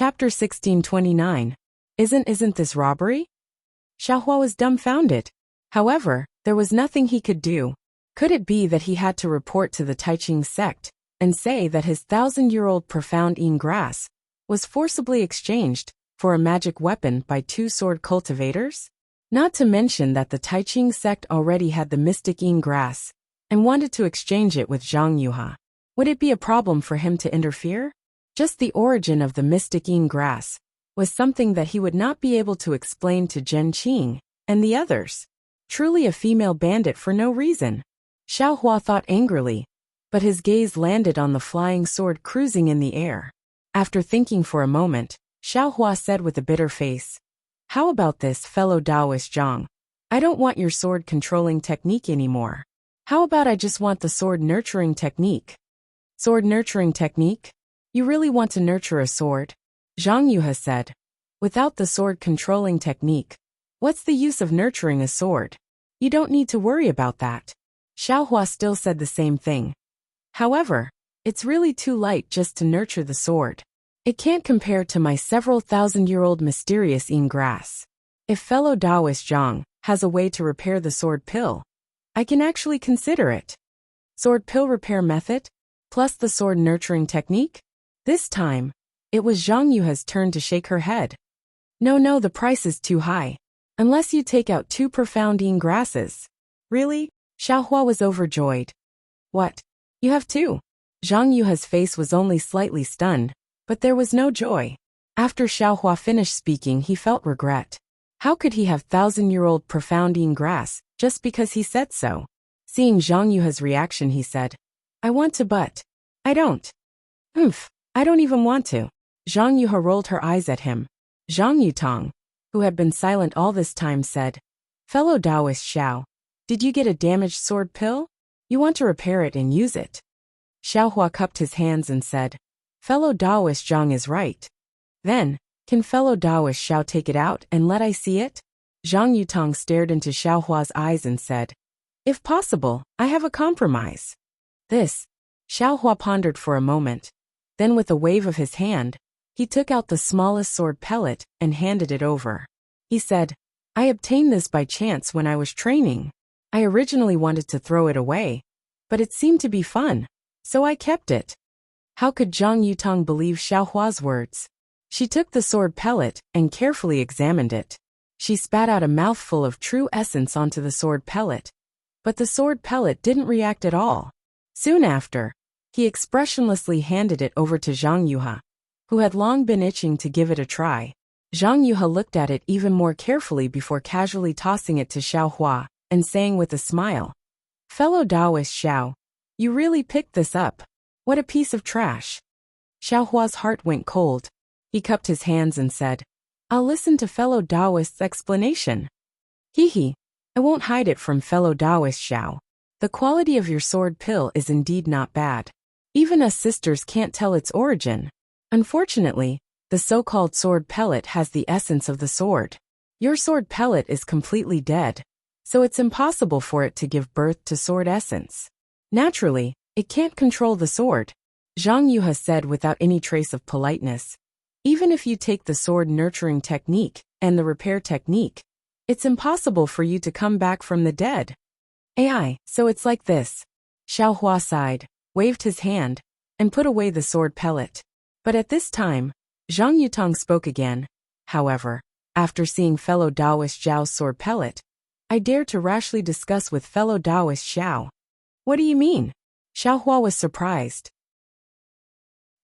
Chapter 1629. Isn't this robbery? Xiaohua was dumbfounded. However, there was nothing he could do. Could it be that he had to report to the Taiching sect and say that his 1,000-year-old profound Yin grass was forcibly exchanged for a magic weapon by two sword cultivators? Not to mention that the Taiching sect already had the mystic Yin grass and wanted to exchange it with Zhang Yuha. Would it be a problem for him to interfere? Just the origin of the mystic Yin grass was something that he would not be able to explain to Zhen Qing and the others. Truly a female bandit for no reason. Xiaohua thought angrily, but his gaze landed on the flying sword cruising in the air. After thinking for a moment, Xiaohua said with a bitter face, "How about this, fellow Taoist Zhang? I don't want your sword-controlling technique anymore. How about I just want the sword-nurturing technique?" Sword-nurturing technique? You really want to nurture a sword? Zhang Yuha said. Without the sword-controlling technique, what's the use of nurturing a sword? You don't need to worry about that. Xiaohua still said the same thing. However, it's really too light just to nurture the sword. It can't compare to my several thousand-year-old mysterious Yin grass. If fellow Taoist Zhang has a way to repair the sword pill, I can actually consider it. Sword pill repair method, plus the sword nurturing technique? This time, it was Zhang Yuha's turn to shake her head. No, the price is too high. Unless you take out two profound Yin grasses. Really? Xiaohua was overjoyed. What? You have two? Zhang Yuha's face was only slightly stunned, but there was no joy. After Xiaohua finished speaking, he felt regret. How could he have 1,000-year-old profound Yin grass, just because he said so? Seeing Zhang Yuha's reaction, he said, I want to, but I don't. I don't even want to. Zhang Yuha rolled her eyes at him. Zhang Yutong, who had been silent all this time, said, Fellow Taoist Xiao, did you get a damaged sword pill? You want to repair it and use it. Xiaohua cupped his hands and said, Fellow Taoist Zhang is right. Then, can fellow Taoist Xiao take it out and let I see it? Zhang Yutong stared into Xiaohua's eyes and said, If possible, I have a compromise. This. Xiaohua pondered for a moment. Then with a wave of his hand, he took out the smallest sword pellet and handed it over. He said, I obtained this by chance when I was training. I originally wanted to throw it away, but it seemed to be fun, so I kept it. How could Zhang Yutong believe Xiaohua's words? She took the sword pellet and carefully examined it. She spat out a mouthful of true essence onto the sword pellet, but the sword pellet didn't react at all. Soon after, he expressionlessly handed it over to Zhang Yuha, who had long been itching to give it a try. Zhang Yuha looked at it even more carefully before casually tossing it to Xiaohua and saying with a smile, Fellow Taoist Xiao, you really picked this up. What a piece of trash. Xiaohua's heart went cold. He cupped his hands and said, I'll listen to fellow Taoist's explanation. I won't hide it from fellow Taoist Xiao. The quality of your sword pill is indeed not bad. Even us sisters can't tell its origin. Unfortunately, the so-called sword pellet has the essence of the sword. Your sword pellet is completely dead, so it's impossible for it to give birth to sword essence. Naturally, it can't control the sword. Zhang Yuha said without any trace of politeness. Even if you take the sword nurturing technique and the repair technique, it's impossible for you to come back from the dead. So it's like this. Xiaohua sighed, waved his hand, and put away the sword pellet. But at this time, Zhang Yutong spoke again. However, after seeing fellow Taoist Zhao's sword pellet, I dare to rashly discuss with fellow Taoist Xiao. What do you mean? Xiaohua was surprised.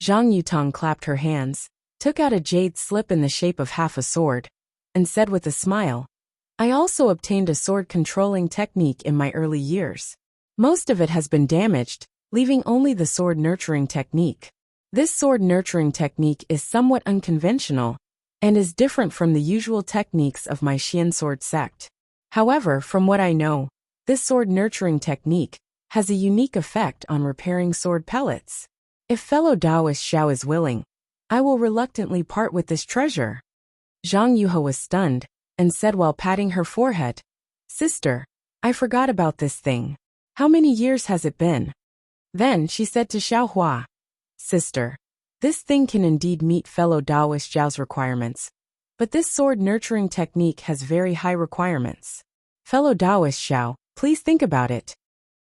Zhang Yutong clapped her hands, took out a jade slip in the shape of half a sword, and said with a smile, I also obtained a sword-controlling technique in my early years. Most of it has been damaged, leaving only the sword-nurturing technique. This sword-nurturing technique is somewhat unconventional, and is different from the usual techniques of my Xian sword sect. However, from what I know, this sword-nurturing technique has a unique effect on repairing sword pellets. If fellow Taoist Xiao is willing, I will reluctantly part with this treasure. Zhang Yuha was stunned, and said while patting her forehead, Sister, I forgot about this thing. How many years has it been? Then she said to Xiaohua, Sister, This thing can indeed meet fellow Taoist Zhao's requirements. But this sword nurturing technique has very high requirements. Fellow Taoist Zhao, please think about it.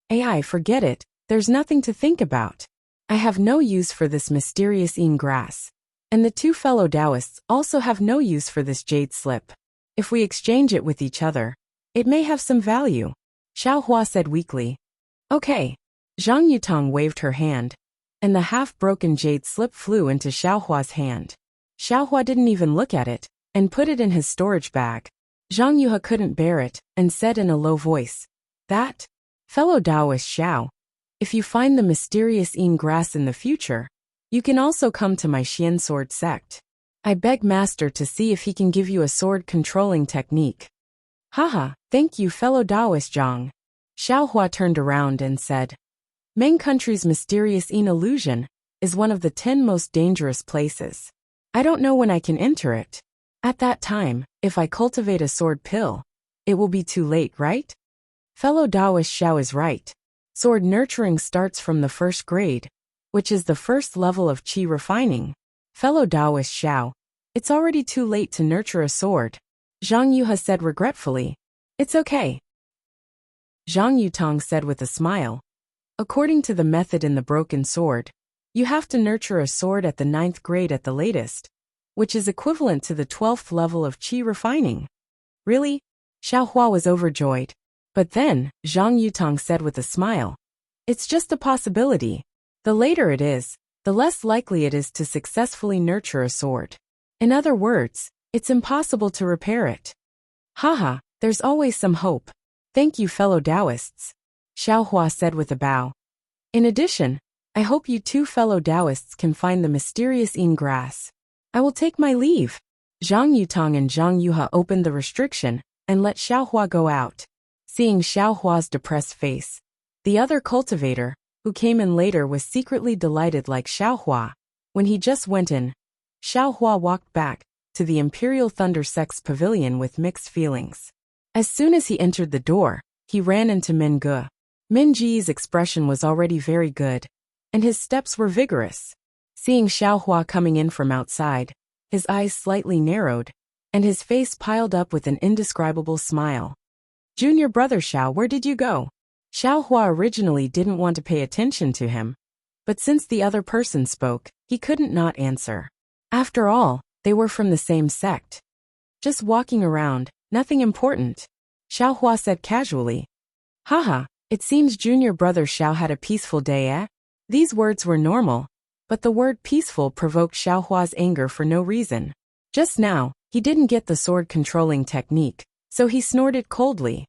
AI, forget it, there's nothing to think about. I have no use for this mysterious Yin grass. And the two fellow Taoists also have no use for this jade slip. If we exchange it with each other, it may have some value. Xiao Hua said weakly. Okay. Zhang Yutong waved her hand, and the half-broken jade slip flew into Xiao Hua's hand. Xiao Hua didn't even look at it, and put it in his storage bag. Zhang Yuha couldn't bear it, and said in a low voice, "That? Fellow Taoist Xiao, if you find the mysterious Yin grass in the future, you can also come to my Xian sword sect. I beg Master to see if he can give you a sword-controlling technique." Haha, thank you fellow Taoist Zhang. Xiao Hua turned around and said, Meng Country's mysterious Yin illusion is one of the 10 most dangerous places. I don't know when I can enter it. At that time, if I cultivate a sword pill, it will be too late, right? Fellow Taoist Xiao is right. Sword nurturing starts from the first grade, which is the first level of qi refining. Fellow Taoist Xiao, it's already too late to nurture a sword. Zhang Yuha said regretfully. It's okay. Zhang Yutong said with a smile. According to the method in the broken sword, you have to nurture a sword at the 9th grade at the latest, which is equivalent to the 12th level of qi refining. Really? Xiao Hua was overjoyed. But then, Zhang Yutong said with a smile. It's just a possibility. The later it is, the less likely it is to successfully nurture a sword. In other words, it's impossible to repair it. Haha, there's always some hope. Thank you fellow Taoists. Xiao Hua said with a bow. In addition, I hope you two fellow Taoists can find the mysterious Yin grass. I will take my leave. Zhang Yutong and Zhang Yuha opened the restriction and let Xiao Hua go out. Seeing Xiao Hua's depressed face, the other cultivator, who came in later, was secretly delighted like Xiao Hua. When he just went in, Xiao Hua walked back to the Imperial Thunder Sect's pavilion with mixed feelings. As soon as he entered the door, he ran into Min Ge. Min Ji's expression was already very good, and his steps were vigorous. Seeing Xiao Hua coming in from outside, his eyes slightly narrowed, and his face piled up with an indescribable smile. Junior brother Xiao, where did you go? Xiao Hua originally didn't want to pay attention to him, but since the other person spoke, he couldn't not answer. After all, they were from the same sect. Just walking around, nothing important. Xiao Hua said casually. Haha, it seems junior brother Xiao had a peaceful day, eh? These words were normal, but the word peaceful provoked Xiao Hua's anger for no reason. Just now, he didn't get the sword controlling technique, so he snorted coldly.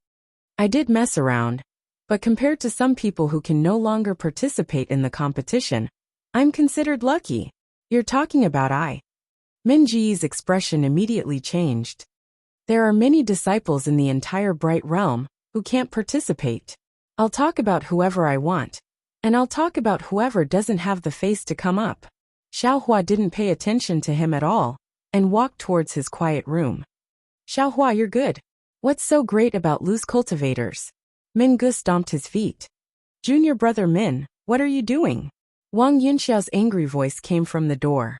I did mess around, but compared to some people who can no longer participate in the competition, I'm considered lucky. You're talking about I. Min Ji's expression immediately changed. There are many disciples in the entire Bright Realm who can't participate. I'll talk about whoever I want, and I'll talk about whoever doesn't have the face to come up. Xiao Hua didn't pay attention to him at all, and walked towards his quiet room. Xiao Hua, you're good. What's so great about loose cultivators? Min Ge stomped his feet. Junior brother Min, what are you doing? Wang Yunxiao's angry voice came from the door.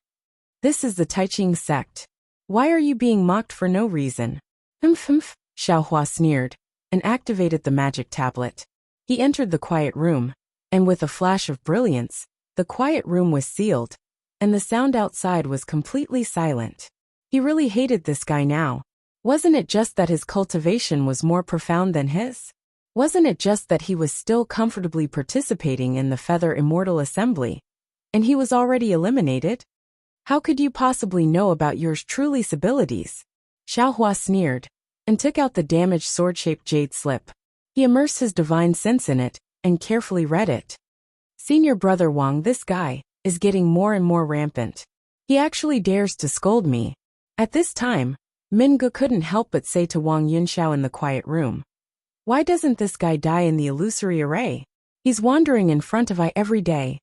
This is the Taiching sect. Why are you being mocked for no reason? Humph, Xiao Hua sneered, and activated the magic tablet. He entered the quiet room, and with a flash of brilliance, the quiet room was sealed, and the sound outside was completely silent. He really hated this guy now. Wasn't it just that his cultivation was more profound than his? Wasn't it just that he was still comfortably participating in the Feather Immortal Assembly, and he was already eliminated? How could you possibly know about yours truly's abilities? Xiao Hua sneered, and took out the damaged sword-shaped jade slip. He immersed his divine sense in it, and carefully read it. Senior brother Wang, this guy is getting more and more rampant. He actually dares to scold me. At this time, Min Ge couldn't help but say to Wang Yunxiao in the quiet room, why doesn't this guy die in the illusory array? He's wandering in front of I every day.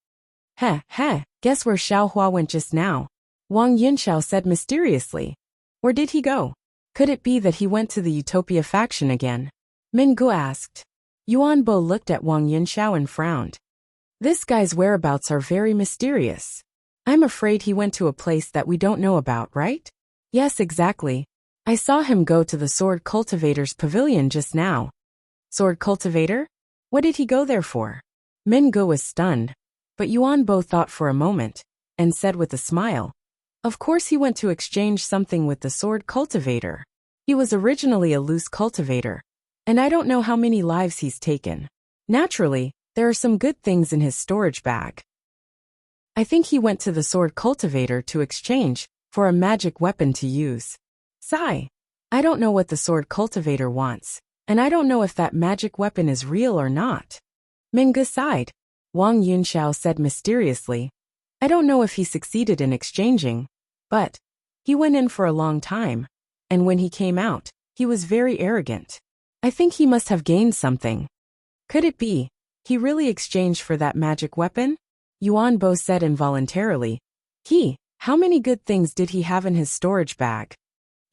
Heh, guess where Xiao Hua went just now? Wang Yunxiao said mysteriously. Where did he go? Could it be that he went to the Utopia faction again? Min Ge asked. Yuan Bo looked at Wang Yunxiao and frowned. This guy's whereabouts are very mysterious. I'm afraid he went to a place that we don't know about, right? Yes, exactly. I saw him go to the sword cultivator's pavilion just now. Sword cultivator? What did he go there for? Mingo was stunned, but Yuanbo thought for a moment, and said with a smile, of course he went to exchange something with the sword cultivator. He was originally a loose cultivator, and I don't know how many lives he's taken. Naturally, there are some good things in his storage bag. I think he went to the sword cultivator to exchange for a magic weapon to use. Sigh. I don't know what the sword cultivator wants, and I don't know if that magic weapon is real or not. Mingo sighed. Wang Yunxiao said mysteriously, I don't know if he succeeded in exchanging, but he went in for a long time, and when he came out, he was very arrogant. I think he must have gained something. Could it be he really exchanged for that magic weapon? Yuanbo said involuntarily. How many good things did he have in his storage bag?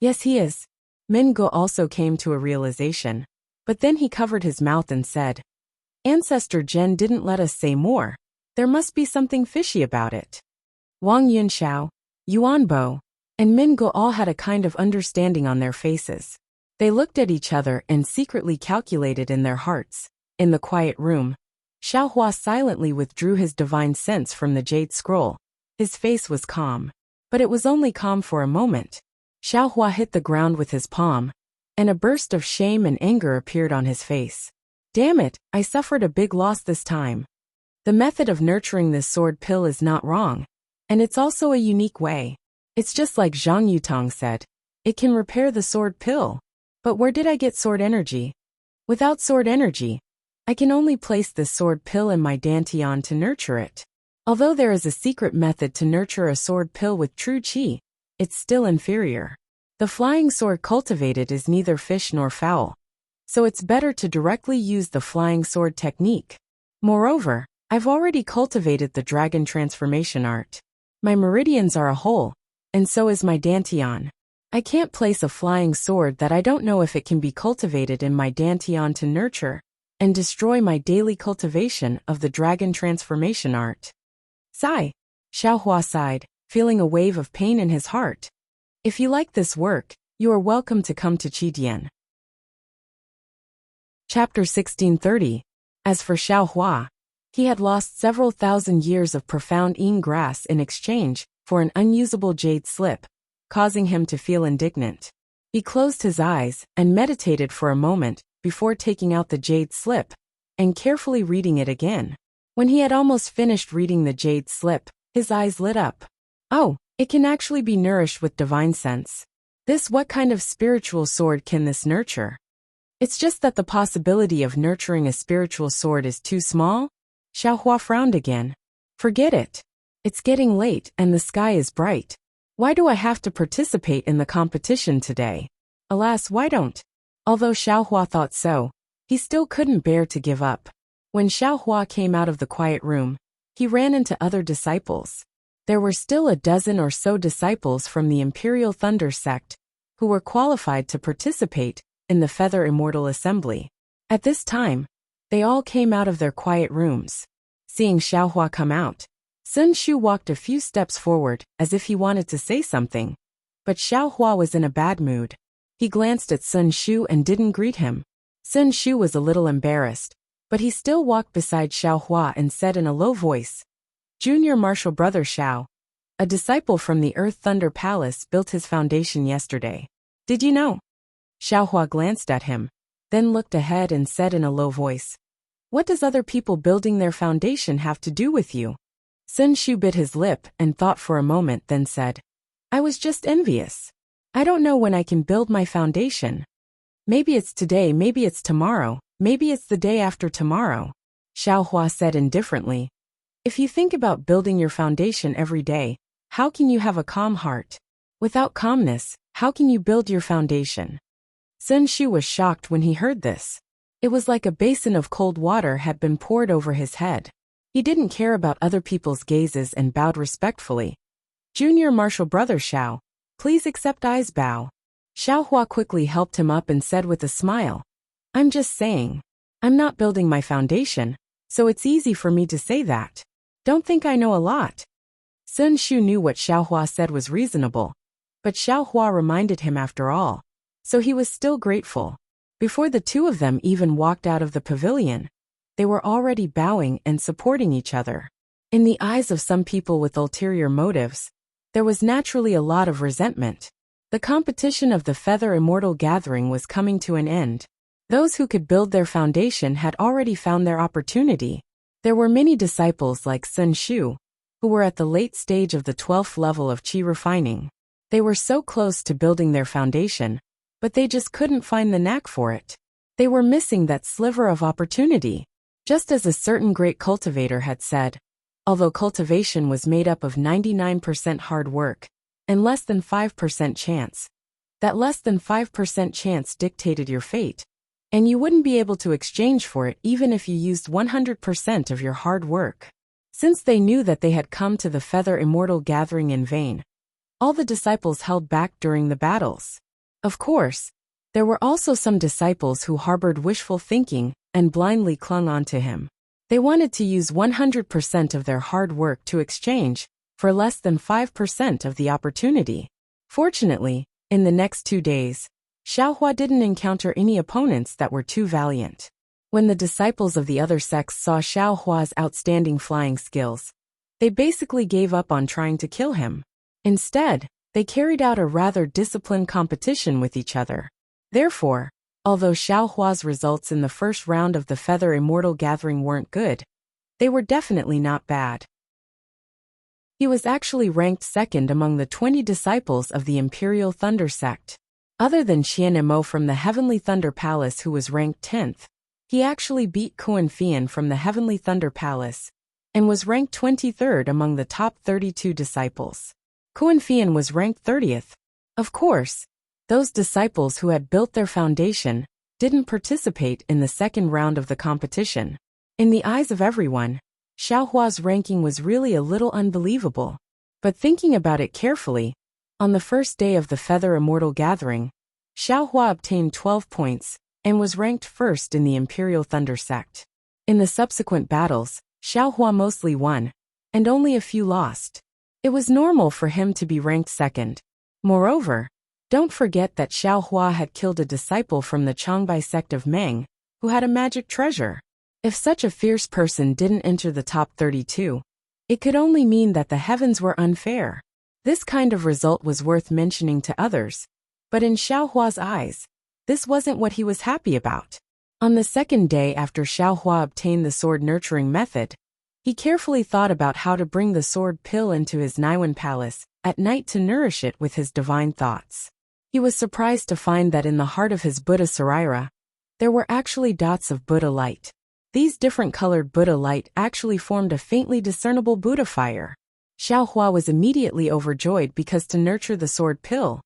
Yes, he is. Mingo also came to a realization, but then he covered his mouth and said, Ancestor Zhen didn't let us say more. There must be something fishy about it. Wang Yunxiao, Yuanbo, and Mingo all had a kind of understanding on their faces. They looked at each other and secretly calculated in their hearts. In the quiet room, Xiaohua silently withdrew his divine sense from the jade scroll. His face was calm, but it was only calm for a moment. Xiaohua hit the ground with his palm, and a burst of shame and anger appeared on his face. Damn it, I suffered a big loss this time. The method of nurturing this sword pill is not wrong, and it's also a unique way. It's just like Zhang Yutang said, it can repair the sword pill. But where did I get sword energy? Without sword energy, I can only place this sword pill in my dantian to nurture it. Although there is a secret method to nurture a sword pill with true qi, it's still inferior. The flying sword cultivated is neither fish nor fowl, so it's better to directly use the flying sword technique. Moreover, I've already cultivated the dragon transformation art. My meridians are a whole, and so is my dantian. I can't place a flying sword that I don't know if it can be cultivated in my dantian to nurture and destroy my daily cultivation of the dragon transformation art. Sigh. Xiaohua sighed, feeling a wave of pain in his heart. If you like this work, you are welcome to come to Qidian. Chapter 1630. As for Xiaohua, he had lost several thousand years of profound Ying grass in exchange for an unusable jade slip, causing him to feel indignant. He closed his eyes and meditated for a moment before taking out the jade slip and carefully reading it again. When he had almost finished reading the jade slip, his eyes lit up. Oh, it can actually be nourished with divine sense. What kind of spiritual sword can this nurture? It's just that the possibility of nurturing a spiritual sword is too small. Xiaohua frowned again. Forget it. It's getting late and the sky is bright. Why do I have to participate in the competition today? Alas, why don't? Although Xiaohua thought so, he still couldn't bear to give up. When Xiaohua came out of the quiet room, he ran into other disciples. There were still a dozen or so disciples from the Imperial Thunder sect, who were qualified to participate in the Feather Immortal Assembly. At this time, they all came out of their quiet rooms. Seeing Xiaohua come out, Sun Shu walked a few steps forward as if he wanted to say something, but Xiaohua was in a bad mood. He glanced at Sun Shu and didn't greet him. Sun Shu was a little embarrassed, but he still walked beside Xiaohua and said in a low voice, Junior Martial Brother Xiao, a disciple from the Earth Thunder Palace, built his foundation yesterday. Did you know? Xiaohua glanced at him, then looked ahead and said in a low voice, What does other people building their foundation have to do with you? Sun Shu bit his lip and thought for a moment, then said, I was just envious. I don't know when I can build my foundation. Maybe it's today, maybe it's tomorrow, maybe it's the day after tomorrow. Xiaohua said indifferently, If you think about building your foundation every day, how can you have a calm heart? Without calmness, how can you build your foundation? Sun Shu was shocked when he heard this. It was like a basin of cold water had been poured over his head. He didn't care about other people's gazes and bowed respectfully. Junior Martial Brother Xiao, please accept I's bow. Xiaohua quickly helped him up and said with a smile, I'm just saying. I'm not building my foundation, so it's easy for me to say that. Don't think I know a lot. Sun Shu knew what Xiaohua said was reasonable, but Xiaohua reminded him after all, so he was still grateful. Before the two of them even walked out of the pavilion, they were already bowing and supporting each other. In the eyes of some people with ulterior motives, there was naturally a lot of resentment. The competition of the Feather Immortal Gathering was coming to an end. Those who could build their foundation had already found their opportunity. There were many disciples like Sun Shu, who were at the late stage of the 12th level of qi refining. They were so close to building their foundation, but they just couldn't find the knack for it. They were missing that sliver of opportunity. Just as a certain great cultivator had said, although cultivation was made up of 99% hard work and less than 5% chance, that less than 5% chance dictated your fate, and you wouldn't be able to exchange for it even if you used 100% of your hard work. Since they knew that they had come to the Feather Immortal Gathering in vain, all the disciples held back during the battles. Of course, there were also some disciples who harbored wishful thinking and blindly clung on to him. They wanted to use 100% of their hard work to exchange for less than 5% of the opportunity. Fortunately, in the next 2 days, Xiaohua didn't encounter any opponents that were too valiant. When the disciples of the other sects saw Xiaohua's outstanding flying skills, they basically gave up on trying to kill him. Instead, they carried out a rather disciplined competition with each other. Therefore, although Xiaohua's results in the first round of the Feather Immortal Gathering weren't good, they were definitely not bad. He was actually ranked second among the 20 disciples of the Imperial Thunder sect. Other than Xian Imo from the Heavenly Thunder Palace, who was ranked 10th, he actually beat Kuan Fian from the Heavenly Thunder Palace and was ranked 23rd among the top 32 disciples. Kuan Fian was ranked 30th. Of course, those disciples who had built their foundation didn't participate in the second round of the competition. In the eyes of everyone, Xiaohua's ranking was really a little unbelievable. But thinking about it carefully, on the first day of the Feather Immortal Gathering, Xiaohua obtained 12 points and was ranked first in the Imperial Thunder sect. In the subsequent battles, Xiaohua mostly won, and only a few lost. It was normal for him to be ranked second. Moreover, don't forget that Xiaohua had killed a disciple from the Changbai sect of Meng, who had a magic treasure. If such a fierce person didn't enter the top 32, it could only mean that the heavens were unfair. This kind of result was worth mentioning to others, but in Xiaohua's eyes, this wasn't what he was happy about. On the second day after Xiaohua obtained the sword nurturing method, he carefully thought about how to bring the sword pill into his Naiwan palace at night to nourish it with his divine thoughts. He was surprised to find that in the heart of his Buddha Saraira, there were actually dots of Buddha light. These different colored Buddha light actually formed a faintly discernible Buddha fire. Xiaohua was immediately overjoyed because to nurture the sword pill,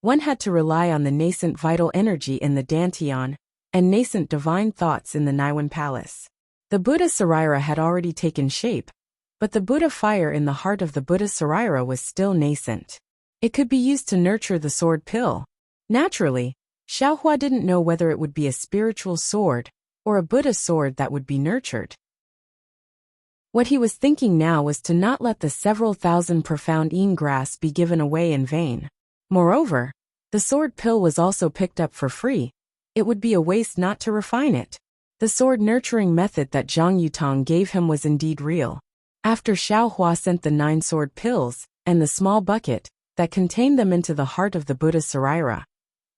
one had to rely on the nascent vital energy in the Dantian and nascent divine thoughts in the Naiwan palace. The Buddha Saraira had already taken shape, but the Buddha fire in the heart of the Buddha Saraira was still nascent. It could be used to nurture the sword pill. Naturally, Xiaohua didn't know whether it would be a spiritual sword or a Buddha sword that would be nurtured. What he was thinking now was to not let the several thousand profound Yin grass be given away in vain. Moreover, the sword pill was also picked up for free. It would be a waste not to refine it. The sword nurturing method that Zhang Yutang gave him was indeed real. After Xiaohua sent the 9 sword pills and the small bucket that contained them into the heart of the Buddha Saraira,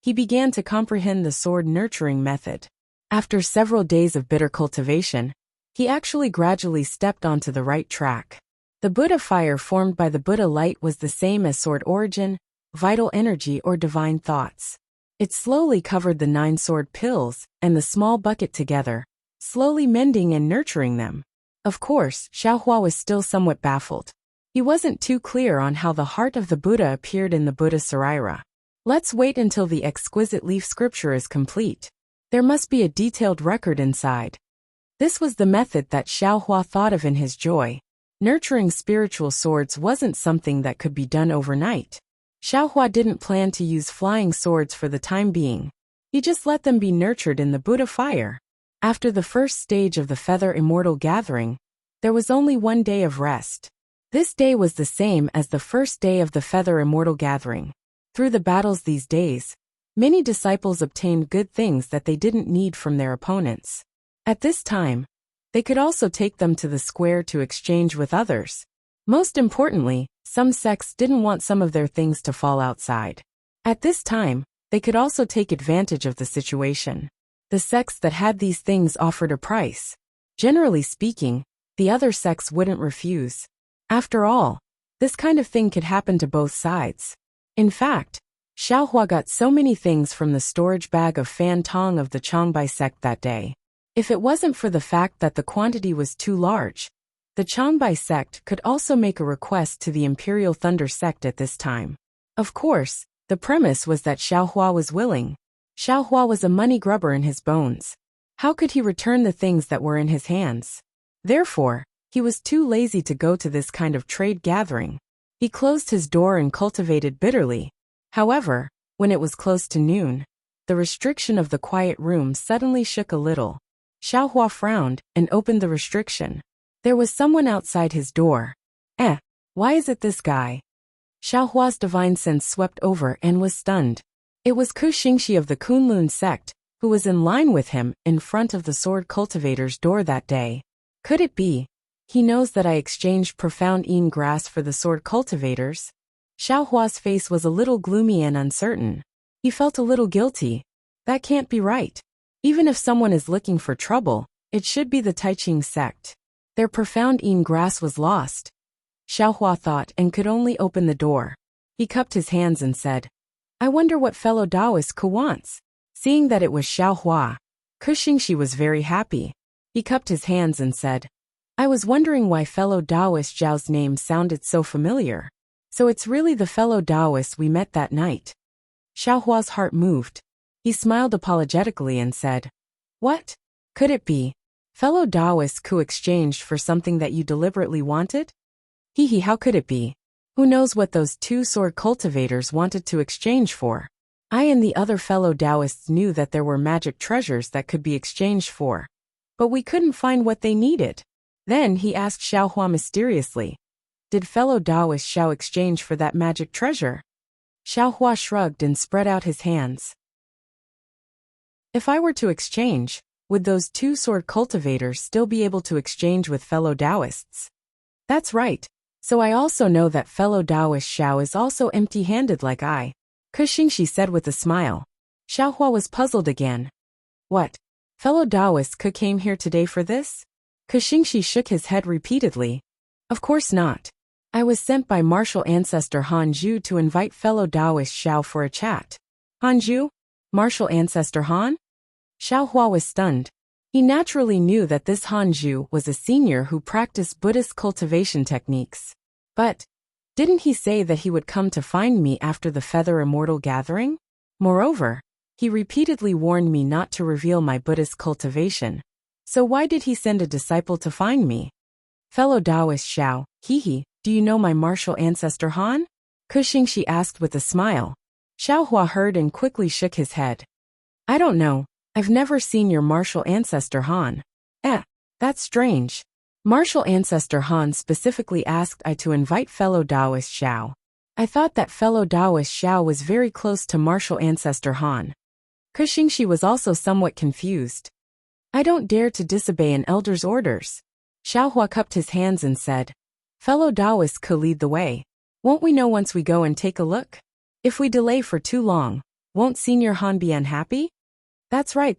he began to comprehend the sword nurturing method. After several days of bitter cultivation, he actually gradually stepped onto the right track. The Buddha fire formed by the Buddha light was the same as sword origin, vital energy, or divine thoughts. It slowly covered the 9 sword pills and the small bucket together, slowly mending and nurturing them. Of course, Xiaohua was still somewhat baffled. He wasn't too clear on how the heart of the Buddha appeared in the Buddha Saraira. Let's wait until the exquisite leaf scripture is complete. There must be a detailed record inside. This was the method that Xiaohua thought of in his joy. Nurturing spiritual swords wasn't something that could be done overnight. Xiaohua didn't plan to use flying swords for the time being. He just let them be nurtured in the Buddha fire. After the first stage of the Feather Immortal Gathering, there was only 1 day of rest. This day was the same as the first day of the Feather Immortal Gathering. Through the battles these days, many disciples obtained good things that they didn't need from their opponents. At this time, they could also take them to the square to exchange with others. Most importantly, some sects didn't want some of their things to fall outside. At this time, they could also take advantage of the situation. The sects that had these things offered a price. Generally speaking, the other sects wouldn't refuse. After all, this kind of thing could happen to both sides. In fact, Xiaohua got so many things from the storage bag of Fan Tong of the Changbai sect that day. If it wasn't for the fact that the quantity was too large, the Changbai sect could also make a request to the Imperial Thunder sect at this time. Of course, the premise was that Xiaohua was willing. Xiaohua was a money grubber in his bones. How could he return the things that were in his hands? Therefore, he was too lazy to go to this kind of trade gathering. He closed his door and cultivated bitterly. However, when it was close to noon, the restriction of the quiet room suddenly shook a little. Xiaohua frowned and opened the restriction. There was someone outside his door. Why is it this guy? Xiaohua's divine sense swept over and was stunned. It was Ku Xingxi of the Kunlun sect, who was in line with him in front of the sword cultivator's door that day. Could it be? He knows that I exchanged profound Yin grass for the sword cultivators. Xiaohua's face was a little gloomy and uncertain. He felt a little guilty. That can't be right. Even if someone is looking for trouble, it should be the Taiqing sect. Their profound Yin grass was lost. Xiaohua thought and could only open the door. He cupped his hands and said, I wonder what fellow Taoist Ku wants. Seeing that it was Xiaohua, Ku Xingxi was very happy. He cupped his hands and said, I was wondering why fellow Taoist Zhao's name sounded so familiar. So it's really the fellow Taoist we met that night. Xiaohua's heart moved. He smiled apologetically and said, What? Could it be? Fellow Taoist Ku exchanged for something that you deliberately wanted? Hee, how could it be? Who knows what those two sword cultivators wanted to exchange for? I and the other fellow Taoists knew that there were magic treasures that could be exchanged for. But we couldn't find what they needed. Then he asked Xiaohua mysteriously, Did fellow Taoist Xiao exchange for that magic treasure? Xiaohua shrugged and spread out his hands. If I were to exchange, would those two sword cultivators still be able to exchange with fellow Taoists? That's right. So I also know that fellow Taoist Xiao is also empty-handed like I. Ku Xingxi said with a smile. Xiaohua was puzzled again. What? Fellow Taoist Ku came here today for this? Ku Xingxi shook his head repeatedly. Of course not. I was sent by martial ancestor Han Zhu to invite fellow Taoist Xiao for a chat. Han Zhu? Martial ancestor Han? Xiaohua was stunned. He naturally knew that this Han Zhu was a senior who practiced Buddhist cultivation techniques. But, didn't he say that he would come to find me after the Feather Immortal Gathering? Moreover, he repeatedly warned me not to reveal my Buddhist cultivation. So why did he send a disciple to find me? Fellow Taoist Xiao, do you know my martial ancestor Han? Ku Xingxi asked with a smile. Xiaohua heard and quickly shook his head. I don't know. I've never seen your martial ancestor Han. That's strange. Martial ancestor Han specifically asked I to invite fellow Taoist Xiao. I thought that fellow Taoist Xiao was very close to martial ancestor Han. Ku Xingxi was also somewhat confused. I don't dare to disobey an elder's orders. Xiaohua cupped his hands and said, Fellow Taoist could lead the way. Won't we know once we go and take a look? If we delay for too long, won't Senior Han be unhappy? That's right.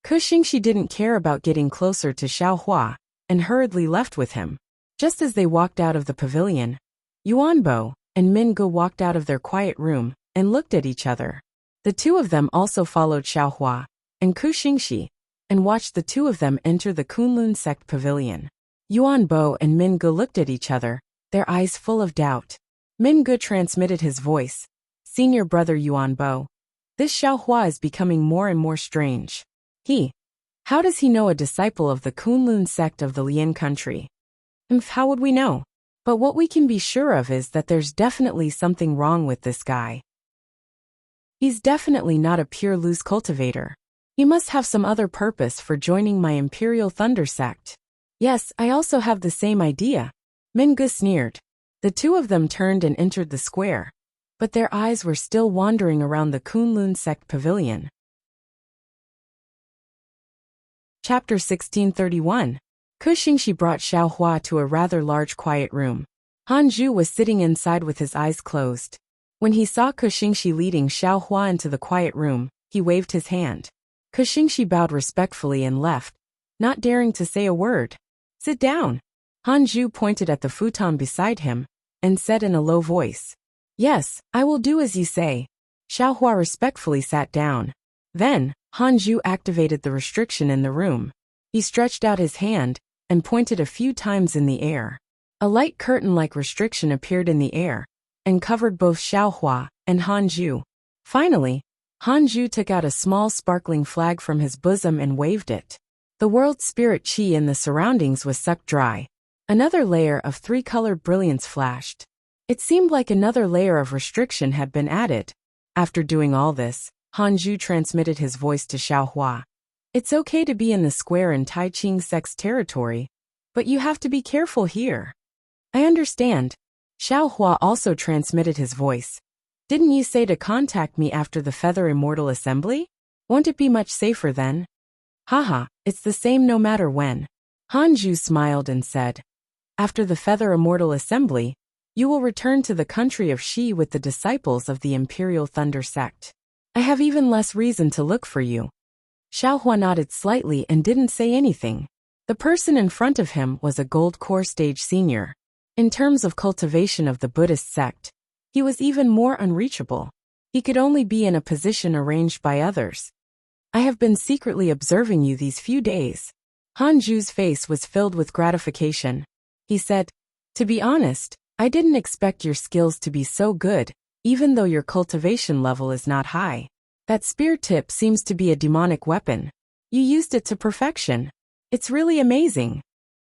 Ku Xingxi didn't care about getting closer to Xiaohua, and hurriedly left with him. Just as they walked out of the pavilion, Yuanbo and Min Ge walked out of their quiet room and looked at each other. The two of them also followed Xiaohua and Ku Xingxi, and watched the two of them enter the Kunlun sect pavilion. Yuanbo and Min Ge looked at each other, their eyes full of doubt. Min Ge transmitted his voice. Senior brother Yuanbo, this Xiaohua is becoming more and more strange. How does he know a disciple of the Kunlun sect of the Lian country? How would we know? But what we can be sure of is that there's definitely something wrong with this guy. He's definitely not a pure loose cultivator. He must have some other purpose for joining my Imperial Thunder sect. Yes, I also have the same idea. Mingu sneered. The two of them turned and entered the square, but their eyes were still wandering around the Kunlun sect pavilion. Chapter 1631. Kuxingxi brought Xiaohua to a rather large quiet room. Hanju was sitting inside with his eyes closed. When he saw Kuxingxi leading Xiaohua into the quiet room, he waved his hand. Kuxingxi bowed respectfully and left, not daring to say a word. Sit down. Hanju pointed at the futon beside him and said in a low voice. Yes, I will do as you say. Xiaohua respectfully sat down. Then, Hanju activated the restriction in the room. He stretched out his hand and pointed a few times in the air. A light curtain-like restriction appeared in the air and covered both Xiaohua and Hanju. Finally, Hanju took out a small sparkling flag from his bosom and waved it. The world spirit qi in the surroundings was sucked dry. Another layer of three-colored brilliance flashed. It seemed like another layer of restriction had been added. After doing all this, Hanju transmitted his voice to Xiaohua. It's okay to be in the square in Tai Ching sect's territory, but you have to be careful here. I understand. Xiaohua also transmitted his voice. Didn't you say to contact me after the Feather Immortal Assembly? Won't it be much safer then? Haha, it's the same no matter when. Hanju smiled and said. After the Feather Immortal Assembly, you will return to the country of Shi with the disciples of the Imperial Thunder sect. I have even less reason to look for you. Xiaohua nodded slightly and didn't say anything. The person in front of him was a gold core stage senior. In terms of cultivation of the Buddhist sect, he was even more unreachable. He could only be in a position arranged by others. I have been secretly observing you these few days. Hanju's face was filled with gratification. He said, to be honest, I didn't expect your skills to be so good, even though your cultivation level is not high. That spear tip seems to be a demonic weapon. You used it to perfection. It's really amazing.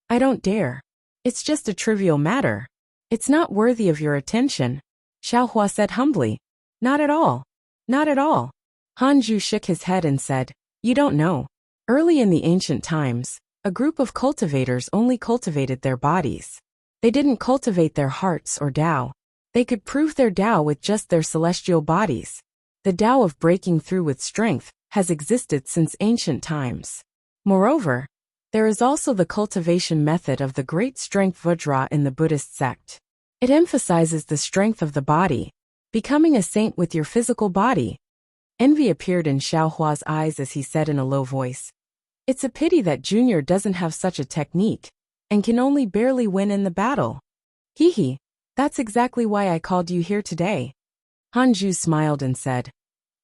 I don't dare. It's just a trivial matter. It's not worthy of your attention. Xiaohua said humbly. Not at all. Not at all. Hanju shook his head and said, you don't know. Early in the ancient times, a group of cultivators only cultivated their bodies. They didn't cultivate their hearts or Tao. They could prove their Tao with just their celestial bodies. The Tao of breaking through with strength has existed since ancient times. Moreover, there is also the cultivation method of the great strength Vajra in the Buddhist sect. It emphasizes the strength of the body, becoming a saint with your physical body. Envy appeared in Xiaohua's eyes as he said in a low voice. It's a pity that Junior doesn't have such a technique, and can only barely win in the battle. Hee, that's exactly why I called you here today. Hanju smiled and said,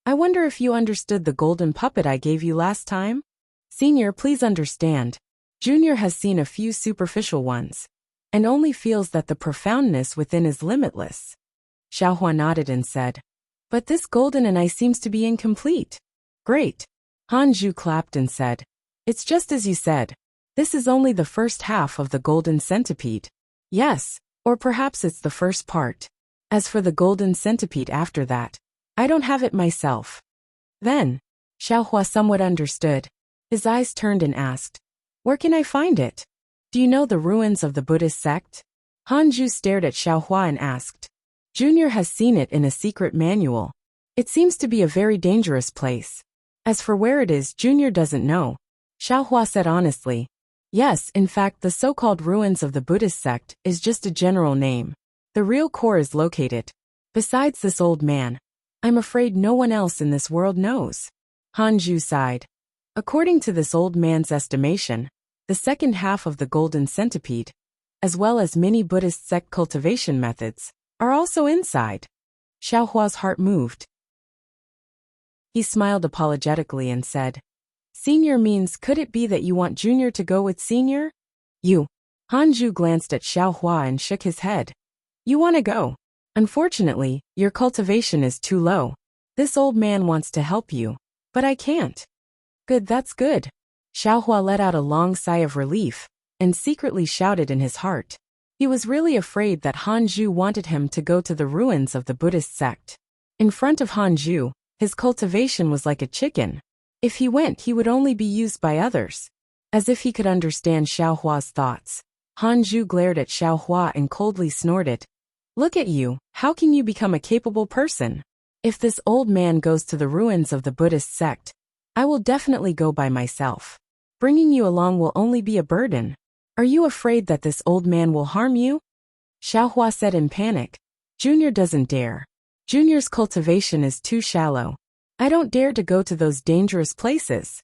I wonder if you understood the golden puppet I gave you last time? Senior, please understand. Junior has seen a few superficial ones, and only feels that the profoundness within is limitless. Xiaohua nodded and said, but this golden and I seems to be incomplete. Great. Hanju clapped and said, it's just as you said. This is only the first half of the golden centipede. Yes, or perhaps it's the first part. As for the golden centipede after that, I don't have it myself. Then, Xiaohua somewhat understood. His eyes turned and asked, where can I find it? Do you know the ruins of the Buddhist sect? Hanju stared at Xiaohua and asked. Junior has seen it in a secret manual. It seems to be a very dangerous place. As for where it is, Junior doesn't know. Xiaohua said honestly. Yes, in fact, the so-called ruins of the Buddhist sect is just a general name. The real core is located. Besides this old man, I'm afraid no one else in this world knows. Hanju sighed. According to this old man's estimation, the second half of the golden centipede, as well as many Buddhist sect cultivation methods, are also inside. Xiaohua's heart moved. He smiled apologetically and said, Senior means could it be that you want Junior to go with Senior? You. Hanju glanced at Xiaohua and shook his head. You want to go. Unfortunately, your cultivation is too low. This old man wants to help you, but I can't. Good, that's good. Xiaohua let out a long sigh of relief and secretly shouted in his heart. He was really afraid that Hanju wanted him to go to the ruins of the Buddhist sect. In front of Hanju, his cultivation was like a chicken. If he went, he would only be used by others. As if he could understand Xiaohua's thoughts, Hanju glared at Xiaohua and coldly snorted. Look at you, how can you become a capable person? If this old man goes to the ruins of the Buddhist sect, I will definitely go by myself. Bringing you along will only be a burden. Are you afraid that this old man will harm you? Xiaohua said in panic. Junior doesn't dare. Junior's cultivation is too shallow. I don't dare to go to those dangerous places.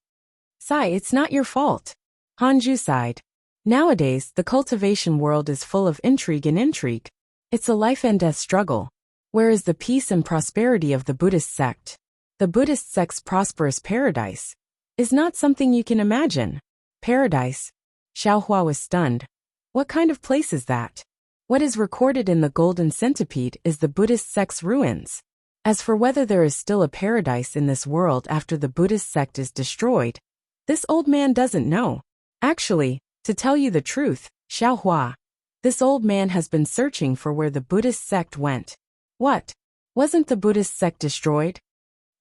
Sai, it's not your fault. Hanju sighed. Nowadays, the cultivation world is full of intrigue and intrigue. It's a life and death struggle. Where is the peace and prosperity of the Buddhist sect? The Buddhist sect's prosperous paradise is not something you can imagine. Paradise? Xiaohua was stunned. What kind of place is that? What is recorded in the Golden Centipede is the Buddhist sect's ruins. As for whether there is still a paradise in this world after the Buddhist sect is destroyed, this old man doesn't know. Actually, to tell you the truth, Xiaohua, this old man has been searching for where the Buddhist sect went. What? Wasn't the Buddhist sect destroyed?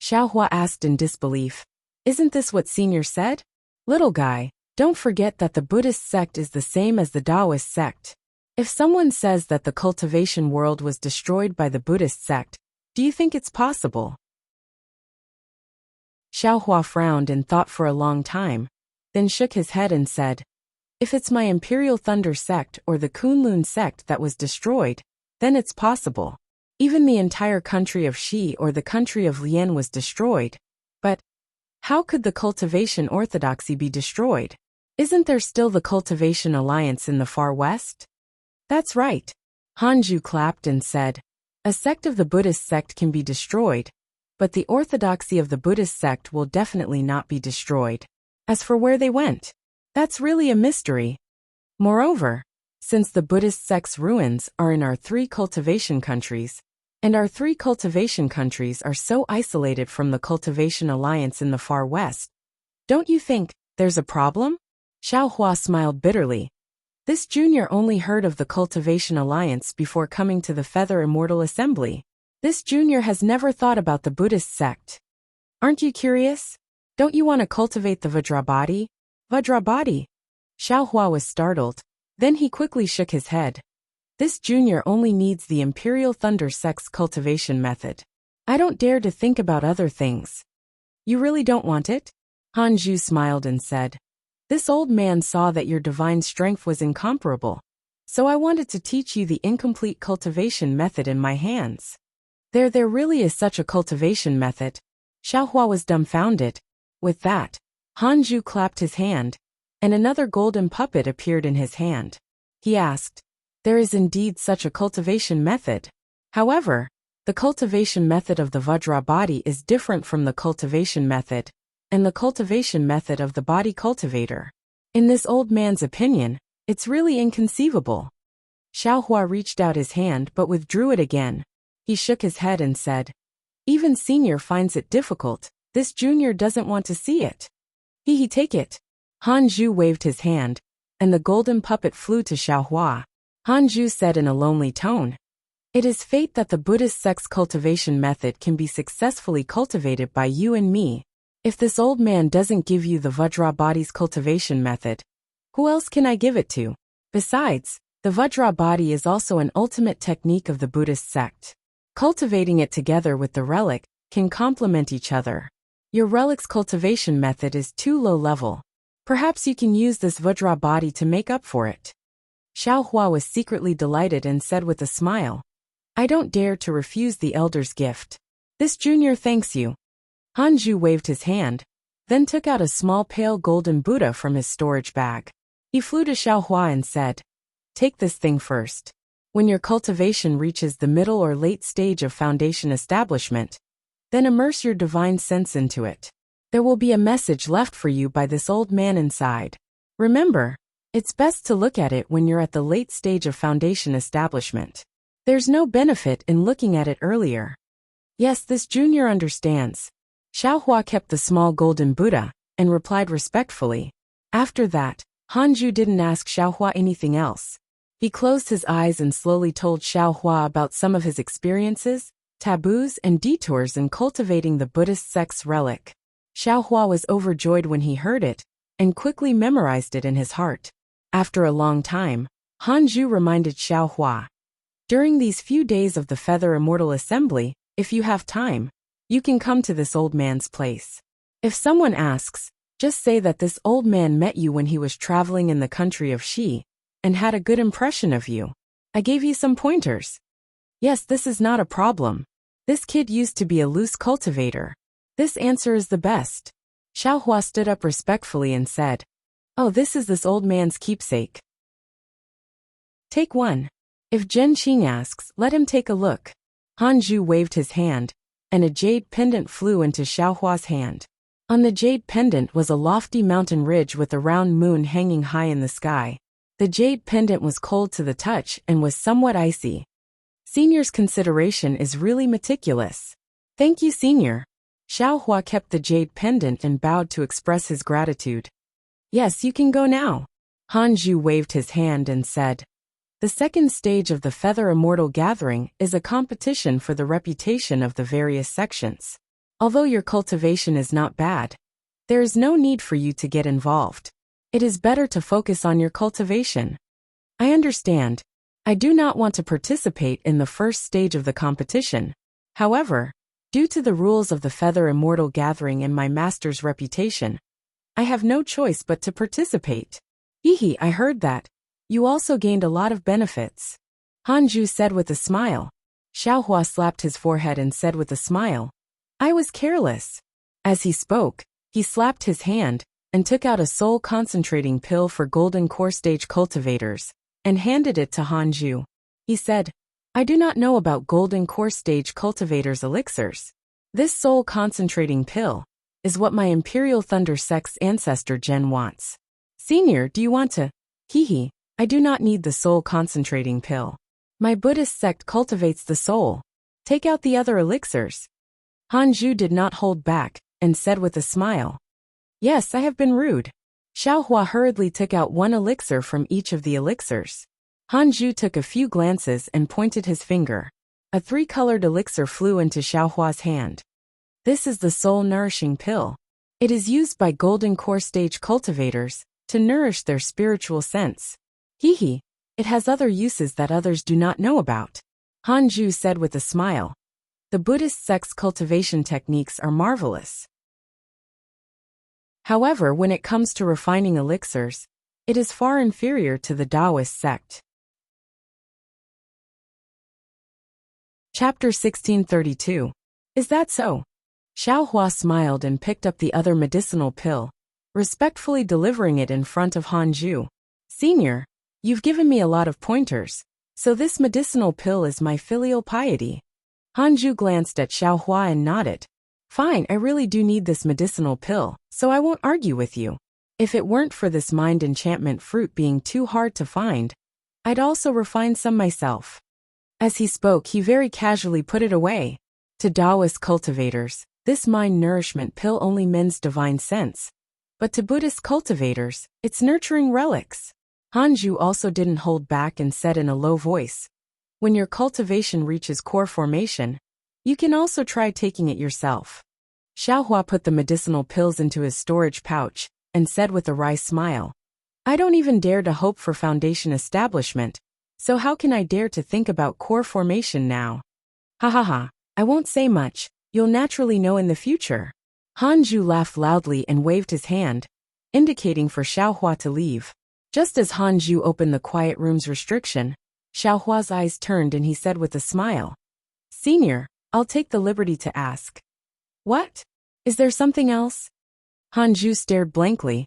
Xiaohua asked in disbelief. Isn't this what Senior said? Little guy, don't forget that the Buddhist sect is the same as the Taoist sect. If someone says that the cultivation world was destroyed by the Buddhist sect, do you think it's possible? Xiaohua frowned and thought for a long time, then shook his head and said, if it's my Imperial Thunder sect or the Kunlun sect that was destroyed, then it's possible. Even the entire country of Shi or the country of Lian was destroyed. But how could the cultivation orthodoxy be destroyed? Isn't there still the Cultivation Alliance in the far west? That's right. Hanju clapped and said, a sect of the Buddhist sect can be destroyed, but the orthodoxy of the Buddhist sect will definitely not be destroyed. As for where they went, that's really a mystery. Moreover, since the Buddhist sect's ruins are in our 3 cultivation countries, and our 3 cultivation countries are so isolated from the Cultivation Alliance in the far west, don't you think there's a problem? Xiaohua smiled bitterly. This junior only heard of the Cultivation Alliance before coming to the Feather Immortal Assembly. This junior has never thought about the Buddhist sect. Aren't you curious? Don't you want to cultivate the Vajrabodhi? Vajrabodhi? Xiaohua was startled. Then he quickly shook his head. This junior only needs the Imperial Thunder sect's cultivation method. I don't dare to think about other things. You really don't want it? Hanju smiled and said, this old man saw that your divine strength was incomparable, so I wanted to teach you the incomplete cultivation method in my hands. There really is such a cultivation method. Xiaohua was dumbfounded. With that, Hanju clapped his hand, and another golden puppet appeared in his hand. He asked, there is indeed such a cultivation method. However, the cultivation method of the Vajrabodhi is different from the cultivation method, and the cultivation method of the body cultivator. In this old man's opinion, it's really inconceivable. Xiaohua reached out his hand but withdrew it again. He shook his head and said, even Senior finds it difficult. This junior doesn't want to see it. He take it. Hanju waved his hand, and the golden puppet flew to Xiaohua. Hanju said in a lonely tone, it is fate that the Buddhist sect's cultivation method can be successfully cultivated by you and me. If this old man doesn't give you the Vajrabodhi's cultivation method, who else can I give it to? Besides, the Vajrabodhi is also an ultimate technique of the Buddhist sect. Cultivating it together with the relic can complement each other. Your relic's cultivation method is too low level. Perhaps you can use this Vajrabodhi to make up for it. Xiaohua was secretly delighted and said with a smile, I don't dare to refuse the elder's gift. This junior thanks you. Hanju waved his hand, then took out a small pale golden Buddha from his storage bag. He flew to Xiaohua and said, take this thing first. When your cultivation reaches the middle or late stage of foundation establishment, then immerse your divine sense into it. There will be a message left for you by this old man inside. Remember, it's best to look at it when you're at the late stage of foundation establishment. There's no benefit in looking at it earlier. Yes, this junior understands. Xiaohua kept the small golden Buddha and replied respectfully. After that, Hanju didn't ask Xiaohua anything else. He closed his eyes and slowly told Xiaohua about some of his experiences, taboos, and detours in cultivating the Buddhist sect's relic. Xiaohua was overjoyed when he heard it, and quickly memorized it in his heart. After a long time, Hanju reminded Xiaohua. During these few days of the Feather Immortal Assembly, if you have time, you can come to this old man's place. If someone asks, just say that this old man met you when he was traveling in the country of Xi, and had a good impression of you. I gave you some pointers. Yes, this is not a problem. This kid used to be a loose cultivator. This answer is the best. Xiaohua stood up respectfully and said, Oh, this old man's keepsake. Take one. If Zhen Qing asks, let him take a look. Hanju waved his hand, and a jade pendant flew into Xiaohua's hand. On the jade pendant was a lofty mountain ridge with a round moon hanging high in the sky. The jade pendant was cold to the touch and was somewhat icy. Senior's consideration is really meticulous. Thank you, Senior. Xiaohua kept the jade pendant and bowed to express his gratitude. Yes, you can go now. Hanju waved his hand and said, The second stage of the Feather Immortal Gathering is a competition for the reputation of the various sections. Although your cultivation is not bad, there is no need for you to get involved. It is better to focus on your cultivation. I understand. I do not want to participate in the first stage of the competition. However, due to the rules of the Feather Immortal Gathering and my master's reputation, I have no choice but to participate. Hehe, I heard that. You also gained a lot of benefits. Hanju said with a smile. Xiaohua slapped his forehead and said with a smile, I was careless. As he spoke, he slapped his hand and took out a soul concentrating pill for golden core stage cultivators and handed it to Hanju. He said, I do not know about golden core stage cultivators' elixirs. This soul concentrating pill is what my Imperial Thunder Sect's ancestor Zhen wants. Senior, do you want to? Hehe, I do not need the soul concentrating pill. My Buddhist sect cultivates the soul. Take out the other elixirs. Hanju did not hold back and said with a smile, Yes, I have been rude. Xiaohua hurriedly took out one elixir from each of the elixirs. Hanju took a few glances and pointed his finger. A three-colored elixir flew into Xiaohua's hand. This is the soul-nourishing pill. It is used by golden core stage cultivators to nourish their spiritual sense. Hehe, it has other uses that others do not know about. Hanju said with a smile. The Buddhist sect's cultivation techniques are marvelous. However, when it comes to refining elixirs, it is far inferior to the Taoist sect. Chapter 1632. Is that so? Xiaohua smiled and picked up the other medicinal pill, respectfully delivering it in front of Hanju. Senior, you've given me a lot of pointers, so this medicinal pill is my filial piety. Hanju glanced at Xiaohua and nodded. Fine, I really do need this medicinal pill, so I won't argue with you. If it weren't for this mind enchantment fruit being too hard to find, I'd also refine some myself. As he spoke, he very casually put it away. To Taoist cultivators, this mind nourishment pill only mends divine sense. But to Buddhist cultivators, it's nurturing relics. Hanju also didn't hold back and said in a low voice, When your cultivation reaches core formation, you can also try taking it yourself. Xiaohua put the medicinal pills into his storage pouch and said with a wry smile, I don't even dare to hope for foundation establishment, so how can I dare to think about core formation now? Ha ha ha, I won't say much, you'll naturally know in the future. Hanju laughed loudly and waved his hand, indicating for Xiaohua to leave. Just as Hanju opened the quiet room's restriction, Xiaohua's eyes turned and he said with a smile, Senior, I'll take the liberty to ask. What? Is there something else? Hanju stared blankly.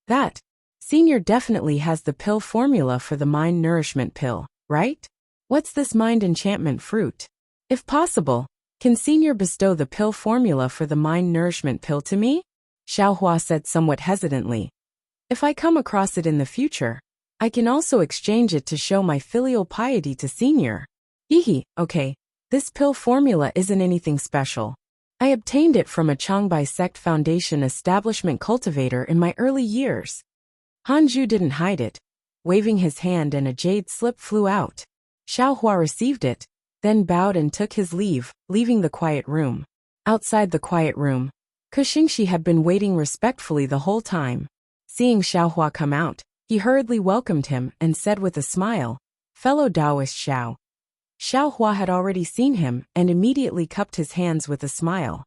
That. Senior definitely has the pill formula for the mind nourishment pill, right? What's this mind enchantment fruit? If possible, can Senior bestow the pill formula for the mind nourishment pill to me? Xiaohua said somewhat hesitantly. If I come across it in the future, I can also exchange it to show my filial piety to Senior. Hehe, okay. This pill formula isn't anything special. I obtained it from a Changbai Sect Foundation establishment cultivator in my early years. Hanju didn't hide it, waving his hand and a jade slip flew out. Xiaohua received it, then bowed and took his leave, leaving the quiet room. Outside the quiet room, Kuxingxi had been waiting respectfully the whole time. Seeing Xiaohua come out, He hurriedly welcomed him and said with a smile, "Fellow Taoist Xiao." Xiao Hua had already seen him and immediately cupped his hands with a smile.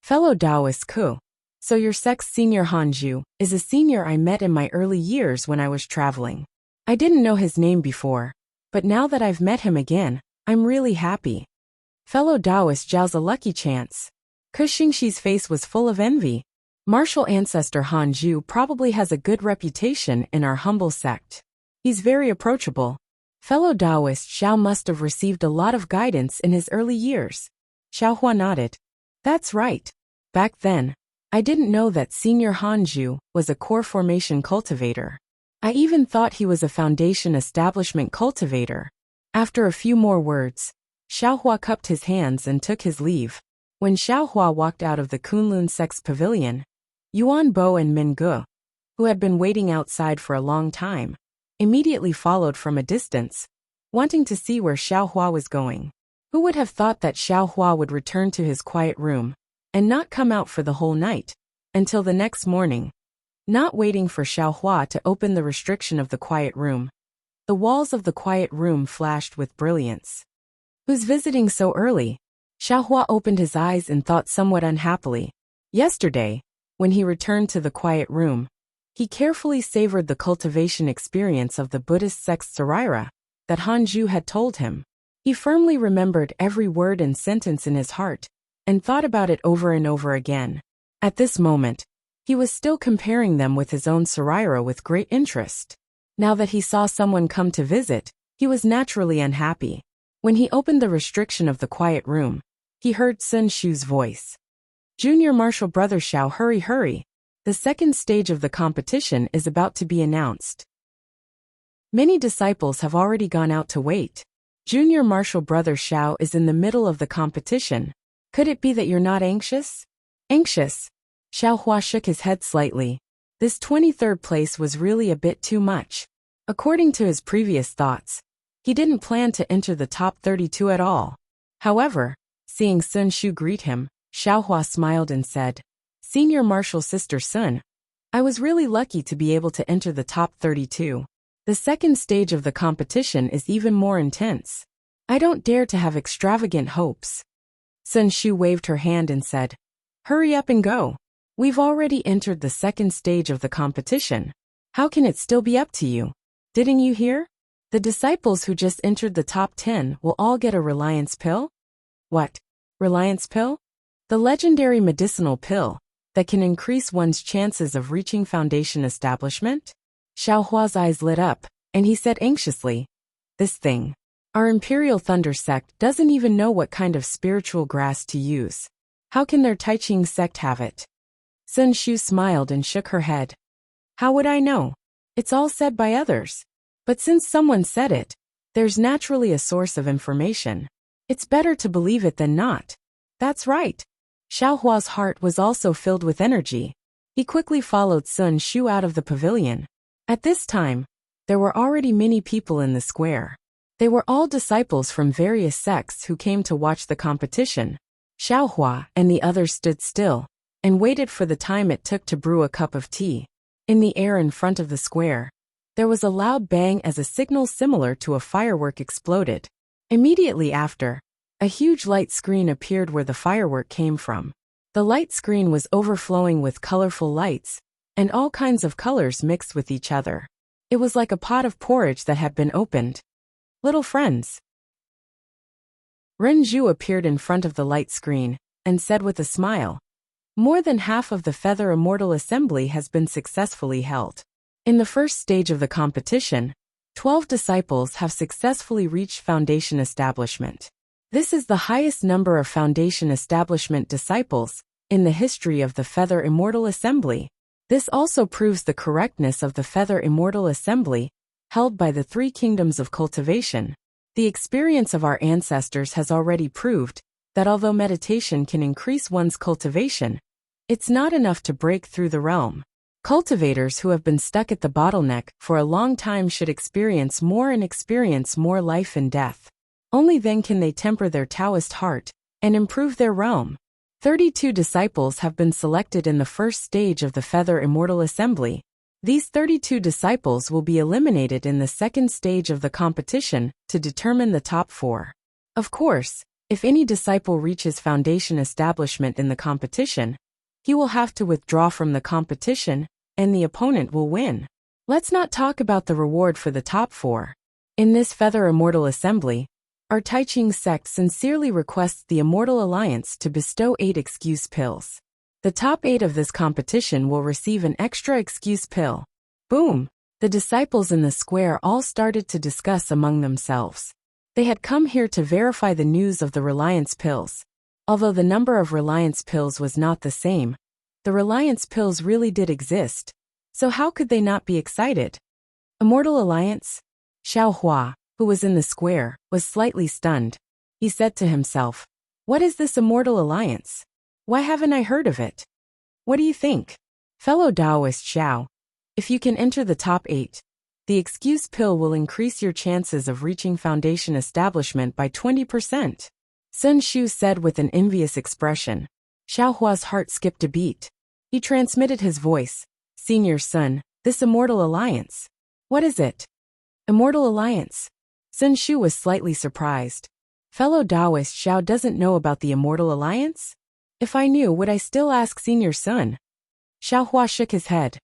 "Fellow Taoist Ku. So your sect's senior Hanju is a senior I met in my early years when I was traveling. I didn't know his name before, but now that I've met him again, I'm really happy." Fellow Taoist Zhao's a lucky chance. Ku Xingxi's face was full of envy. Martial ancestor Han Zhu probably has a good reputation in our humble sect. He's very approachable. Fellow Taoist Xiao must have received a lot of guidance in his early years. Xiao Hua nodded. That's right. Back then, I didn't know that Senior Han Zhu was a core formation cultivator. I even thought he was a foundation establishment cultivator. After a few more words, Xiao Hua cupped his hands and took his leave. When Xiao Hua walked out of the Kunlun sect's pavilion, Yuan Bo and Min Gu, who had been waiting outside for a long time, immediately followed from a distance, wanting to see where Xiao Hua was going. Who would have thought that Xiao Hua would return to his quiet room and not come out for the whole night, until the next morning? Not waiting for Xiao Hua to open the restriction of the quiet room, the walls of the quiet room flashed with brilliance. Who's visiting so early? Xiao Hua opened his eyes and thought somewhat unhappily. Yesterday, when he returned to the quiet room, he carefully savored the cultivation experience of the Buddhist sect's Sarira that Han Zhu had told him. He firmly remembered every word and sentence in his heart and thought about it over and over again. At this moment, he was still comparing them with his own Sarira with great interest. Now that he saw someone come to visit, he was naturally unhappy. When he opened the restriction of the quiet room, he heard Sun Shu's voice. "Junior Martial Brother Xiao, hurry, hurry. The second stage of the competition is about to be announced. Many disciples have already gone out to wait. Junior Martial Brother Xiao is in the middle of the competition. Could it be that you're not anxious?" Anxious? Xiao Hua shook his head slightly. This 23rd place was really a bit too much. According to his previous thoughts, he didn't plan to enter the top 32 at all. However, seeing Sun Shu greet him, Xiao Hua smiled and said, "Senior Martial Sister Sun, I was really lucky to be able to enter the top 32. The second stage of the competition is even more intense. I don't dare to have extravagant hopes." Sun Shu waved her hand and said, "Hurry up and go. We've already entered the second stage of the competition. How can it still be up to you? Didn't you hear? The disciples who just entered the top 10 will all get a reliance pill." "What? Reliance pill?" "The legendary medicinal pill that can increase one's chances of reaching foundation establishment." Xiao Hua's eyes lit up, and he said anxiously, "This thing. Our Imperial Thunder sect doesn't even know what kind of spiritual grass to use. How can their Taiching sect have it?" Sun Shu smiled and shook her head. "How would I know? It's all said by others. But since someone said it, there's naturally a source of information. It's better to believe it than not." "That's right." Xiao Hua's heart was also filled with energy. He quickly followed Sun Shu out of the pavilion. At this time, there were already many people in the square. They were all disciples from various sects who came to watch the competition. Xiao Hua and the others stood still and waited for the time it took to brew a cup of tea. In the air in front of the square, there was a loud bang as a signal similar to a firework exploded. Immediately after, a huge light screen appeared where the firework came from. The light screen was overflowing with colorful lights, and all kinds of colors mixed with each other. It was like a pot of porridge that had been opened. "Little friends." Ren Zhu appeared in front of the light screen and said with a smile, "More than half of the Feather Immortal Assembly has been successfully held. In the first stage of the competition, 12 disciples have successfully reached foundation establishment. This is the highest number of foundation establishment disciples in the history of the Feather Immortal Assembly. This also proves the correctness of the Feather Immortal Assembly held by the three kingdoms of cultivation. The experience of our ancestors has already proved that although meditation can increase one's cultivation, it's not enough to break through the realm. Cultivators who have been stuck at the bottleneck for a long time should experience more and experience more life and death. Only then can they temper their Taoist heart and improve their realm. 32 disciples have been selected in the first stage of the Feather Immortal Assembly. These 32 disciples will be eliminated in the second stage of the competition to determine the top 4. Of course, if any disciple reaches foundation establishment in the competition, he will have to withdraw from the competition, and the opponent will win. Let's not talk about the reward for the top 4. In this Feather Immortal Assembly, our Taiching sect sincerely requests the Immortal Alliance to bestow 8 excuse pills. The top 8 of this competition will receive an extra excuse pill. Boom! The disciples in the square all started to discuss among themselves. They had come here to verify the news of the Reliance pills. Although the number of Reliance pills was not the same, the Reliance pills really did exist. So how could they not be excited? Immortal Alliance? Xiao Hua, who was in the square, was slightly stunned. He said to himself, "What is this Immortal Alliance? Why haven't I heard of it? What do you think?" Fellow Taoist Xiao, if you can enter the top 8, the excuse pill will increase your chances of reaching foundation establishment by 20%. Sun Shu said with an envious expression. Xiao Hua's heart skipped a beat. He transmitted his voice. "Senior Sun, this Immortal Alliance. What is it?" Immortal Alliance. Sun Shu was slightly surprised. Fellow Taoist Xiao doesn't know about the Immortal Alliance? If I knew, would I still ask Senior Sun? Xiao Hua shook his head.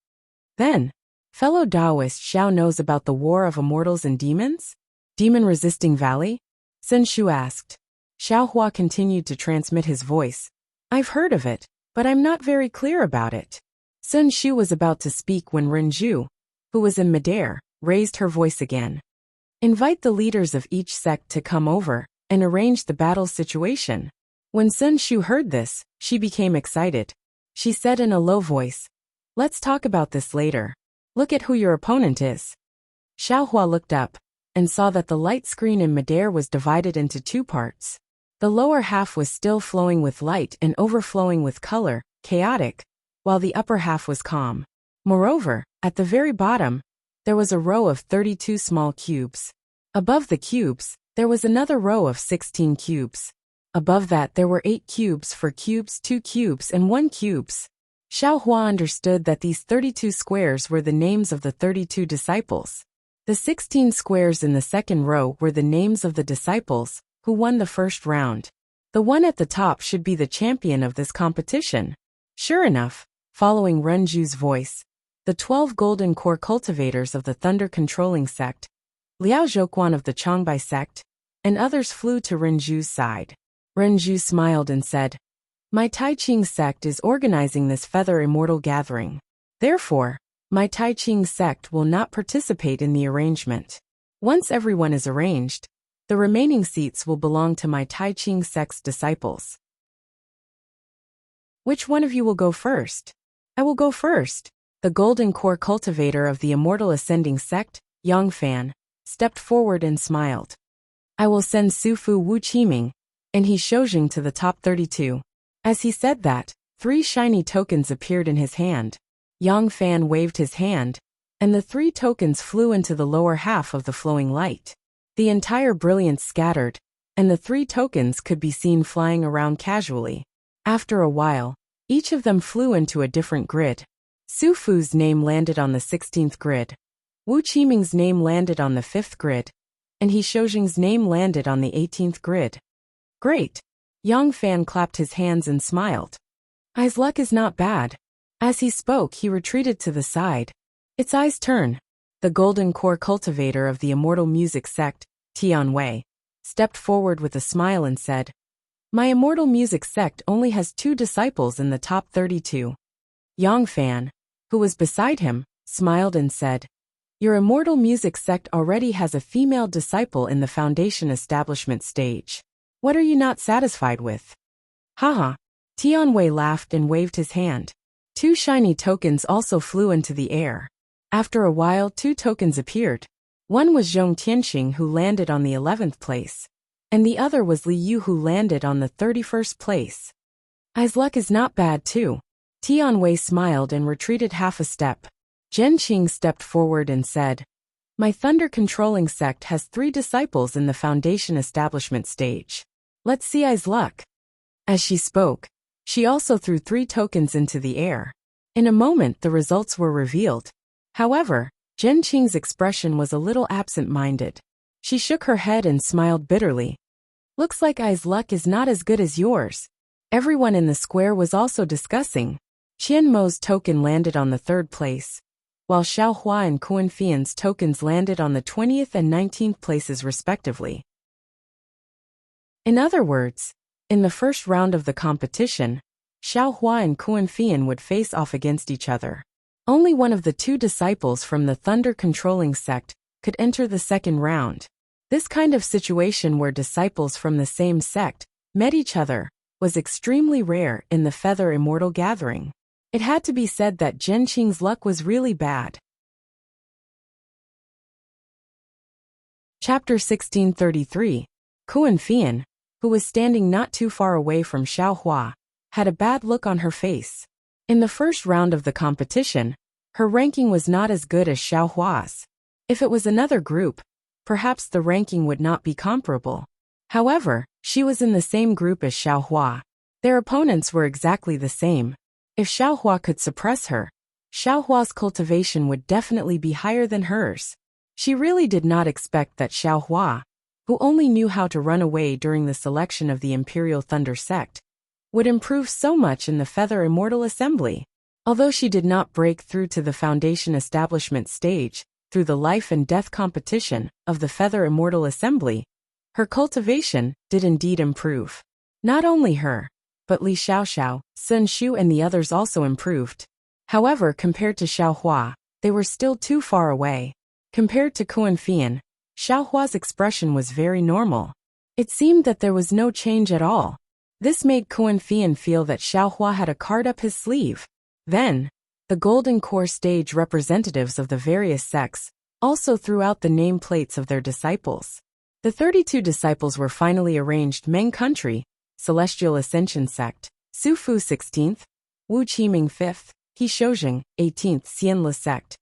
Then, fellow Taoist Xiao knows about the War of Immortals and Demons? Demon-resisting Valley? Sun Shu asked. Xiao Hua continued to transmit his voice. "I've heard of it, but I'm not very clear about it." Sun Shu was about to speak when Renju, who was in midair, raised her voice again. "Invite the leaders of each sect to come over and arrange the battle situation." When Sun Shu heard this, she became excited. She said in a low voice, "Let's talk about this later. Look at who your opponent is." Xiao Hua looked up and saw that the light screen in midair was divided into 2 parts. The lower half was still flowing with light and overflowing with color, chaotic, while the upper half was calm. Moreover, at the very bottom, there was a row of 32 small cubes. Above the cubes, there was another row of 16 cubes. Above that there were 8 cubes, 4 cubes, 2 cubes, and 1 cubes. Xiao Hua understood that these 32 squares were the names of the 32 disciples. The 16 squares in the second row were the names of the disciples who won the first round. The one at the top should be the champion of this competition. Sure enough, following Renju's voice, the 12 golden core cultivators of the Thunder Controlling sect, Liao Zhouquan of the Changbai sect, and others flew to Renju's side. Renju smiled and said, "My Taiching sect is organizing this Feather Immortal gathering. Therefore, my Taiching sect will not participate in the arrangement. Once everyone is arranged, the remaining seats will belong to my Taiching sect's disciples." "Which one of you will go first?" "I will go first." The golden core cultivator of the Immortal Ascending sect, Yang Fan, stepped forward and smiled. "I will send Sufu Wu Qiming and He Shoujing to the top 32. As he said that, 3 shiny tokens appeared in his hand. Yang Fan waved his hand, and the 3 tokens flew into the lower half of the flowing light. The entire brilliance scattered, and the 3 tokens could be seen flying around casually. After a while, each of them flew into a different grid. Su Fu's name landed on the 16th grid. Wu Qiming's name landed on the 5th grid, and He Shoujing's name landed on the 18th grid. "Great." Yang Fan clapped his hands and smiled. "Ai's luck is not bad." As he spoke, he retreated to the side. "It's Ai's turn." The golden core cultivator of the Immortal Music sect, Tian Wei, stepped forward with a smile and said, "My Immortal Music sect only has 2 disciples in the top 32. Yang Fan, who was beside him, smiled and said, "Your Immortal Music sect already has a female disciple in the foundation establishment stage. What are you not satisfied with?" "Haha." Tian Wei laughed and waved his hand. 2 shiny tokens also flew into the air. After a while, 2 tokens appeared. One was Zhong Tianxing, who landed on the 11th place, and the other was Li Yu, who landed on the 31st place. "Ai's luck is not bad too." Tian Wei smiled and retreated half a step. Zhen Qing stepped forward and said, "My Thunder Controlling sect has 3 disciples in the foundation establishment stage. Let's see Ai's luck." As she spoke, she also threw 3 tokens into the air. In a moment the results were revealed. However, Zhen Qing's expression was a little absent-minded. She shook her head and smiled bitterly. Looks like I's luck is not as good as yours. Everyone in the square was also discussing. Qian Mo's token landed on the 3rd place, while Xiao Hua and Kuan Fian's tokens landed on the 20th and 19th places respectively. In other words, in the first round of the competition, Xiao Hua and Kuan Fian would face off against each other. Only one of the 2 disciples from the thunder-controlling sect could enter the 2nd round. This kind of situation where disciples from the same sect met each other was extremely rare in the Feather Immortal Gathering. It had to be said that Zhen Qing's luck was really bad. Chapter 1633. Kuan Fian, who was standing not too far away from Xiao Hua, had a bad look on her face. In the first round of the competition, her ranking was not as good as Xiao Hua's. If it was another group, perhaps the ranking would not be comparable. However, she was in the same group as Xiao Hua. Their opponents were exactly the same. If Xiao Hua could suppress her, Xiao Hua's cultivation would definitely be higher than hers. She really did not expect that Xiao Hua, who only knew how to run away during the selection of the Imperial Thunder sect, would improve so much in the Feather Immortal Assembly. Although she did not break through to the Foundation Establishment stage through the life and death competition of the Feather Immortal Assembly, her cultivation did indeed improve. Not only her, but Li Xiaoxiao, Sun Shu and the others also improved. However, compared to Xiao Hua, they were still too far away. Compared to Kuan Fian, Xiao Hua's expression was very normal. It seemed that there was no change at all. This made Kuan Fian feel that Xiao Hua had a card up his sleeve. Then, the Golden Core stage representatives of the various sects also threw out the nameplates of their disciples. The 32 disciples were finally arranged: Meng Country, Celestial Ascension Sect, Su Fu 16th, Wu Qiming 5th, He Shoujing 18th, Xianla Sect,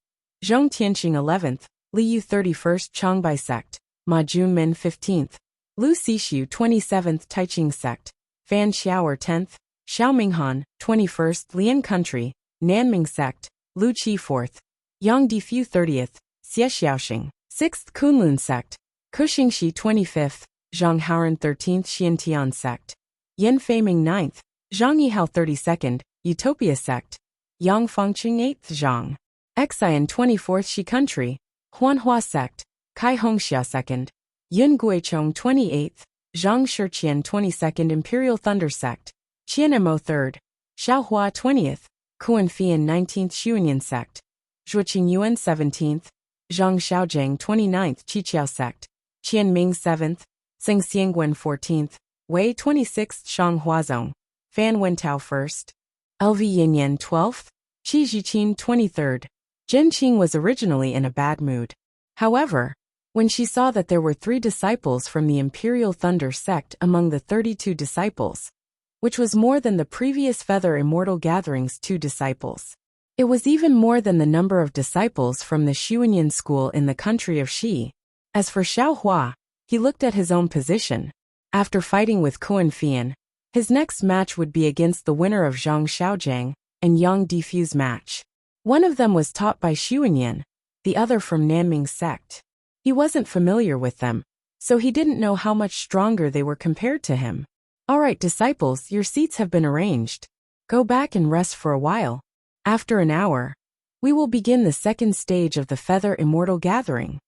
Zhong Tianxing 11th, Li Yu 31st, Changbai Sect, Ma Junmin 15th, Lu Xishu 27th, Taiching Sect, Fan Xiaoer 10th, Xiao Minghan 21st, Lian Country, Nanming Sect, Lu Qi 4th, Yang Difu 30th, Xie Xiaoxing 6th, Kunlun Sect, Kuxingxi 25th, Zhang Haoran 13th, Xiantian Sect, Yin Feiming 9th, Zhang Yihao 32nd, Utopia Sect, Yang Fengqing 8th, Zhang Xian 24th, Shi Country, Huanhua Sect, Kai Hongxia 2nd, Yun Guichong 28th, Zhang Shiqian 22nd, Imperial Thunder Sect, Qian Mo 3rd, Xiao Hua 20th, Kuan Fian 19th, Xuanyan Sect, Zhuqing Yuan 17th, Zhang Xiaojiang 29th, Qiqiao Sect, Qian Ming 7th, Seng Xiangwen 14th, Wei 26th, Shang Huazong, Fan Wentao 1st, LV Yinyan 12th, Qi Jiqin 23rd. Zhen Qing was originally in a bad mood. However, when she saw that there were 3 disciples from the Imperial Thunder sect among the 32 disciples, which was more than the previous Feather Immortal Gathering's 2 disciples. It was even more than the number of disciples from the Xuanyan school in the country of Xi. As for Xiao Hua, he looked at his own position. After fighting with Kuan Fian, his next match would be against the winner of Zhang Xiaojiang and Yang Difu's match. One of them was taught by Xuanyan, the other from Nanming sect. He wasn't familiar with them, so he didn't know how much stronger they were compared to him. Alright disciples, your seats have been arranged. Go back and rest for a while. After an hour, we will begin the 2nd stage of the Feather Immortal Gathering.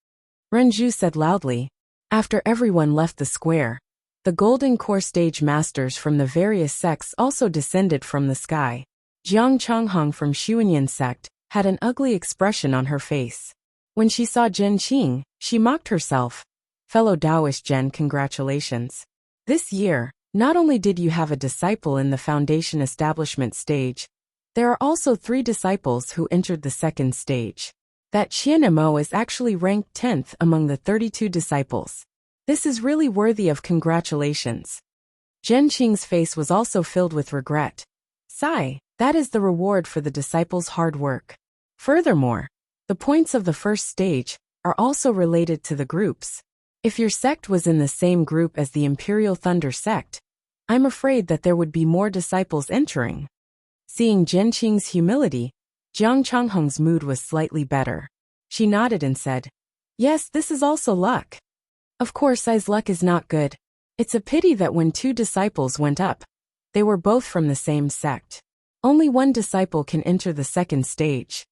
Renju said loudly. After everyone left the square, the Golden Core stage masters from the various sects also descended from the sky. Jiang Changhong from Xuanyan sect had an ugly expression on her face. When she saw Zhen Qing, she mocked herself. Fellow Taoist Zhen, congratulations. This year, not only did you have a disciple in the Foundation Establishment stage, there are also 3 disciples who entered the 2nd stage. That Qian Mo is actually ranked 10th among the 32 disciples. This is really worthy of congratulations. Zhen Qing's face was also filled with regret. Sigh, that is the reward for the disciples' hard work. Furthermore, the points of the 1st stage are also related to the groups. If your sect was in the same group as the Imperial Thunder sect, I'm afraid that there would be more disciples entering. Seeing Zhen Qing's humility, Jiang Changhong's mood was slightly better. She nodded and said, "Yes, this is also luck. Of course, I's luck is not good. It's a pity that when two disciples went up, they were both from the same sect. Only one disciple can enter the second stage.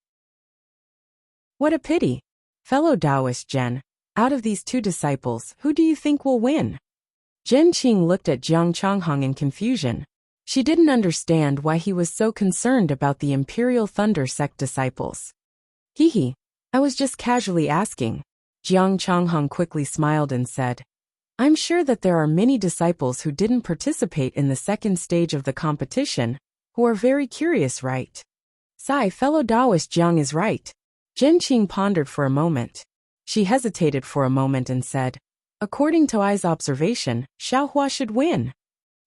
What a pity. Fellow Taoist Jen, out of these two disciples, who do you think will win?" Jen Qing looked at Jiang Changhong in confusion. She didn't understand why he was so concerned about the Imperial Thunder Sect disciples. Hee, I was just casually asking. Jiang Changhong quickly smiled and said, "I'm sure that there are many disciples who didn't participate in the second stage of the competition, who are very curious, right?" Sai, fellow Taoist Jiang is right. Jen Qing pondered for a moment. She hesitated for a moment and said, "According to I's observation, Xiaohua should win."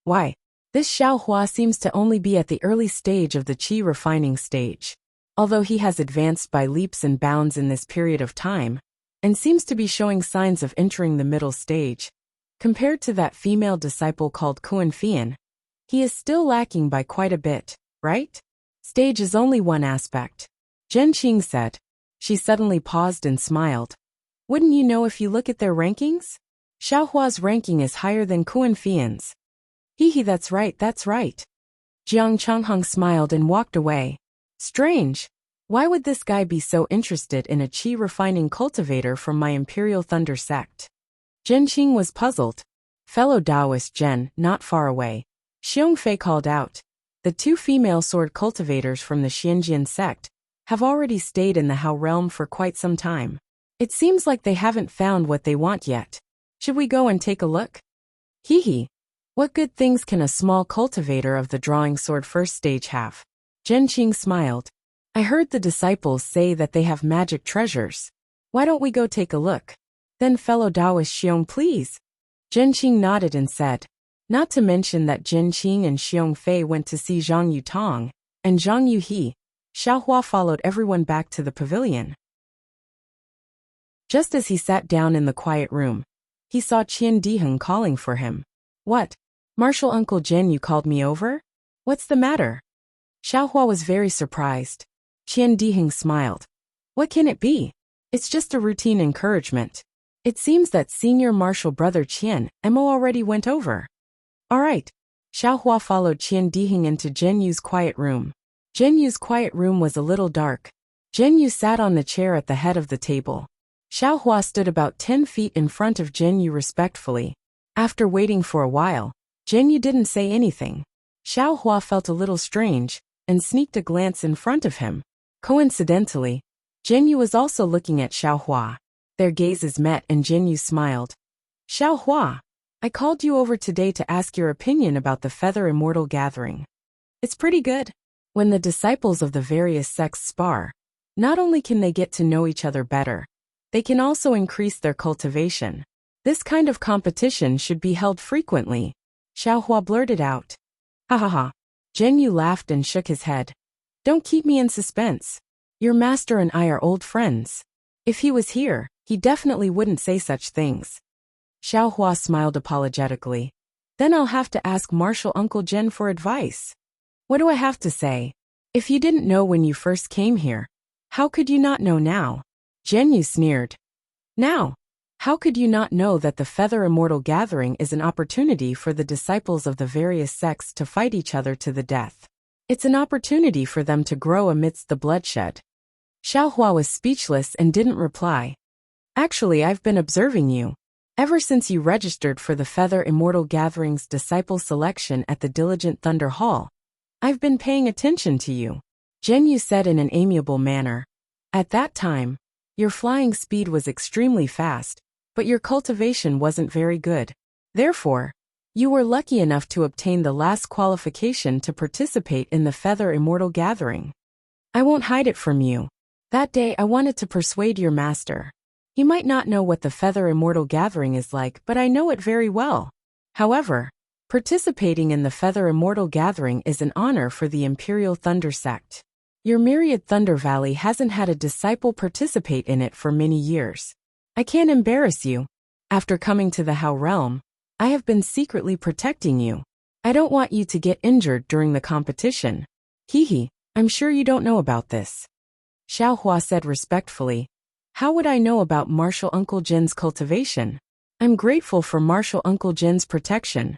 Why? This Xiaohua seems to only be at the early stage of the qi refining stage. Although he has advanced by leaps and bounds in this period of time, and seems to be showing signs of entering the middle stage, compared to that female disciple called Kuan Fian, he is still lacking by quite a bit, right? Stage is only one aspect. Jen Qing said. She suddenly paused and smiled. Wouldn't you know if you look at their rankings? Xiaohua's ranking is higher than Kuan Fian's. Hee, that's right, that's right. Jiang Changhong smiled and walked away. Strange. Why would this guy be so interested in a qi refining cultivator from my Imperial Thunder sect? Jen Qing was puzzled. Fellow Taoist Jen, not far away, Xiong Fei called out. The two female sword cultivators from the Xianjian sect have already stayed in the Hao realm for quite some time. It seems like they haven't found what they want yet. Should we go and take a look? Hee. What good things can a small cultivator of the drawing sword first stage have? Jen Qing smiled. I heard the disciples say that they have magic treasures. Why don't we go take a look? Then fellow Taoist Xiong, please. Jen Qing nodded and said. Not to mention that Jen Qing and Xiong Fei went to see Zhang Yutong, and Zhang Yuhe. Xiaohua followed everyone back to the pavilion. Just as he sat down in the quiet room, he saw Qian Diheng calling for him. What? Martial Uncle Jen, you called me over? What's the matter? Xiaohua was very surprised. Qian Diheng smiled. What can it be? It's just a routine encouragement. It seems that senior martial brother Qian Mo already went over. All right. Xiaohua followed Qian Diheng into Zhen Yu's quiet room. Zhen Yu's quiet room was a little dark. Zhen Yu sat on the chair at the head of the table. Xiaohua stood about 10 feet in front of Zhen Yu respectfully. After waiting for a while, Zhen Yu didn't say anything. Xiaohua felt a little strange, and sneaked a glance in front of him. Coincidentally, Zhen Yu was also looking at Xiaohua. Their gazes met and Zhen Yu smiled. Xiaohua, I called you over today to ask your opinion about the Feather Immortal Gathering. It's pretty good. When the disciples of the various sects spar, not only can they get to know each other better, they can also increase their cultivation. This kind of competition should be held frequently. Xiaohua blurted out. Ha ha ha. Zhen Yu laughed and shook his head. Don't keep me in suspense. Your master and I are old friends. If he was here, he definitely wouldn't say such things. Xiaohua smiled apologetically. Then I'll have to ask Martial Uncle Jen for advice. What do I have to say? If you didn't know when you first came here, how could you not know now? Zhen Yu sneered. Now, how could you not know that the Feather Immortal Gathering is an opportunity for the disciples of the various sects to fight each other to the death? It's an opportunity for them to grow amidst the bloodshed. Xiaohua was speechless and didn't reply. Actually, I've been observing you. Ever since you registered for the Feather Immortal Gathering's disciple selection at the Diligent Thunder Hall, I've been paying attention to you, Zhen Yu said in an amiable manner. At that time, your flying speed was extremely fast, but your cultivation wasn't very good. Therefore, you were lucky enough to obtain the last qualification to participate in the Feather Immortal Gathering. I won't hide it from you. That day I wanted to persuade your master. He might not know what the Feather Immortal Gathering is like, but I know it very well. However, participating in the Feather Immortal Gathering is an honor for the Imperial Thunder Sect. Your myriad Thunder Valley hasn't had a disciple participate in it for many years. I can't embarrass you. After coming to the Hao realm, I have been secretly protecting you. I don't want you to get injured during the competition. Hee. I'm sure you don't know about this. Xiaohua said respectfully. How would I know about Martial Uncle Jin's cultivation? I'm grateful for Martial Uncle Jin's protection.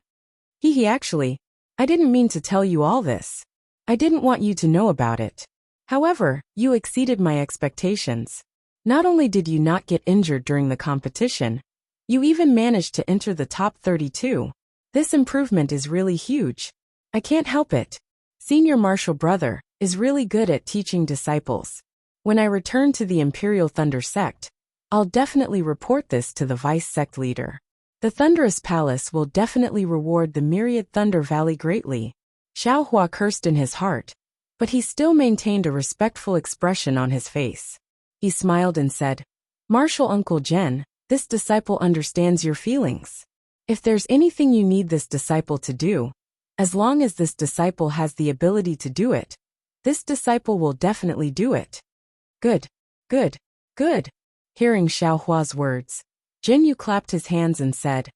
Actually, I didn't mean to tell you all this. I didn't want you to know about it. However, you exceeded my expectations. Not only did you not get injured during the competition, you even managed to enter the top 32. This improvement is really huge. I can't help it. Senior Martial Brother is really good at teaching disciples. When I return to the Imperial Thunder Sect, I'll definitely report this to the Vice Sect Leader. The Thunderous Palace will definitely reward the Myriad Thunder Valley greatly. Xiaohua cursed in his heart, but he still maintained a respectful expression on his face. He smiled and said, Martial Uncle Jin, this disciple understands your feelings. If there's anything you need this disciple to do, as long as this disciple has the ability to do it, this disciple will definitely do it. Good, good, good. Hearing Xiaohua's words, Jinyu clapped his hands and said,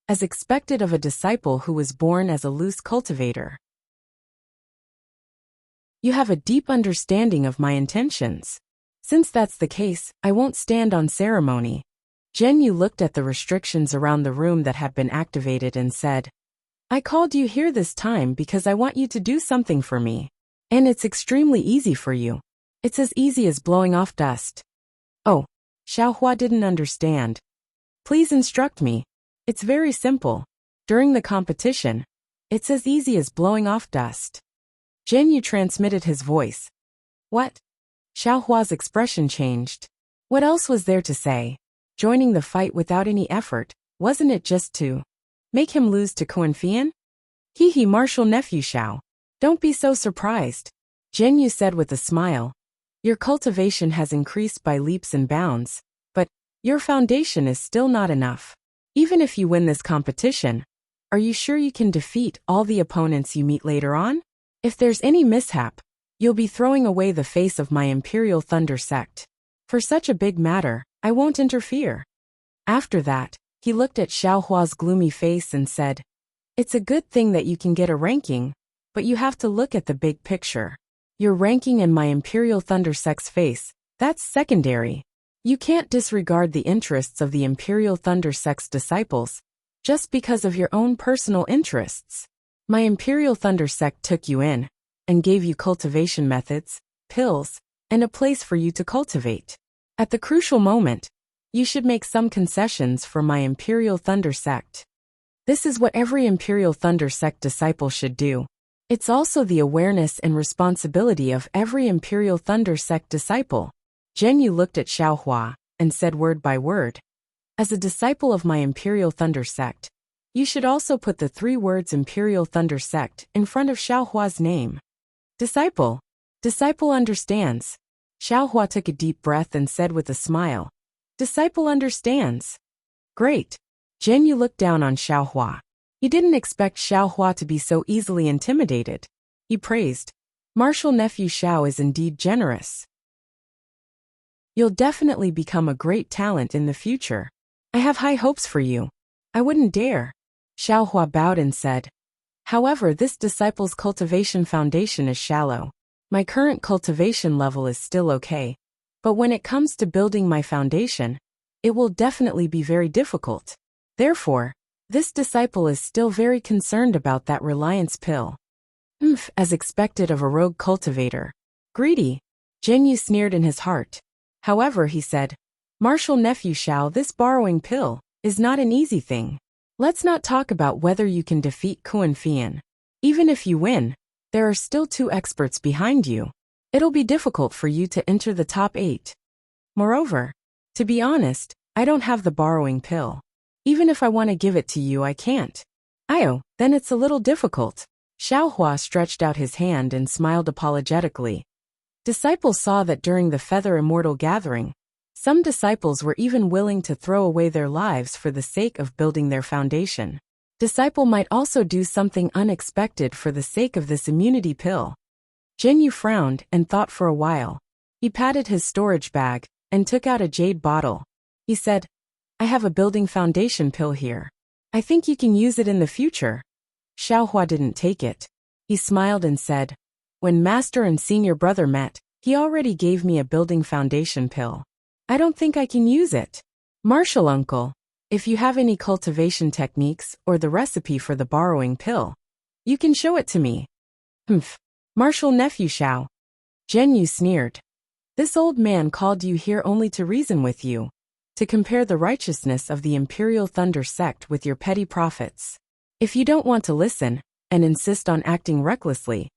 as expected of a disciple who was born as a loose cultivator. You have a deep understanding of my intentions. Since that's the case, I won't stand on ceremony. Jinyu looked at the restrictions around the room that had been activated and said, I called you here this time because I want you to do something for me. And it's extremely easy for you. It's as easy as blowing off dust. Oh, Xiaohua didn't understand. Please instruct me. It's very simple. During the competition, it's as easy as blowing off dust. Jinyu transmitted his voice. What? Xiaohua's expression changed. What else was there to say? Joining the fight without any effort, wasn't it just to make him lose to Kuan-Fian? Martial nephew Xiao. Don't be so surprised. Jinyu said with a smile. Your cultivation has increased by leaps and bounds, but your foundation is still not enough. Even if you win this competition, are you sure you can defeat all the opponents you meet later on? If there's any mishap, you'll be throwing away the face of my Imperial Thunder Sect. For such a big matter, I won't interfere. After that, he looked at Xiaohua's gloomy face and said, It's a good thing that you can get a ranking, but you have to look at the big picture. Your ranking in my Imperial Thunder Sect's face, that's secondary. You can't disregard the interests of the Imperial Thunder Sect's disciples, just because of your own personal interests. My Imperial Thunder Sect took you in, and gave you cultivation methods, pills, and a place for you to cultivate. At the crucial moment, you should make some concessions for my Imperial Thunder Sect. This is what every Imperial Thunder Sect disciple should do. It's also the awareness and responsibility of every Imperial Thunder Sect disciple. Jinyu looked at Xiaohua and said word by word. As a disciple of my Imperial Thunder Sect, you should also put the 3 words Imperial Thunder Sect in front of Xiaohua's name. Disciple. Disciple understands. Xiaohua took a deep breath and said with a smile. Disciple understands. Great. Jinyu looked down on Xiaohua. He didn't expect Xiaohua to be so easily intimidated. He praised. Martial nephew Xiao is indeed generous. You'll definitely become a great talent in the future. I have high hopes for you. I wouldn't dare. Xiaohua bowed and said. However, this disciple's cultivation foundation is shallow. My current cultivation level is still okay. But when it comes to building my foundation, it will definitely be very difficult. Therefore, this disciple is still very concerned about that reliance pill. As expected of a rogue cultivator. Greedy. Jinyu sneered in his heart. However, he said, Martial nephew Xiao, this borrowing pill is not an easy thing. Let's not talk about whether you can defeat Kuan-Fian. Even if you win, there are still 2 experts behind you. It'll be difficult for you to enter the top 8. Moreover, to be honest, I don't have the borrowing pill. Even if I want to give it to you, I can't. Then it's a little difficult. Xiaohua stretched out his hand and smiled apologetically. Disciples saw that during the Feather Immortal Gathering, some disciples were even willing to throw away their lives for the sake of building their foundation. Disciple might also do something unexpected for the sake of this immunity pill. Jinyu frowned and thought for a while. He patted his storage bag and took out a jade bottle. He said, I have a building foundation pill here. I think you can use it in the future. Xiaohua didn't take it. He smiled and said, When Master and Senior Brother met, he already gave me a building foundation pill. I don't think I can use it. Marshall uncle, if you have any cultivation techniques or the recipe for the borrowing pill, you can show it to me. Humph. Marshall nephew Xiao. Zhenyu sneered. This old man called you here only to reason with you, to compare the righteousness of the Imperial Thunder sect with your petty profits. If you don't want to listen, and insist on acting recklessly,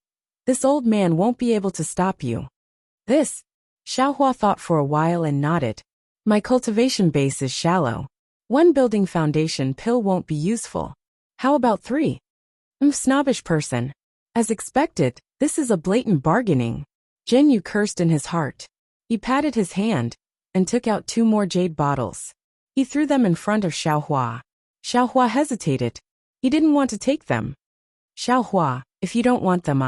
this old man won't be able to stop you. This, Xiaohua thought for a while and nodded. My cultivation base is shallow. 1 building foundation pill won't be useful. How about 3? Snobbish person. As expected, this is a blatant bargaining. Zhenyu cursed in his heart. He patted his hand and took out 2 more jade bottles. He threw them in front of Xiaohua. Xiaohua hesitated. He didn't want to take them. Xiaohua, if you don't want them,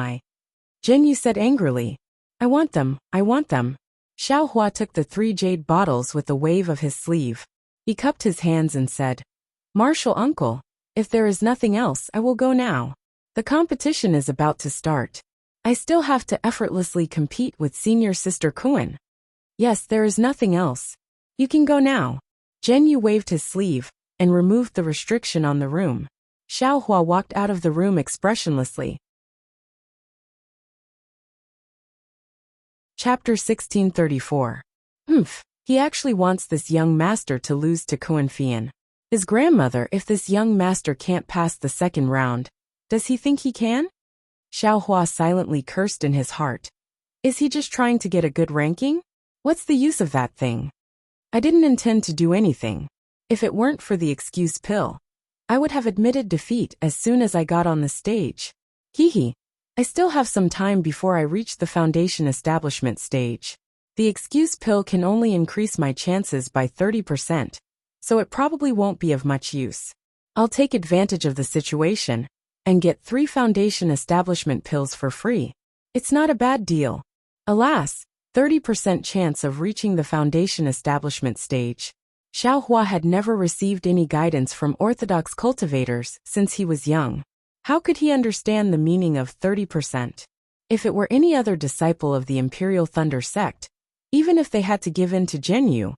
Zhenyu said angrily. I want them, I want them. Xiaohua took the 3 jade bottles with a wave of his sleeve. He cupped his hands and said, Marshall uncle, if there is nothing else, I will go now. The competition is about to start. I still have to effortlessly compete with senior sister Kuan. Yes, there is nothing else. You can go now. Zhenyu waved his sleeve and removed the restriction on the room. Xiaohua walked out of the room expressionlessly. Chapter 1634. He actually wants this young master to lose to Kuan Fian. His grandmother, if this young master can't pass the second round, does he think he can? Xiaohua silently cursed in his heart. Is he just trying to get a good ranking? What's the use of that thing? I didn't intend to do anything. If it weren't for the excuse pill, I would have admitted defeat as soon as I got on the stage. Hehe. I still have some time before I reach the foundation establishment stage. The excuse pill can only increase my chances by 30%, so it probably won't be of much use. I'll take advantage of the situation and get 3 foundation establishment pills for free. It's not a bad deal. Alas, 30% chance of reaching the foundation establishment stage. Xiaohua had never received any guidance from orthodox cultivators since he was young. How could he understand the meaning of 30%? If it were any other disciple of the Imperial Thunder sect, even if they had to give in to Zhenyu,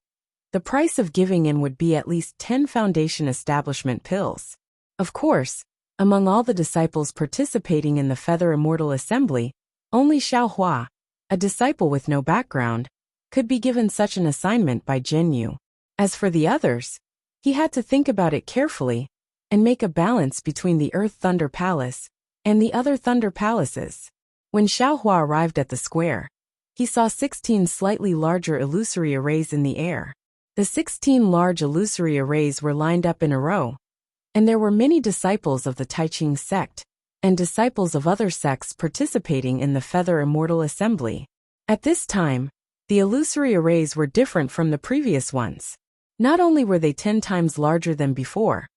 the price of giving in would be at least 10 foundation establishment pills. Of course, among all the disciples participating in the Feather Immortal Assembly, only Xiaohua, a disciple with no background, could be given such an assignment by Zhenyu. As for the others, he had to think about it carefully and make a balance between the Earth Thunder Palace and the other Thunder Palaces. When Xiaohua arrived at the square, he saw 16 slightly larger illusory arrays in the air. The 16 large illusory arrays were lined up in a row, and there were many disciples of the Taiching sect and disciples of other sects participating in the Feather Immortal Assembly. At this time, the illusory arrays were different from the previous ones. Not only were they 10 times larger than before,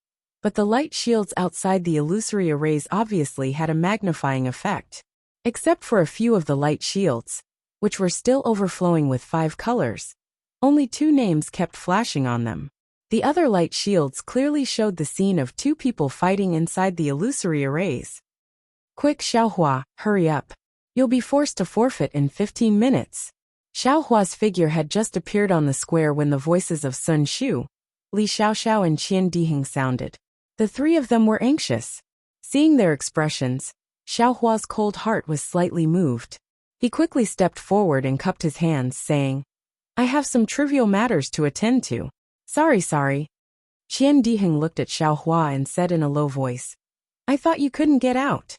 but the light shields outside the illusory arrays obviously had a magnifying effect. Except for a few of the light shields, which were still overflowing with 5 colors, only 2 names kept flashing on them. The other light shields clearly showed the scene of 2 people fighting inside the illusory arrays. Quick, Xiaohua, hurry up. You'll be forced to forfeit in 15 minutes. Xiaohua's figure had just appeared on the square when the voices of Sun Shu, Li Xiaoxiao and Qian Diheng sounded. The 3 of them were anxious. Seeing their expressions, Xiaohua's cold heart was slightly moved. He quickly stepped forward and cupped his hands, saying, I have some trivial matters to attend to. Sorry. Qian Diheng looked at Xiaohua and said in a low voice, I thought you couldn't get out.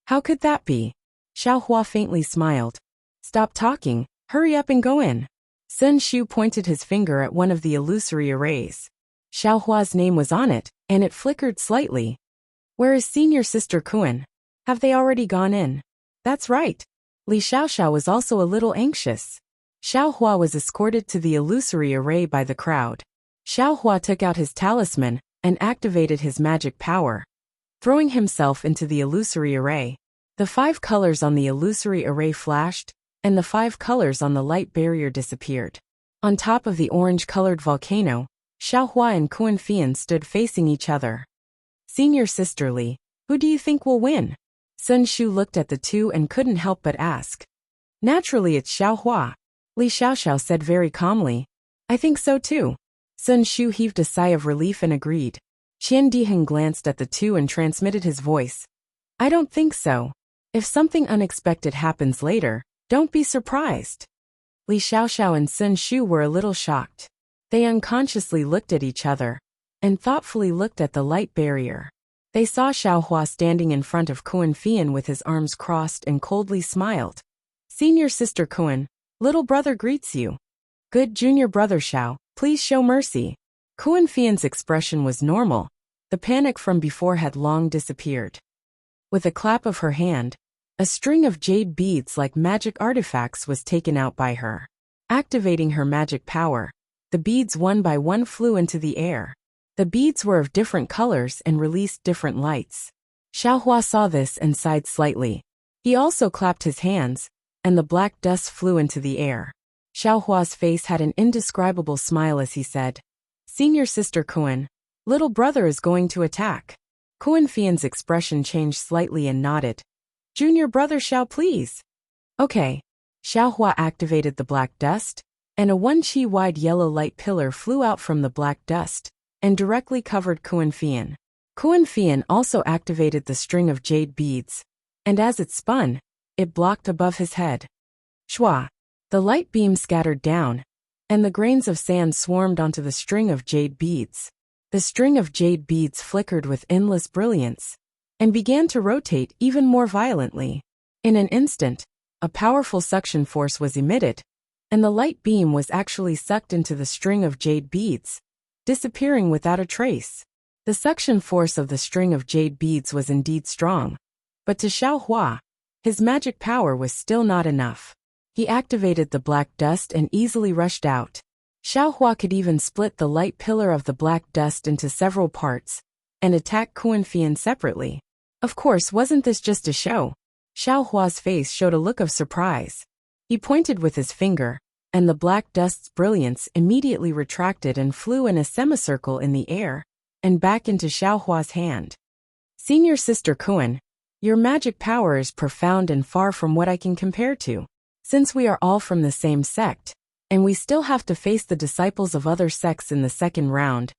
How could that be? Xiaohua faintly smiled. Stop talking, hurry up and go in. Sun Shu pointed his finger at one of the illusory arrays. Xiaohua's name was on it, and it flickered slightly. Where is senior sister Kuan? Have they already gone in? That's right. Li Xiaoxiao was also a little anxious. Xiaohua was escorted to the illusory array by the crowd. Xiaohua took out his talisman and activated his magic power, throwing himself into the illusory array. The 5 colors on the illusory array flashed, and the 5 colors on the light barrier disappeared. On top of the orange-colored volcano, Xiaohua and Kuan Fian stood facing each other. Senior sister Li, who do you think will win? Sun Shu looked at the two and couldn't help but ask. Naturally it's Xiaohua. Li Xiaoxiao said very calmly. I think so too. Sun Shu heaved a sigh of relief and agreed. Qian Diheng glanced at the two and transmitted his voice. I don't think so. If something unexpected happens later, don't be surprised. Li Xiaoxiao and Sun Shu were a little shocked. They unconsciously looked at each other and thoughtfully looked at the light barrier. They saw Xiaohua standing in front of Kuan Fian with his arms crossed and coldly smiled. Senior sister Kuan, little brother greets you. Good junior brother Xiao, please show mercy. Kuan Fian's expression was normal. The panic from before had long disappeared. With a clap of her hand, a string of jade beads like magic artifacts was taken out by her. Activating her magic power, the beads one by one flew into the air. The beads were of different colors and released different lights. Xiaohua saw this and sighed slightly. He also clapped his hands, and the black dust flew into the air. Xiaohua's face had an indescribable smile as he said, Senior sister Kuan, little brother is going to attack. Kuan Fian's expression changed slightly and nodded. Junior brother Xiao please. Okay. Xiaohua activated the black dust, and a 1 qi wide yellow light pillar flew out from the black dust and directly covered Kuan Fian. Kuan Fian also activated the string of jade beads, and as it spun, it blocked above his head. Shwa! The light beam scattered down, and the grains of sand swarmed onto the string of jade beads. The string of jade beads flickered with endless brilliance and began to rotate even more violently. In an instant, a powerful suction force was emitted, and the light beam was actually sucked into the string of jade beads, disappearing without a trace. The suction force of the string of jade beads was indeed strong, but to Xiaohua, his magic power was still not enough. He activated the black dust and easily rushed out. Xiaohua could even split the light pillar of the black dust into several parts and attack Kuan Fian separately. Of course, wasn't this just a show? Xiaohua's face showed a look of surprise. He pointed with his finger, and the black dust's brilliance immediately retracted and flew in a semicircle in the air and back into Xiaohua's hand. Senior sister Kuan, your magic power is profound and far from what I can compare to. Since we are all from the same sect, and we still have to face the disciples of other sects in the second round,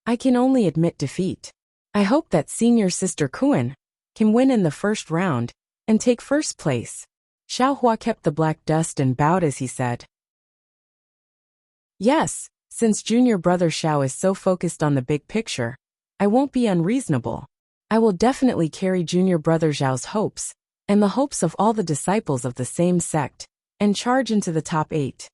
I can only admit defeat. I hope that senior sister Kuan can win in the first round and take first place. Xiaohua kept the black dust and bowed as he said. Yes, since junior brother Xiao is so focused on the big picture, I won't be unreasonable. I will definitely carry junior brother Xiao's hopes, and the hopes of all the disciples of the same sect, and charge into the top 8.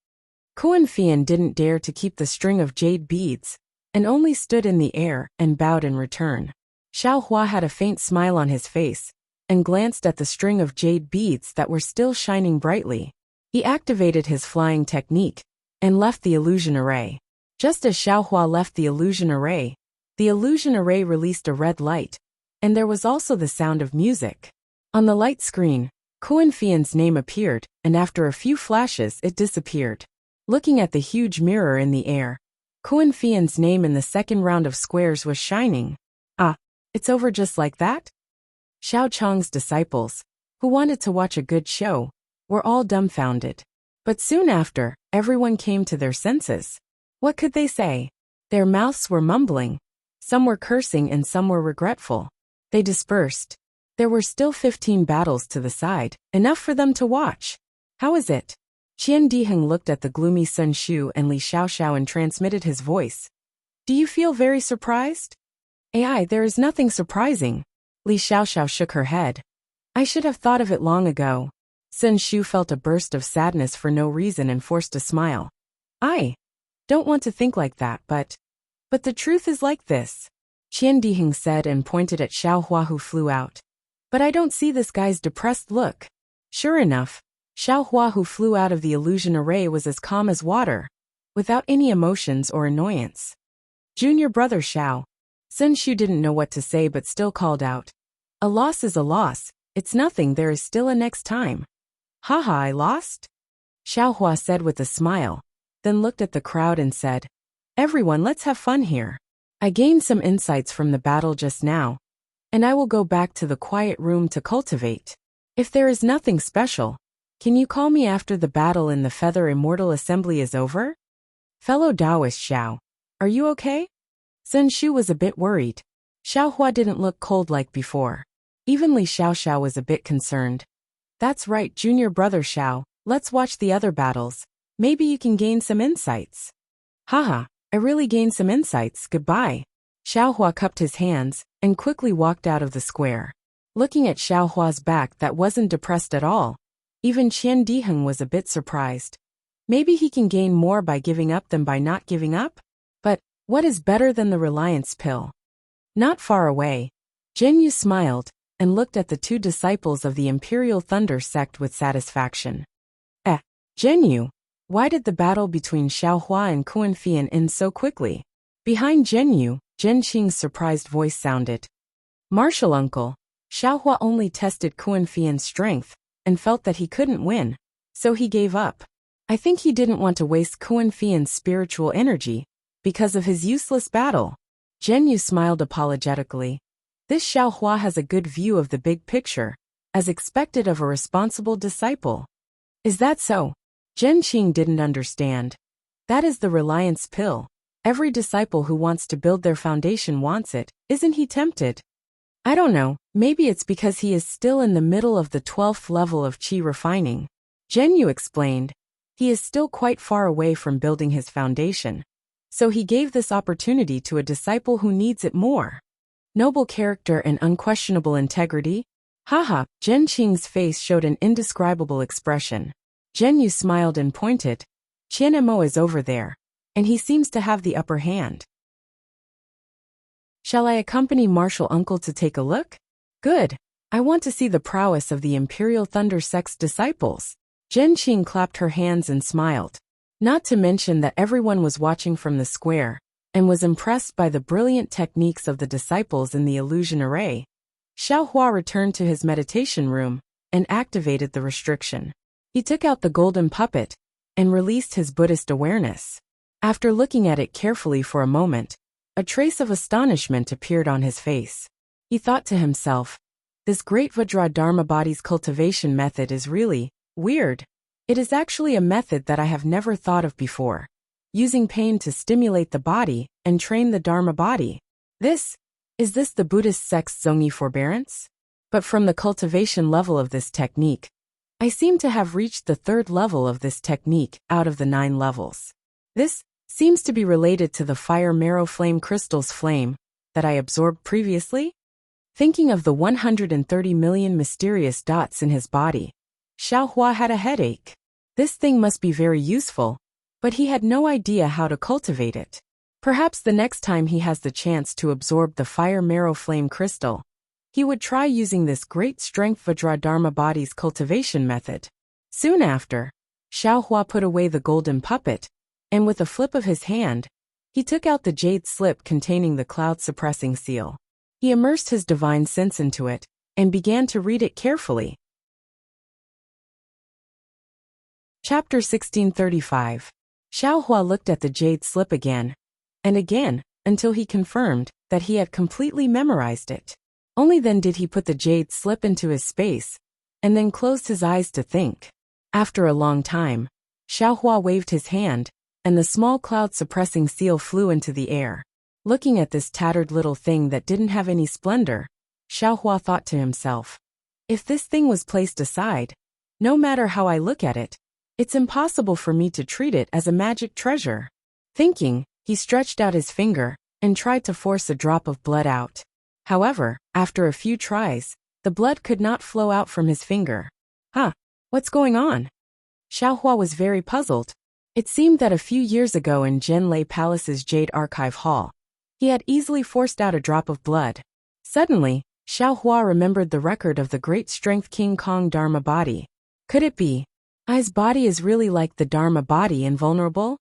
Kuan Fian didn't dare to keep the string of jade beads, and only stood in the air and bowed in return. Xiaohua had a faint smile on his face, and glanced at the string of jade beads that were still shining brightly. He activated his flying technique, and left the illusion array. Just as Xiaohua left the illusion array released a red light, and there was also the sound of music. On the light screen, Kuan Fian's name appeared, and after a few flashes it disappeared. Looking at the huge mirror in the air, Kuan Fian's name in the second round of squares was shining. Ah, it's over just like that? Xiao Chang's disciples, who wanted to watch a good show, were all dumbfounded. But soon after, everyone came to their senses. What could they say? Their mouths were mumbling. Some were cursing and some were regretful. They dispersed. There were still 15 battles to the side, enough for them to watch. How is it? Qian Diheng looked at the gloomy Sun Shu and Li Xiaoxiao and transmitted his voice. Do you feel very surprised? AI, there is nothing surprising. Li Xiaoxiao shook her head. I should have thought of it long ago. Sun Shu felt a burst of sadness for no reason and forced a smile. I don't want to think like that, but the truth is like this. Qian Diheng said and pointed at Xiaohua who flew out. But I don't see this guy's depressed look. Sure enough, Xiaohua who flew out of the illusion array was as calm as water, without any emotions or annoyance. Junior brother Xiao. Sun Shu didn't know what to say but still called out. A loss is a loss, it's nothing, there is still a next time. Haha, I lost? Xiaohua said with a smile, then looked at the crowd and said, Everyone, let's have fun here. I gained some insights from the battle just now. and I will go back to the quiet room to cultivate. If there is nothing special, can you call me after the battle in the Feather Immortal Assembly is over? Fellow Taoist Xiao, are you okay? Sun Shu was a bit worried. Xiao Hua didn't look cold like before. Even Li Xiao was a bit concerned. That's right, junior brother Xiao, let's watch the other battles. Maybe you can gain some insights. Haha, I really gained some insights, goodbye. Xiao Hua cupped his hands and quickly walked out of the square. Looking at Xiao Hua's back that wasn't depressed at all, even Qian Diheng was a bit surprised. Maybe he can gain more by giving up than by not giving up? But what is better than the reliance pill? Not far away, Zhen Yu smiled and looked at the two disciples of the Imperial Thunder sect with satisfaction. Zhen Yu, why did the battle between Xiao Hua and Kuan Fian end so quickly? Behind Zhen Yu, Zhen Qing's surprised voice sounded. Martial uncle, Xiao Hua only tested Kuan Fian's strength and felt that he couldn't win, so he gave up. I think he didn't want to waste Kuan Fian's spiritual energy because of his useless battle. Zhen Yu smiled apologetically. This Xiao Hua has a good view of the big picture, as expected of a responsible disciple. Is that so? Zhen Qing didn't understand. That is the reliance pill. Every disciple who wants to build their foundation wants it, isn't he tempted? I don't know, maybe it's because he is still in the middle of the 12th level of qi refining. Zhen Yu explained. He is still quite far away from building his foundation. So he gave this opportunity to a disciple who needs it more. Noble character and unquestionable integrity? Haha, Zhen Qing's face showed an indescribable expression. Zhen Yu smiled and pointed. Qian Mo is over there, and he seems to have the upper hand. Shall I accompany Martial Uncle to take a look? Good. I want to see the prowess of the Imperial Thunder sect's disciples. Zhen Qing clapped her hands and smiled. Not to mention that everyone was watching from the square, and was impressed by the brilliant techniques of the disciples in the illusion array. Xiao Hua returned to his meditation room and activated the restriction. He took out the golden puppet and released his Buddhist awareness. After looking at it carefully for a moment, a trace of astonishment appeared on his face. He thought to himself, this great Vajra Dharma body's cultivation method is really weird. It is actually a method that I have never thought of before. Using pain to stimulate the body and train the Dharma body. Is this the Buddhist sect's Zongyi forbearance? But from the cultivation level of this technique, I seem to have reached the 3rd level of this technique out of the 9 levels. This seems to be related to the fire marrow flame crystal's flame that I absorbed previously. Thinking of the 130 million mysterious dots in his body, Xiao Hua had a headache. This thing must be very useful, but he had no idea how to cultivate it. Perhaps the next time he has the chance to absorb the fire marrow flame crystal, he would try using this great strength Vajra Dharma body's cultivation method. Soon after, Xiao Hua put away the golden puppet, and with a flip of his hand, he took out the jade slip containing the cloud-suppressing seal. He immersed his divine sense into it, and began to read it carefully. Chapter 1635. Xiao Hua looked at the jade slip again, and again, until he confirmed that he had completely memorized it. Only then did he put the jade slip into his space, and then closed his eyes to think. After a long time, Xiao Hua waved his hand, and the small cloud-suppressing seal flew into the air. Looking at this tattered little thing that didn't have any splendor, Xiao Hua thought to himself, if this thing was placed aside, no matter how I look at it, it's impossible for me to treat it as a magic treasure. Thinking, he stretched out his finger and tried to force a drop of blood out. However, after a few tries, the blood could not flow out from his finger. What's going on? Xiao Hua was very puzzled. It seemed that a few years ago in Zhenlei Palace's Jade Archive Hall, he had easily forced out a drop of blood. Suddenly, Xiao Hua remembered the record of the great strength King Kong Dharma body. Could it be? Ai's body is really like the Dharma body, invulnerable?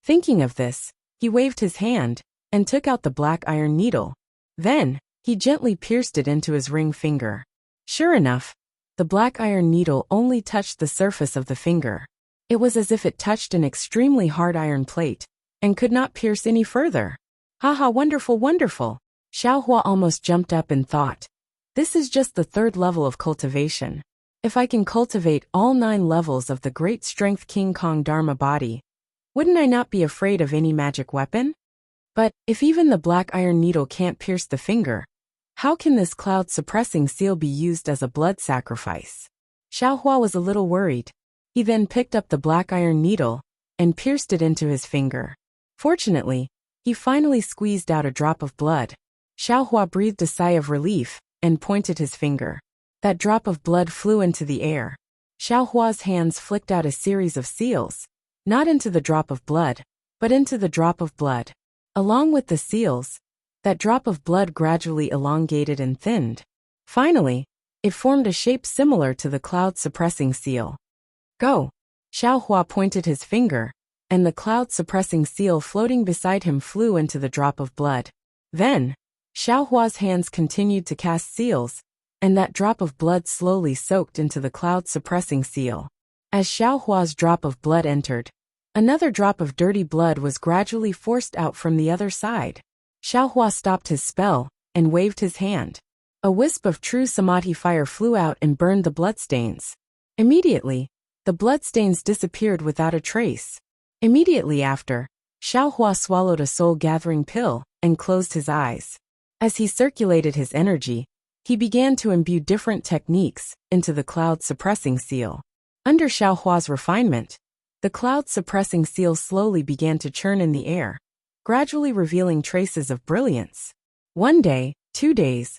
Thinking of this, he waved his hand and took out the black iron needle. Then, he gently pierced it into his ring finger. Sure enough, the black iron needle only touched the surface of the finger. It was as if it touched an extremely hard iron plate, and could not pierce any further. Haha, wonderful, wonderful. Xiaohua almost jumped up and thought, this is just the third level of cultivation. If I can cultivate all 9 levels of the great strength King Kong Dharma body, wouldn't I not be afraid of any magic weapon? But, if even the black iron needle can't pierce the finger, how can this cloud-suppressing seal be used as a blood sacrifice? Xiaohua was a little worried. He then picked up the black iron needle and pierced it into his finger. Fortunately, he finally squeezed out a drop of blood. Xiaohua breathed a sigh of relief and pointed his finger. That drop of blood flew into the air. Xiaohua's hands flicked out a series of seals, not into the drop of blood, but into the drop of blood. Along with the seals, that drop of blood gradually elongated and thinned. Finally, it formed a shape similar to the cloud-suppressing seal. Go! Xiaohua pointed his finger, and the cloud-suppressing seal floating beside him flew into the drop of blood. Then, Xiaohua's hands continued to cast seals, and that drop of blood slowly soaked into the cloud-suppressing seal. As Xiaohua's drop of blood entered, another drop of dirty blood was gradually forced out from the other side. Xiaohua stopped his spell and waved his hand. A wisp of true samadhi fire flew out and burned the bloodstains. Immediately, the bloodstains disappeared without a trace. Immediately after, Xiaohua swallowed a soul-gathering pill and closed his eyes. As he circulated his energy, he began to imbue different techniques into the cloud-suppressing seal. Under Xiaohua's refinement, the cloud-suppressing seal slowly began to churn in the air, gradually revealing traces of brilliance. 1 day, 2 days,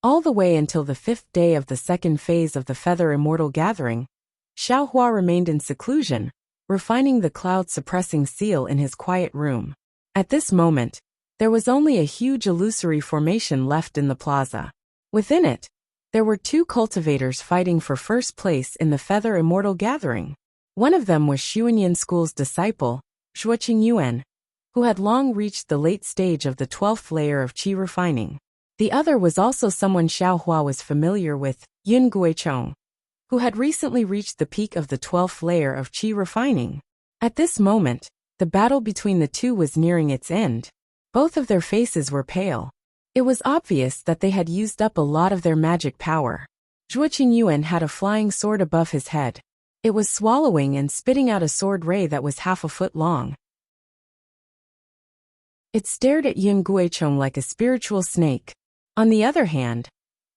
all the way until the 5th day of the second phase of the Feather Immortal Gathering, Xiaohua remained in seclusion, refining the cloud-suppressing seal in his quiet room. At this moment, there was only a huge illusory formation left in the plaza. Within it, there were 2 cultivators fighting for first place in the Feather Immortal Gathering. One of them was Xuanyan School's disciple, Zhuoqingyuan, who had long reached the late stage of the 12th layer of qi refining. The other was also someone Xiaohua was familiar with, Yun Guichong, who had recently reached the peak of the 12th layer of qi refining. At this moment, the battle between the two was nearing its end. Both of their faces were pale. It was obvious that they had used up a lot of their magic power. Zhuoqingyuan had a flying sword above his head. It was swallowing and spitting out a sword ray that was half a foot long. It stared at Yun Guichong like a spiritual snake. On the other hand,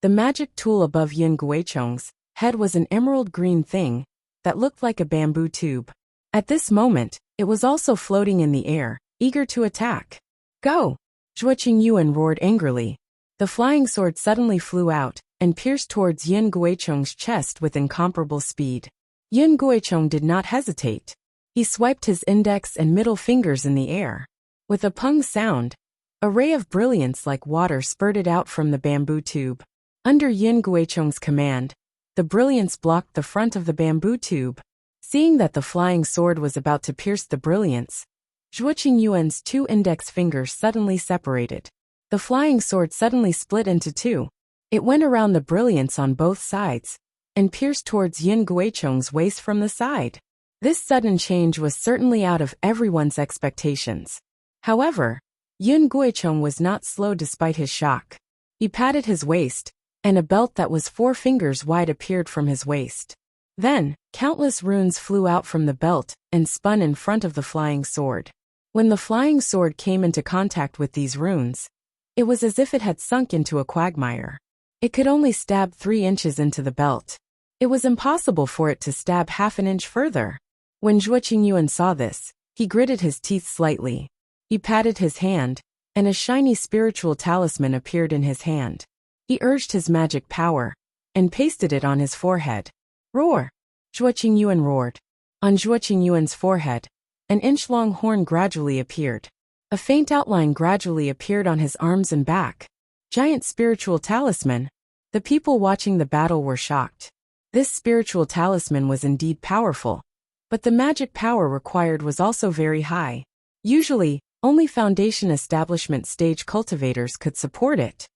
the magic tool above Yun Guichong's head was an emerald green thing that looked like a bamboo tube. At this moment, it was also floating in the air, eager to attack. Go! Zhuoqingyuan roared angrily. The flying sword suddenly flew out and pierced towards Yun Guichong's chest with incomparable speed. Yun Guichong did not hesitate. He swiped his index and middle fingers in the air. With a pung sound, a ray of brilliance like water spurted out from the bamboo tube. Under Yun Guichong's command, the brilliance blocked the front of the bamboo tube. Seeing that the flying sword was about to pierce the brilliance, Zhuoqingyuan's 2 index fingers suddenly separated. The flying sword suddenly split into 2. It went around the brilliance on both sides and pierced towards Yun Guichong's waist from the side. This sudden change was certainly out of everyone's expectations. However, Yun Guichong was not slow despite his shock. He patted his waist, and a belt that was 4 fingers wide appeared from his waist. Then, countless runes flew out from the belt and spun in front of the flying sword. When the flying sword came into contact with these runes, it was as if it had sunk into a quagmire. It could only stab 3 inches into the belt. It was impossible for it to stab half an inch further. When Zhuoqingyuan saw this, he gritted his teeth slightly. He patted his hand, and a shiny spiritual talisman appeared in his hand. He urged his magic power and pasted it on his forehead. Roar! Zhuoqingyuan roared. On Zhuoqingyuan's forehead, an inch-long horn gradually appeared. A faint outline gradually appeared on his arms and back. Giant spiritual talisman. The people watching the battle were shocked. This spiritual talisman was indeed powerful, but the magic power required was also very high. Usually, only foundation establishment stage cultivators could support it.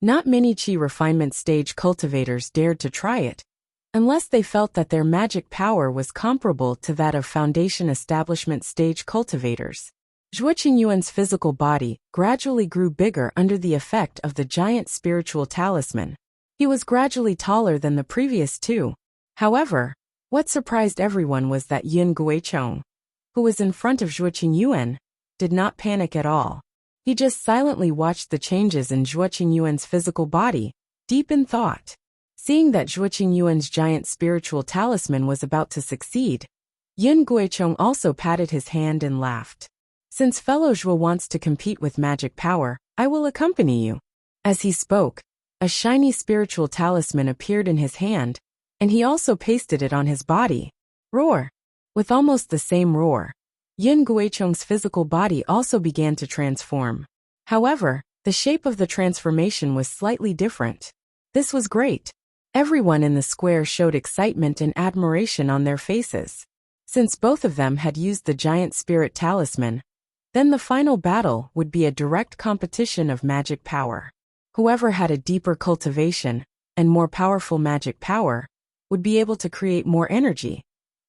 Not many qi refinement stage cultivators dared to try it, unless they felt that their magic power was comparable to that of foundation establishment stage cultivators. Zhuo Qingyuan's physical body gradually grew bigger under the effect of the giant spiritual talisman. He was gradually taller than the previous two. However, what surprised everyone was that Yin Guichong, who was in front of Zhuo Qingyuan, did not panic at all. He just silently watched the changes in Zhuo Qingyuan's physical body, deep in thought. Seeing that Zhuo Qingyuan's giant spiritual talisman was about to succeed, Yin Guichong also patted his hand and laughed. Since fellow Zhuo wants to compete with magic power, I will accompany you. As he spoke, a shiny spiritual talisman appeared in his hand, and he also pasted it on his body. Roar! With almost the same roar, Yin Guichong's physical body also began to transform. However, the shape of the transformation was slightly different. This was great. Everyone in the square showed excitement and admiration on their faces. Since both of them had used the giant spirit talisman, then the final battle would be a direct competition of magic power. Whoever had a deeper cultivation and more powerful magic power would be able to create more energy,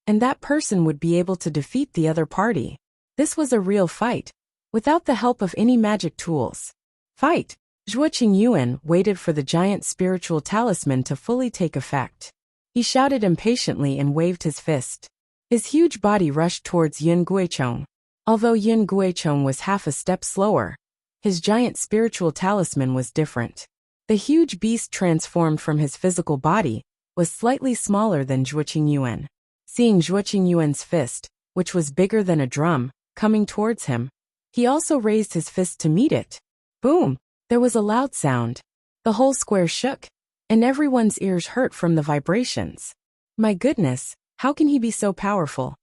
and that person would be able to defeat the other party. This was a real fight, without the help of any magic tools. Fight! Zhuo Qingyuan waited for the giant spiritual talisman to fully take effect. He shouted impatiently and waved his fist. His huge body rushed towards Yin Guichong. Although Yin Guichong was half a step slower, his giant spiritual talisman was different. The huge beast transformed from his physical body was slightly smaller than Zhuo Qingyuan. Seeing Zhuo Qingyuan's fist, which was bigger than a drum, coming towards him, he also raised his fist to meet it. Boom! There was a loud sound. The whole square shook, and everyone's ears hurt from the vibrations. My goodness, how can he be so powerful?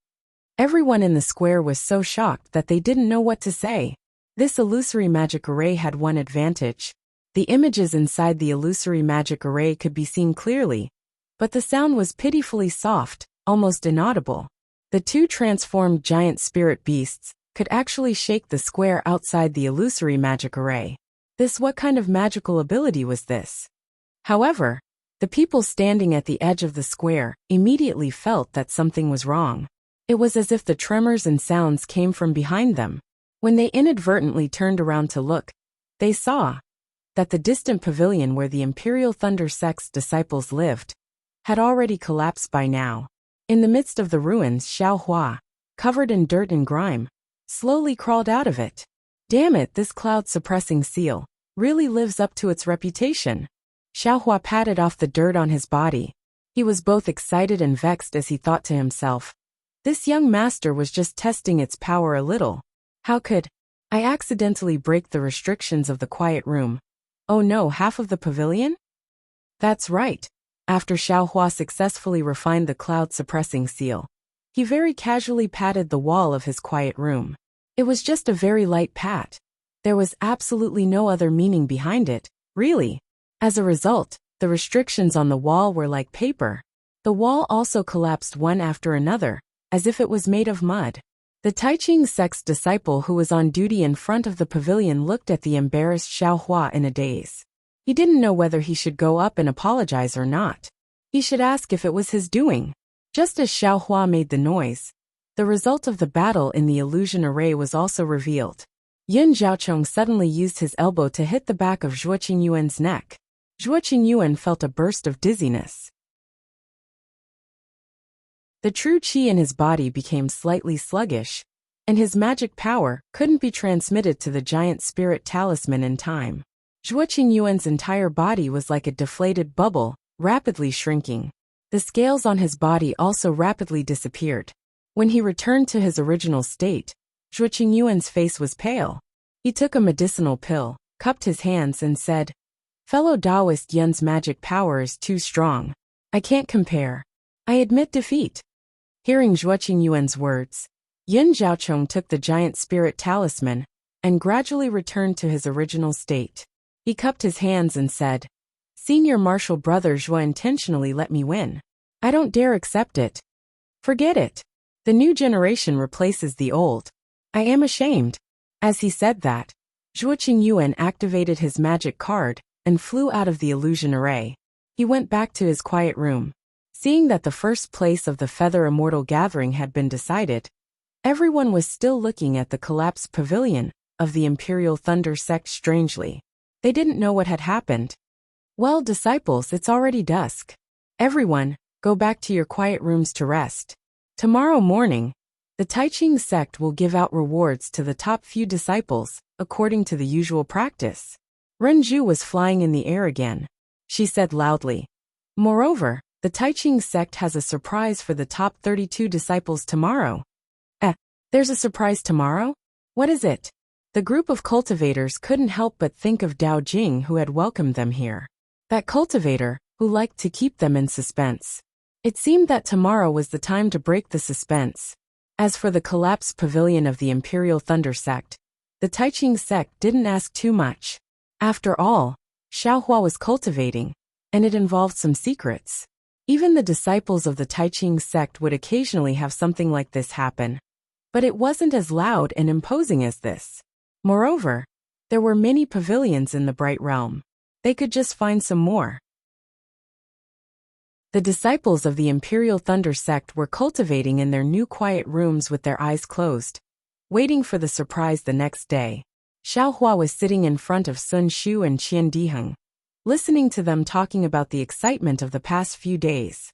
Everyone in the square was so shocked that they didn't know what to say. This illusory magic array had one advantage. The images inside the illusory magic array could be seen clearly, but the sound was pitifully soft, almost inaudible. The two transformed giant spirit beasts could actually shake the square outside the illusory magic array. What kind of magical ability was this? However, the people standing at the edge of the square immediately felt that something was wrong. It was as if the tremors and sounds came from behind them. When they inadvertently turned around to look, they saw that the distant pavilion where the Imperial Thunder Sect's disciples lived had already collapsed by now. In the midst of the ruins, Xiao Hua, covered in dirt and grime, slowly crawled out of it. Damn it, this cloud-suppressing seal really lives up to its reputation. Xiao Hua patted off the dirt on his body. He was both excited and vexed as he thought to himself, this young master was just testing its power a little. How could I accidentally break the restrictions of the quiet room? Oh no, half of the pavilion? That's right. After Xiao Hua successfully refined the cloud-suppressing seal, he very casually patted the wall of his quiet room. It was just a very light pat. There was absolutely no other meaning behind it, really. As a result, the restrictions on the wall were like paper. The wall also collapsed one after another, as if it was made of mud. The Taiching sect's disciple who was on duty in front of the pavilion looked at the embarrassed Xiao Hua in a daze. He didn't know whether he should go up and apologize or not. He should ask if it was his doing. Just as Xiao Hua made the noise, the result of the battle in the illusion array was also revealed. Yin Zhaochong suddenly used his elbow to hit the back of Zhuo Qingyuan's neck. Zhuo Qingyuan felt a burst of dizziness. The true qi in his body became slightly sluggish, and his magic power couldn't be transmitted to the giant spirit talisman in time. Zhuo Qingyuan's entire body was like a deflated bubble, rapidly shrinking. The scales on his body also rapidly disappeared. When he returned to his original state, Zhuo Qingyuan's face was pale. He took a medicinal pill, cupped his hands and said, Fellow Taoist Yun's magic power is too strong. I can't compare. I admit defeat. Hearing Zhuo Qingyuan's words, Yin Zhaochong took the giant spirit talisman and gradually returned to his original state. He cupped his hands and said, Senior Marshal Brother Zhuo intentionally let me win. I don't dare accept it. Forget it. The new generation replaces the old. I am ashamed. As he said that, Zhuo Qingyuan activated his magic card and flew out of the illusion array. He went back to his quiet room. Seeing that the first place of the Feather Immortal Gathering had been decided, Everyone was still looking at the collapsed pavilion of the Imperial Thunder sect strangely. They didn't know what had happened. Well, disciples, it's already dusk. Everyone, go back to your quiet rooms to rest. Tomorrow morning, the Taiching sect will give out rewards to the top few disciples, according to the usual practice. Renju was flying in the air again. She said loudly. Moreover, the Taiching sect has a surprise for the top 32 disciples tomorrow. There's a surprise tomorrow? What is it? The group of cultivators couldn't help but think of Dao Jing, who had welcomed them here. That cultivator, who liked to keep them in suspense. It seemed that tomorrow was the time to break the suspense. As for the collapsed pavilion of the Imperial Thunder sect, the Taiching sect didn't ask too much. After all, Xiaohua was cultivating, and it involved some secrets. Even the disciples of the Taiching sect would occasionally have something like this happen. But it wasn't as loud and imposing as this. Moreover, there were many pavilions in the Bright Realm. They could just find some more. The disciples of the Imperial Thunder sect were cultivating in their new quiet rooms with their eyes closed, waiting for the surprise the next day. Xiaohua was sitting in front of Sun Shu and Qian Diheng, listening to them talking about the excitement of the past few days.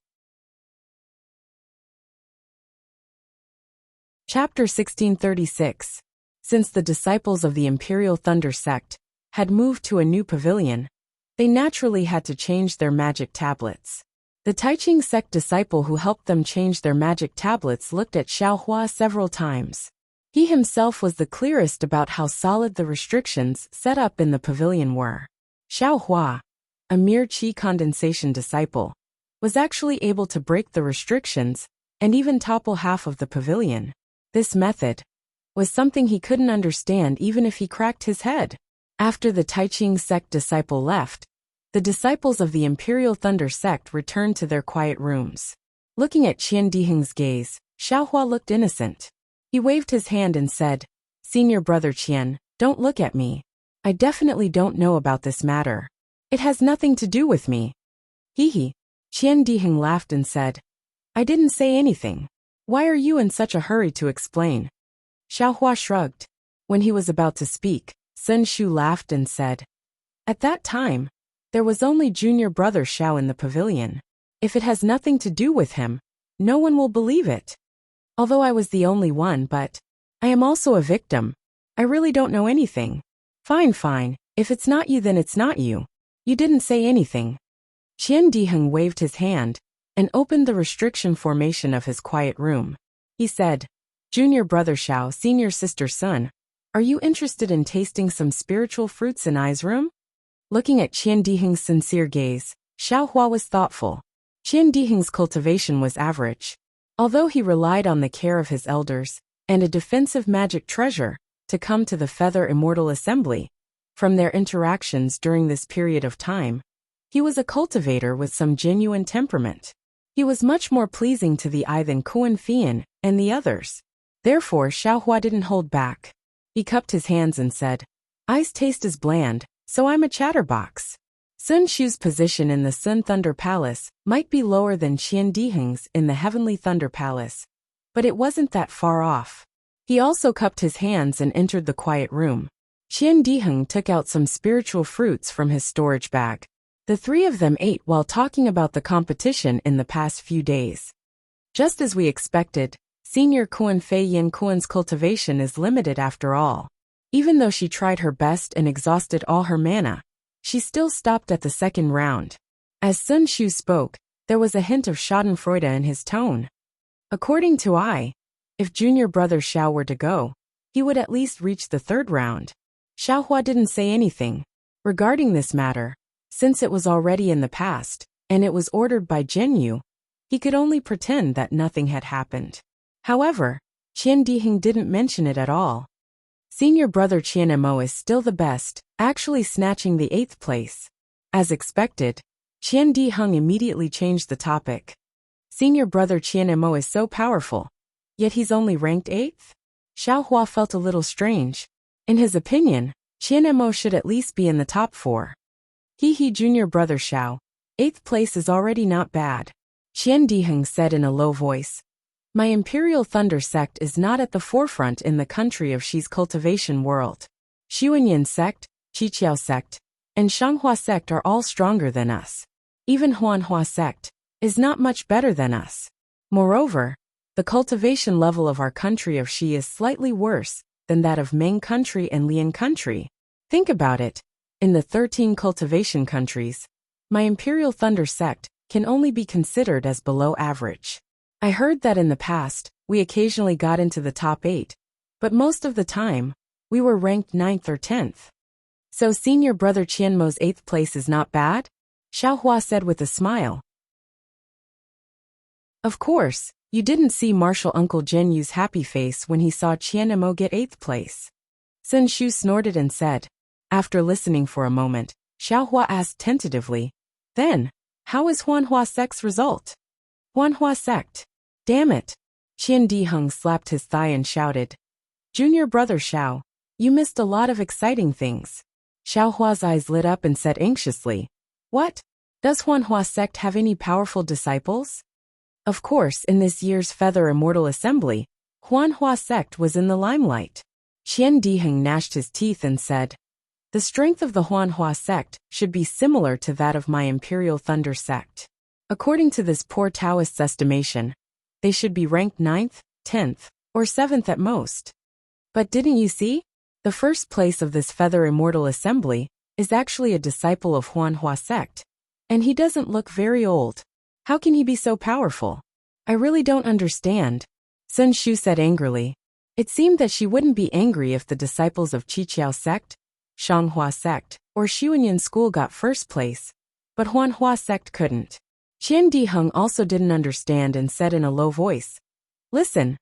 Chapter 1636. Since the disciples of the Imperial Thunder sect had moved to a new pavilion, they naturally had to change their magic tablets. The Taiching sect disciple who helped them change their magic tablets looked at Xiaohua several times. He himself was the clearest about how solid the restrictions set up in the pavilion were. Xiaohua, a mere qi condensation disciple, was actually able to break the restrictions and even topple half of the pavilion. This method was something he couldn't understand even if he cracked his head. After the Taiching sect disciple left, the disciples of the Imperial Thunder sect returned to their quiet rooms. Looking at Qian Diheng's gaze, Xiaohua looked innocent. He waved his hand and said, "Senior brother Qian, don't look at me. I definitely don't know about this matter. It has nothing to do with me." Hee. Qian Diheng laughed and said, "I didn't say anything. Why are you in such a hurry to explain?" Xiaohua shrugged. When he was about to speak, Sun Shu laughed and said, "At that time, there was only junior brother Xiao in the pavilion. If it has nothing to do with him, no one will believe it. Although I was the only one, but I am also a victim. I really don't know anything." Fine. If it's not you, then it's not you. You didn't say anything." Qian Diheng waved his hand and opened the restriction formation of his quiet room. He said, "Junior brother Xiao, senior sister Sun, are you interested in tasting some spiritual fruits in I's room?" Looking at Qian Diheng's sincere gaze, Xiaohua was thoughtful. Qian Diheng's cultivation was average. Although he relied on the care of his elders and a defensive magic treasure to come to the Feather Immortal Assembly, from their interactions during this period of time, he was a cultivator with some genuine temperament. He was much more pleasing to the eye than Kuan Fian and the others. Therefore, Xiaohua didn't hold back. He cupped his hands and said, "I's taste is bland, so I'm a chatterbox." Sun Shu's position in the Sun Thunder Palace might be lower than Qian Diheng's in the Heavenly Thunder Palace, but it wasn't that far off. He also cupped his hands and entered the quiet room. Qian Diheng took out some spiritual fruits from his storage bag. The three of them ate while talking about the competition in the past few days. Just as we expected, Senior Kuan Fei Yin Kuan's cultivation is limited after all. Even though she tried her best and exhausted all her mana, she still stopped at the second round. As Sun Shu spoke, there was a hint of schadenfreude in his tone. According to I, if junior brother Xiao were to go, he would at least reach the third round. Xiaohua didn't say anything regarding this matter, since it was already in the past, and it was ordered by Zhenyu. He could only pretend that nothing had happened. However, Qian Diheng didn't mention it at all. Senior brother Qian Mo is still the best, actually snatching the 8th place. As expected, Qian Diheng immediately changed the topic. Senior brother Qian Mo is so powerful, yet he's only ranked 8th? Xiaohua felt a little strange. In his opinion, Qian Mo should at least be in the top 4. Junior brother Xiao, 8th place is already not bad, Qian Diheng said in a low voice. My Imperial Thunder sect is not at the forefront in the country of Shi's cultivation world. Xuanyin sect, Qiqiao sect, and Shanghua sect are all stronger than us. Even Huanhua sect is not much better than us. Moreover, the cultivation level of our country of Shi is slightly worse than that of Ming country and Lian country. Think about it. In the 13 cultivation countries, my Imperial Thunder sect can only be considered as below average. I heard that in the past, we occasionally got into the top 8, but most of the time, we were ranked 9th or 10th. So senior brother Qianmo's 8th place is not bad? Xiaohua said with a smile. Of course, you didn't see Martial Uncle Zhenyu's happy face when he saw Qianmo get 8th place. Sun Shu snorted and said. After listening for a moment, Xiaohua asked tentatively, then, how is Huanhua sect's result? Huanhua sect. Damn it. Qian Diheng slapped his thigh and shouted. Junior brother Xiao, you missed a lot of exciting things. Xiaohua's eyes lit up and said anxiously, what? Does Huanhua sect have any powerful disciples? Of course, in this year's Feather Immortal Assembly, Huanhua sect was in the limelight. Qian Diheng gnashed his teeth and said, the strength of the Huanhua sect should be similar to that of my Imperial Thunder sect. According to this poor Taoist's estimation, they should be ranked 9th, 10th, or 7th at most. But didn't you see? The first place of this Feather Immortal Assembly is actually a disciple of Huanhua sect. And he doesn't look very old. How can he be so powerful? I really don't understand. Sun Shu said angrily. It seemed that she wouldn't be angry if the disciples of Qiqiao sect, Shanghua sect, or Xuanyin school got first place, but Huanhua sect couldn't. Qian Diheng also didn't understand and said in a low voice, listen,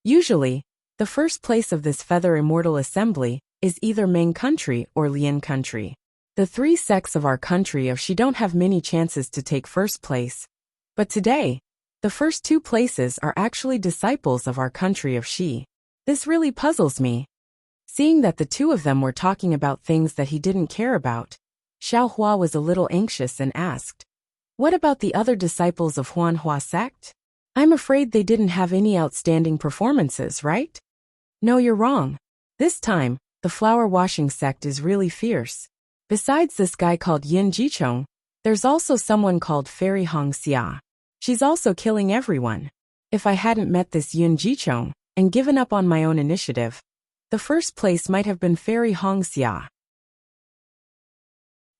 usually, the first place of this Feather Immortal Assembly is either Ming country or Lian country. The 3 sects of our country of Shi don't have many chances to take first place, but today, the first 2 places are actually disciples of our country of Shi. This really puzzles me. Seeing that the 2 of them were talking about things that he didn't care about, Xiaohua was a little anxious and asked, what about the other disciples of Huanhua sect? I'm afraid they didn't have any outstanding performances, right? No, you're wrong. This time, the flower washing sect is really fierce. Besides this guy called Yin Jichong, there's also someone called Fairy Hong Xia. She's also killing everyone. If I hadn't met this Yin Jichong and given up on my own initiative, the first place might have been Fairy Hong Xia.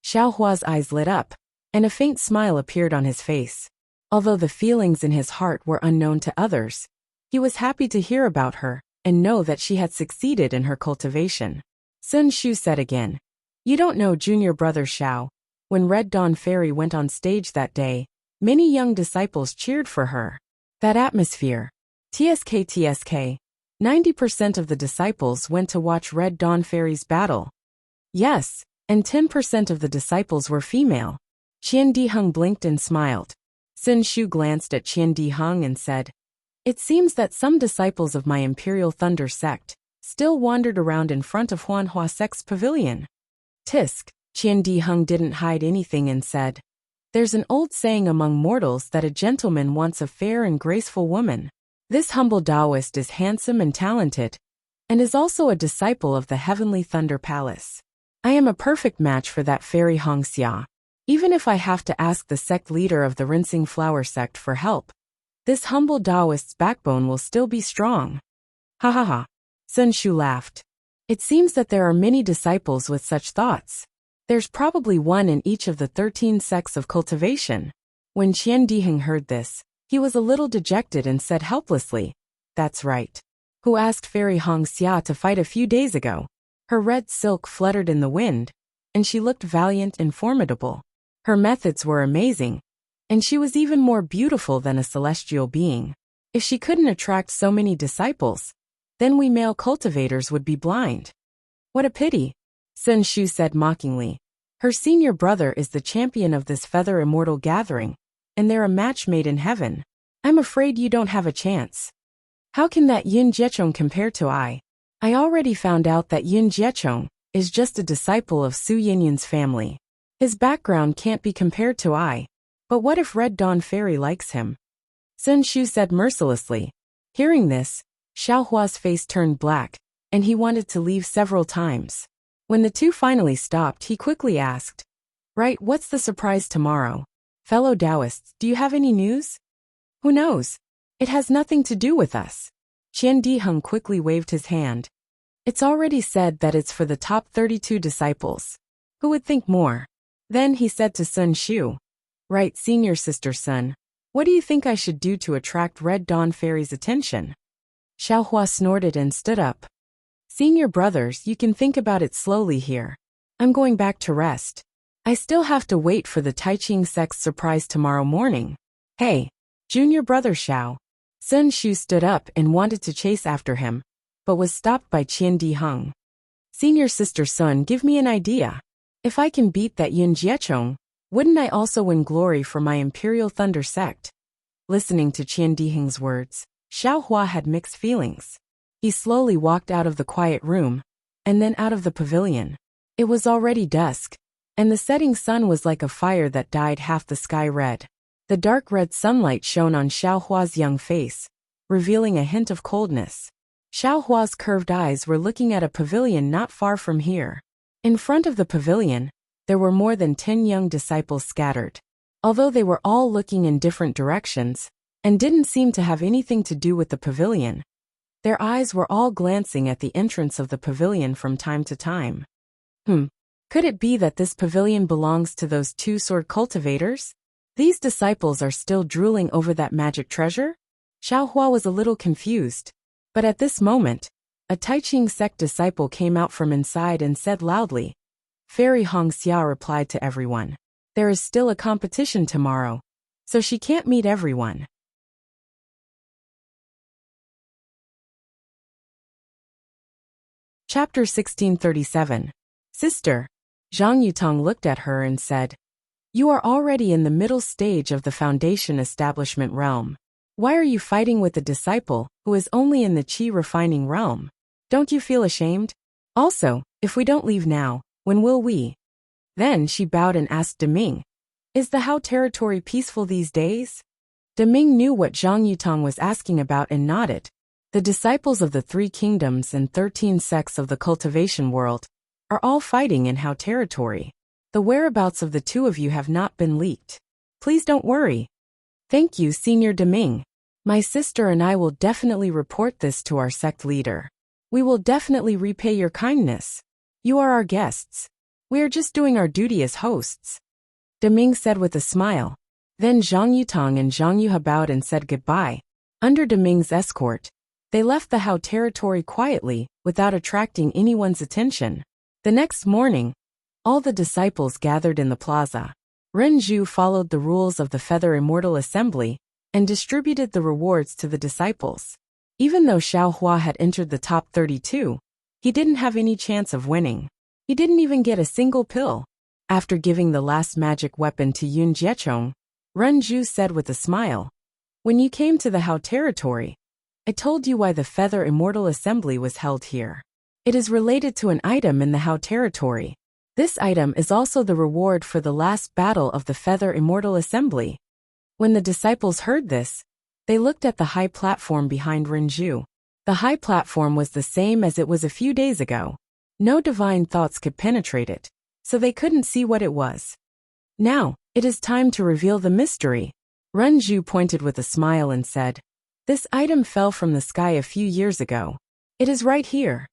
Xiaohua's eyes lit up, and a faint smile appeared on his face. Although the feelings in his heart were unknown to others, he was happy to hear about her and know that she had succeeded in her cultivation. Sun Shu said again, you don't know junior brother Xiao. When Red Dawn Fairy went on stage that day, many young disciples cheered for her. That atmosphere. TSK. 90% of the disciples went to watch Red Dawn Fairy's battle. Yes, and 10% of the disciples were female. Qian Diheng blinked and smiled. Sun Shu glanced at Qian Diheng and said, it seems that some disciples of my Imperial Thunder sect still wandered around in front of Huanhua sect's pavilion. Tisk, Qian Diheng didn't hide anything and said, there's an old saying among mortals that a gentleman wants a fair and graceful woman. This humble Taoist is handsome and talented, and is also a disciple of the Heavenly Thunder Palace. I am a perfect match for that Fairy Hong Xia. Even if I have to ask the sect leader of the Rinsing Flower sect for help, this humble Taoist's backbone will still be strong. Ha ha ha. Sun Shu laughed. It seems that there are many disciples with such thoughts. There's probably one in each of the 13 sects of cultivation. When Qian Diheng heard this, he was a little dejected and said helplessly, that's right. Who asked Fairy Hong Xia to fight a few days ago? Her red silk fluttered in the wind, and she looked valiant and formidable. Her methods were amazing, and she was even more beautiful than a celestial being. If she couldn't attract so many disciples, then we male cultivators would be blind. What a pity, Sun Shu said mockingly. Her senior brother is the champion of this Feather Immortal gathering, and they're a match made in heaven. I'm afraid you don't have a chance. How can that Yin Jiechong compare to I? I already found out that Yin Jiechong is just a disciple of Su Yinyin's family. His background can't be compared to I. But what if Red Dawn Fairy likes him? Sun Shu said mercilessly. Hearing this, Xiaohua's face turned black, and he wanted to leave several times. When the two finally stopped, he quickly asked, "Right, what's the surprise tomorrow? Fellow Taoists, do you have any news?" "Who knows? It has nothing to do with us." Qian Diheng quickly waved his hand. "It's already said that it's for the top 32 disciples. Who would think more?" Then he said to Sun Shu, "Right, senior sister Sun, what do you think I should do to attract Red Dawn Fairy's attention?" Xiaohua snorted and stood up. "Senior brothers, you can think about it slowly here. I'm going back to rest. I still have to wait for the Taiching sect's surprise tomorrow morning." "Hey, junior brother Xiao." Sun Shu stood up and wanted to chase after him, but was stopped by Qian Diheng. "Senior sister Sun, give me an idea. If I can beat that Yun Jiechong, wouldn't I also win glory for my Imperial Thunder sect?" Listening to Qian Diheng's words, Xiaohua had mixed feelings. He slowly walked out of the quiet room, and then out of the pavilion. It was already dusk, and the setting sun was like a fire that dyed half the sky red. The dark red sunlight shone on Xiaohua's young face, revealing a hint of coldness. Xiaohua's curved eyes were looking at a pavilion not far from here. In front of the pavilion, there were more than 10 young disciples scattered. Although they were all looking in different directions, and didn't seem to have anything to do with the pavilion, their eyes were all glancing at the entrance of the pavilion from time to time. Could it be that this pavilion belongs to those two sword cultivators? These disciples are still drooling over that magic treasure? Xiaohua was a little confused. But at this moment, a Taiching sect disciple came out from inside and said loudly. Fairy Hongxia replied to everyone. "There is still a competition tomorrow, so she can't meet everyone." Chapter 1637. Sister. Zhang Yutong looked at her and said, "You are already in the middle stage of the foundation establishment realm. Why are you fighting with a disciple who is only in the qi refining realm? Don't you feel ashamed? Also, if we don't leave now, when will we?" Then she bowed and asked Deming, "Is the Hao territory peaceful these days?" Deming knew what Zhang Yutong was asking about and nodded. The disciples of the 3 kingdoms and 13 sects of the cultivation world are all fighting in Hao territory. The whereabouts of the two of you have not been leaked. Please don't worry. Thank you, Senior Deming. My sister and I will definitely report this to our sect leader. We will definitely repay your kindness. You are our guests. We are just doing our duty as hosts," Deming said with a smile. Then Zhang Yutong and Zhang Yuhe bowed and said goodbye. Under Deming's escort, they left the Hao territory quietly, without attracting anyone's attention. The next morning, all the disciples gathered in the plaza. Ren Zhu followed the rules of the Feather Immortal Assembly and distributed the rewards to the disciples. Even though Xiaohua had entered the top 32, he didn't have any chance of winning. He didn't even get a single pill. After giving the last magic weapon to Yun Jiechong, Ren Zhu said with a smile, "When you came to the Hao territory, I told you why the Feather Immortal Assembly was held here. It is related to an item in the Hao territory. This item is also the reward for the last battle of the Feather Immortal Assembly." When the disciples heard this, they looked at the high platform behind Renju. The high platform was the same as it was a few days ago. No divine thoughts could penetrate it, so they couldn't see what it was. "Now, it is time to reveal the mystery." Renju pointed with a smile and said, "This item fell from the sky a few years ago. It is right here."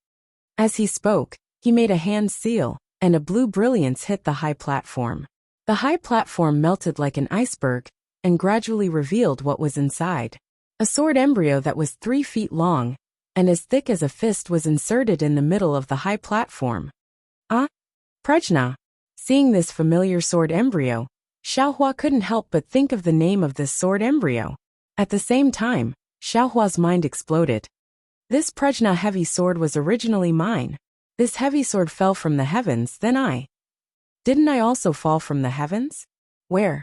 As he spoke, he made a hand seal, and a blue brilliance hit the high platform. The high platform melted like an iceberg, and gradually revealed what was inside. A sword embryo that was 3 feet long, and as thick as a fist was inserted in the middle of the high platform. Ah! Prajna! Seeing this familiar sword embryo, Xiaohua couldn't help but think of the name of this sword embryo. At the same time, Xiaohua's mind exploded. This Prajna heavy sword was originally mine. This heavy sword fell from the heavens, then I. Didn't I also fall from the heavens? Where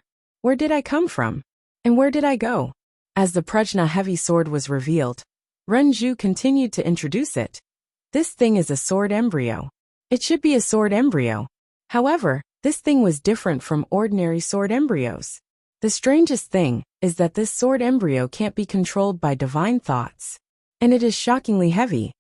did I come from? And where did I go? As the Prajna heavy sword was revealed, Renju continued to introduce it. This thing is a sword embryo. It should be a sword embryo. However, this thing was different from ordinary sword embryos. The strangest thing is that this sword embryo can't be controlled by divine thoughts. And it is shockingly heavy.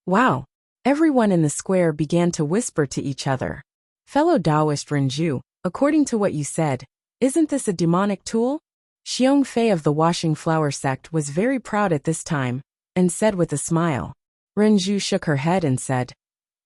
Wow! Everyone in the square began to whisper to each other. Fellow Taoist Renju, according to what you said, isn't this a demonic tool? Xiong Fei of the Washing Flower sect was very proud at this time, and said with a smile. Renju shook her head and said,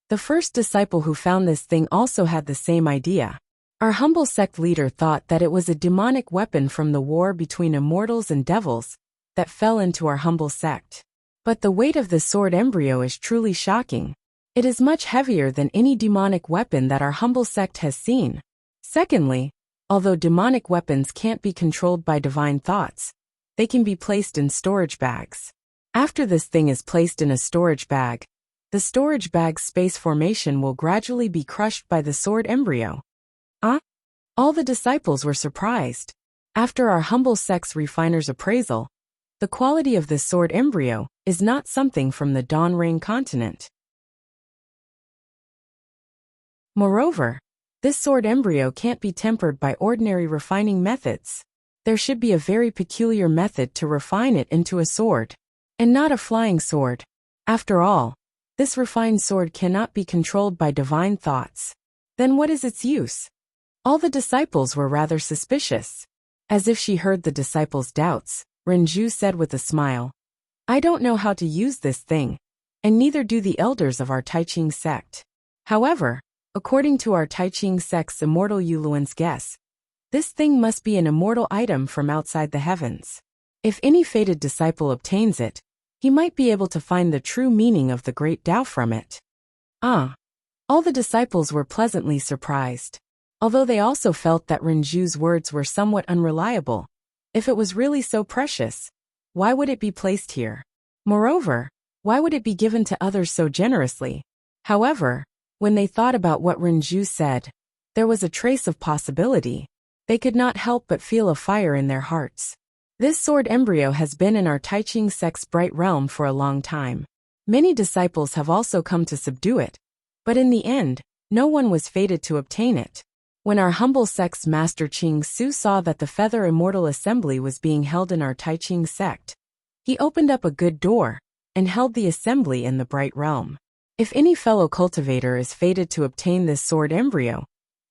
"The first disciple who found this thing also had the same idea. Our humble sect leader thought that it was a demonic weapon from the war between immortals and devils that fell into our humble sect. But the weight of the sword embryo is truly shocking. It is much heavier than any demonic weapon that our humble sect has seen. Secondly, although demonic weapons can't be controlled by divine thoughts, they can be placed in storage bags. After this thing is placed in a storage bag, the storage bag's space formation will gradually be crushed by the sword embryo." All the disciples were surprised. After our humble sect's refiner's appraisal, the quality of this sword embryo is not something from the Dawn-Rain continent. Moreover, this sword embryo can't be tempered by ordinary refining methods. There should be a very peculiar method to refine it into a sword, and not a flying sword. After all, this refined sword cannot be controlled by divine thoughts. Then what is its use? All the disciples were rather suspicious. As if she heard the disciples' doubts, Renju said with a smile, "I don't know how to use this thing, and neither do the elders of our Taiching sect. However, according to our Taiching sect's immortal Yuluan's guess, this thing must be an immortal item from outside the heavens. If any fated disciple obtains it, he might be able to find the true meaning of the great Tao from it." All the disciples were pleasantly surprised, although they also felt that Renju's words were somewhat unreliable. If it was really so precious, why would it be placed here? Moreover, why would it be given to others so generously? However, when they thought about what Renju said, there was a trace of possibility. They could not help but feel a fire in their hearts. This sword embryo has been in our Taiching sect's bright realm for a long time. Many disciples have also come to subdue it, but in the end, no one was fated to obtain it. When our humble sect's master Qing Su saw that the Feather Immortal Assembly was being held in our Taiching sect, he opened up a good door and held the assembly in the bright realm. If any fellow cultivator is fated to obtain this sword embryo,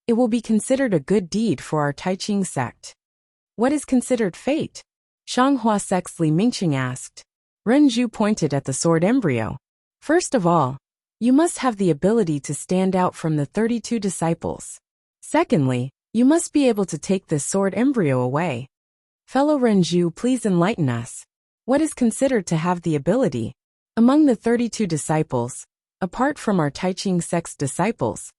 it will be considered a good deed for our Taiching sect. What is considered fate? Shanghua sect's Li Mingqing asked. Renju pointed at the sword embryo. First of all, you must have the ability to stand out from the 32 disciples. Secondly, you must be able to take this sword embryo away. Fellow Renju, please enlighten us. What is considered to have the ability? Among the 32 disciples, apart from our Taiching sect's disciples,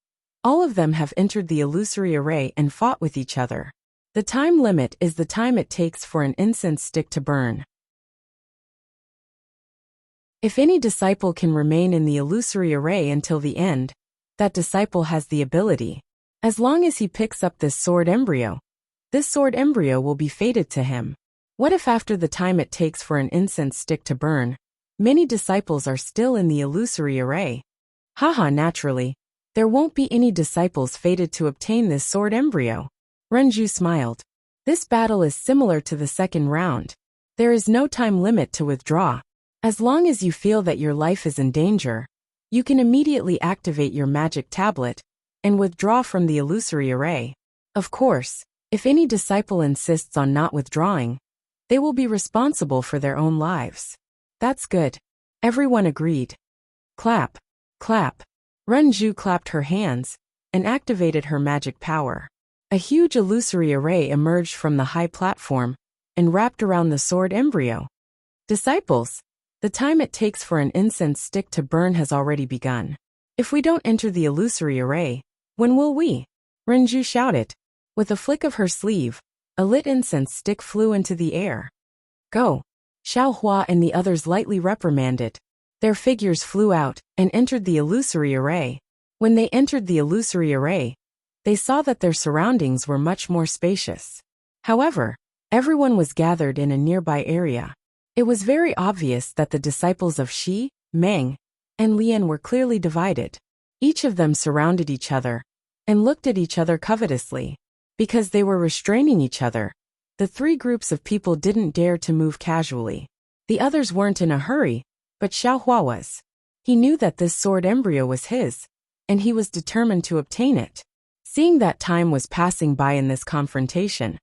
all of them have entered the illusory array and fought with each other. The time limit is the time it takes for an incense stick to burn. If any disciple can remain in the illusory array until the end, that disciple has the ability. As long as he picks up this sword embryo will be fated to him. What if after the time it takes for an incense stick to burn, many disciples are still in the illusory array? Naturally, there won't be any disciples fated to obtain this sword embryo. Renju smiled. This battle is similar to the second round. There is no time limit to withdraw. As long as you feel that your life is in danger, you can immediately activate your magic tablet and withdraw from the illusory array. Of course, if any disciple insists on not withdrawing, they will be responsible for their own lives. That's good. Everyone agreed. Clap, clap. Renju clapped her hands and activated her magic power. A huge illusory array emerged from the high platform and wrapped around the sword embryo. Disciples, the time it takes for an incense stick to burn has already begun. If we don't enter the illusory array, when will we? Renju shouted. With a flick of her sleeve, a lit incense stick flew into the air. Go! Xiaohua and the others lightly reprimanded. Their figures flew out and entered the illusory array. When they entered the illusory array, they saw that their surroundings were much more spacious. However, everyone was gathered in a nearby area. It was very obvious that the disciples of Shi, Meng, and Lian were clearly divided. Each of them surrounded each other and looked at each other covetously. Because they were restraining each other, The three groups of people didn't dare to move casually. The others weren't in a hurry, but Xiaohua was. He knew that this sword embryo was his, and he was determined to obtain it. Seeing that time was passing by in this confrontation,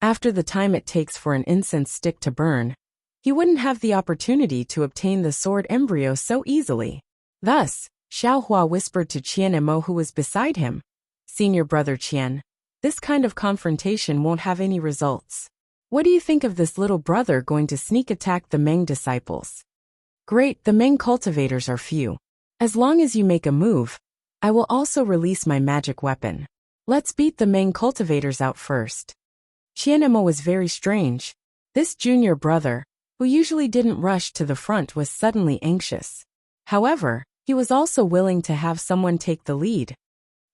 after the time it takes for an incense stick to burn, he wouldn't have the opportunity to obtain the sword embryo so easily. Thus, Xiaohua whispered to Qian Emo, who was beside him, "Senior brother Qian, this kind of confrontation won't have any results. What do you think of this little brother going to sneak attack the Meng disciples?" "Great, the Meng cultivators are few. As long as you make a move, I will also release my magic weapon. Let's beat the Meng cultivators out first." Qian Emo was very strange. This junior brother, who usually didn't rush to the front, was suddenly anxious. However, he was also willing to have someone take the lead.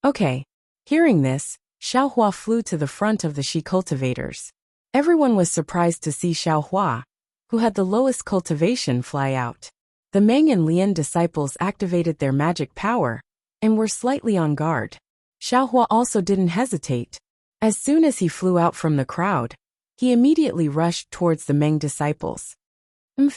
Okay. Hearing this, Xiaohua flew to the front of the Shi cultivators. Everyone was surprised to see Xiaohua, who had the lowest cultivation, fly out. The Meng and Lian disciples activated their magic power and were slightly on guard. Xiaohua also didn't hesitate. As soon as he flew out from the crowd, he immediately rushed towards the Meng disciples.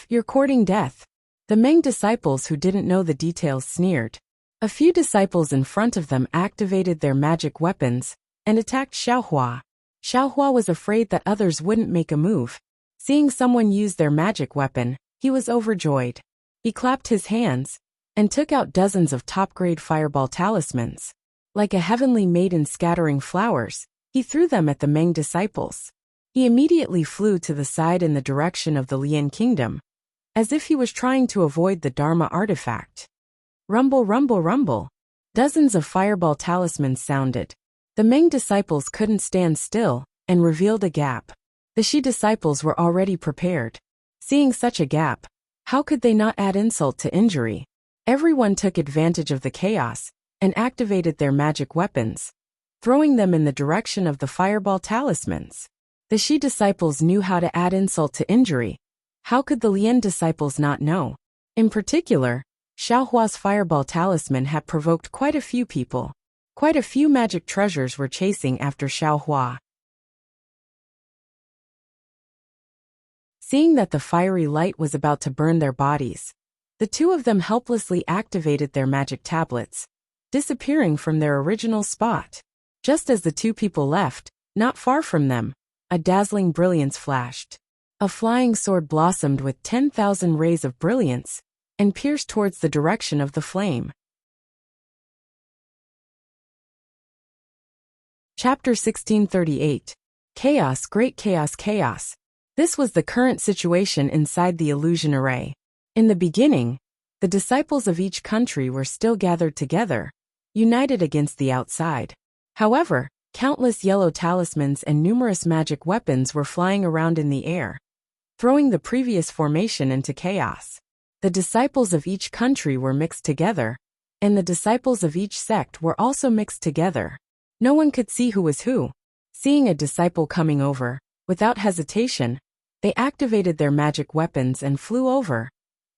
You're courting death." The Meng disciples, who didn't know the details, sneered. A few disciples in front of them activated their magic weapons and attacked Xiaohua. Xiaohua was afraid that others wouldn't make a move. Seeing someone use their magic weapon, he was overjoyed. He clapped his hands and took out dozens of top-grade fireball talismans. Like a heavenly maiden scattering flowers, he threw them at the Meng disciples. He immediately flew to the side in the direction of the Lian kingdom, as if he was trying to avoid the Dharma artifact. Rumble, rumble, rumble. Dozens of fireball talismans sounded. The Meng disciples couldn't stand still and revealed a gap. The Shi disciples were already prepared. Seeing such a gap, how could they not add insult to injury? Everyone took advantage of the chaos and activated their magic weapons, throwing them in the direction of the fireball talismans. The Shi disciples knew how to add insult to injury. How could the Lian disciples not know? In particular, Xiaohua's fireball talisman had provoked quite a few people. Quite a few magic treasures were chasing after Xiaohua. Seeing that the fiery light was about to burn their bodies, the two of them helplessly activated their magic tablets, disappearing from their original spot. Just as the two people left, not far from them, a dazzling brilliance flashed. A flying sword blossomed with 10,000 rays of brilliance and pierced towards the direction of the flame. Chapter 1638. Chaos, Great Chaos, Chaos. This was the current situation inside the illusion array. In the beginning, the disciples of each country were still gathered together, united against the outside. However, countless yellow talismans and numerous magic weapons were flying around in the air, throwing the previous formation into chaos. The disciples of each country were mixed together, and the disciples of each sect were also mixed together. No one could see who was who. Seeing a disciple coming over, without hesitation, they activated their magic weapons and flew over,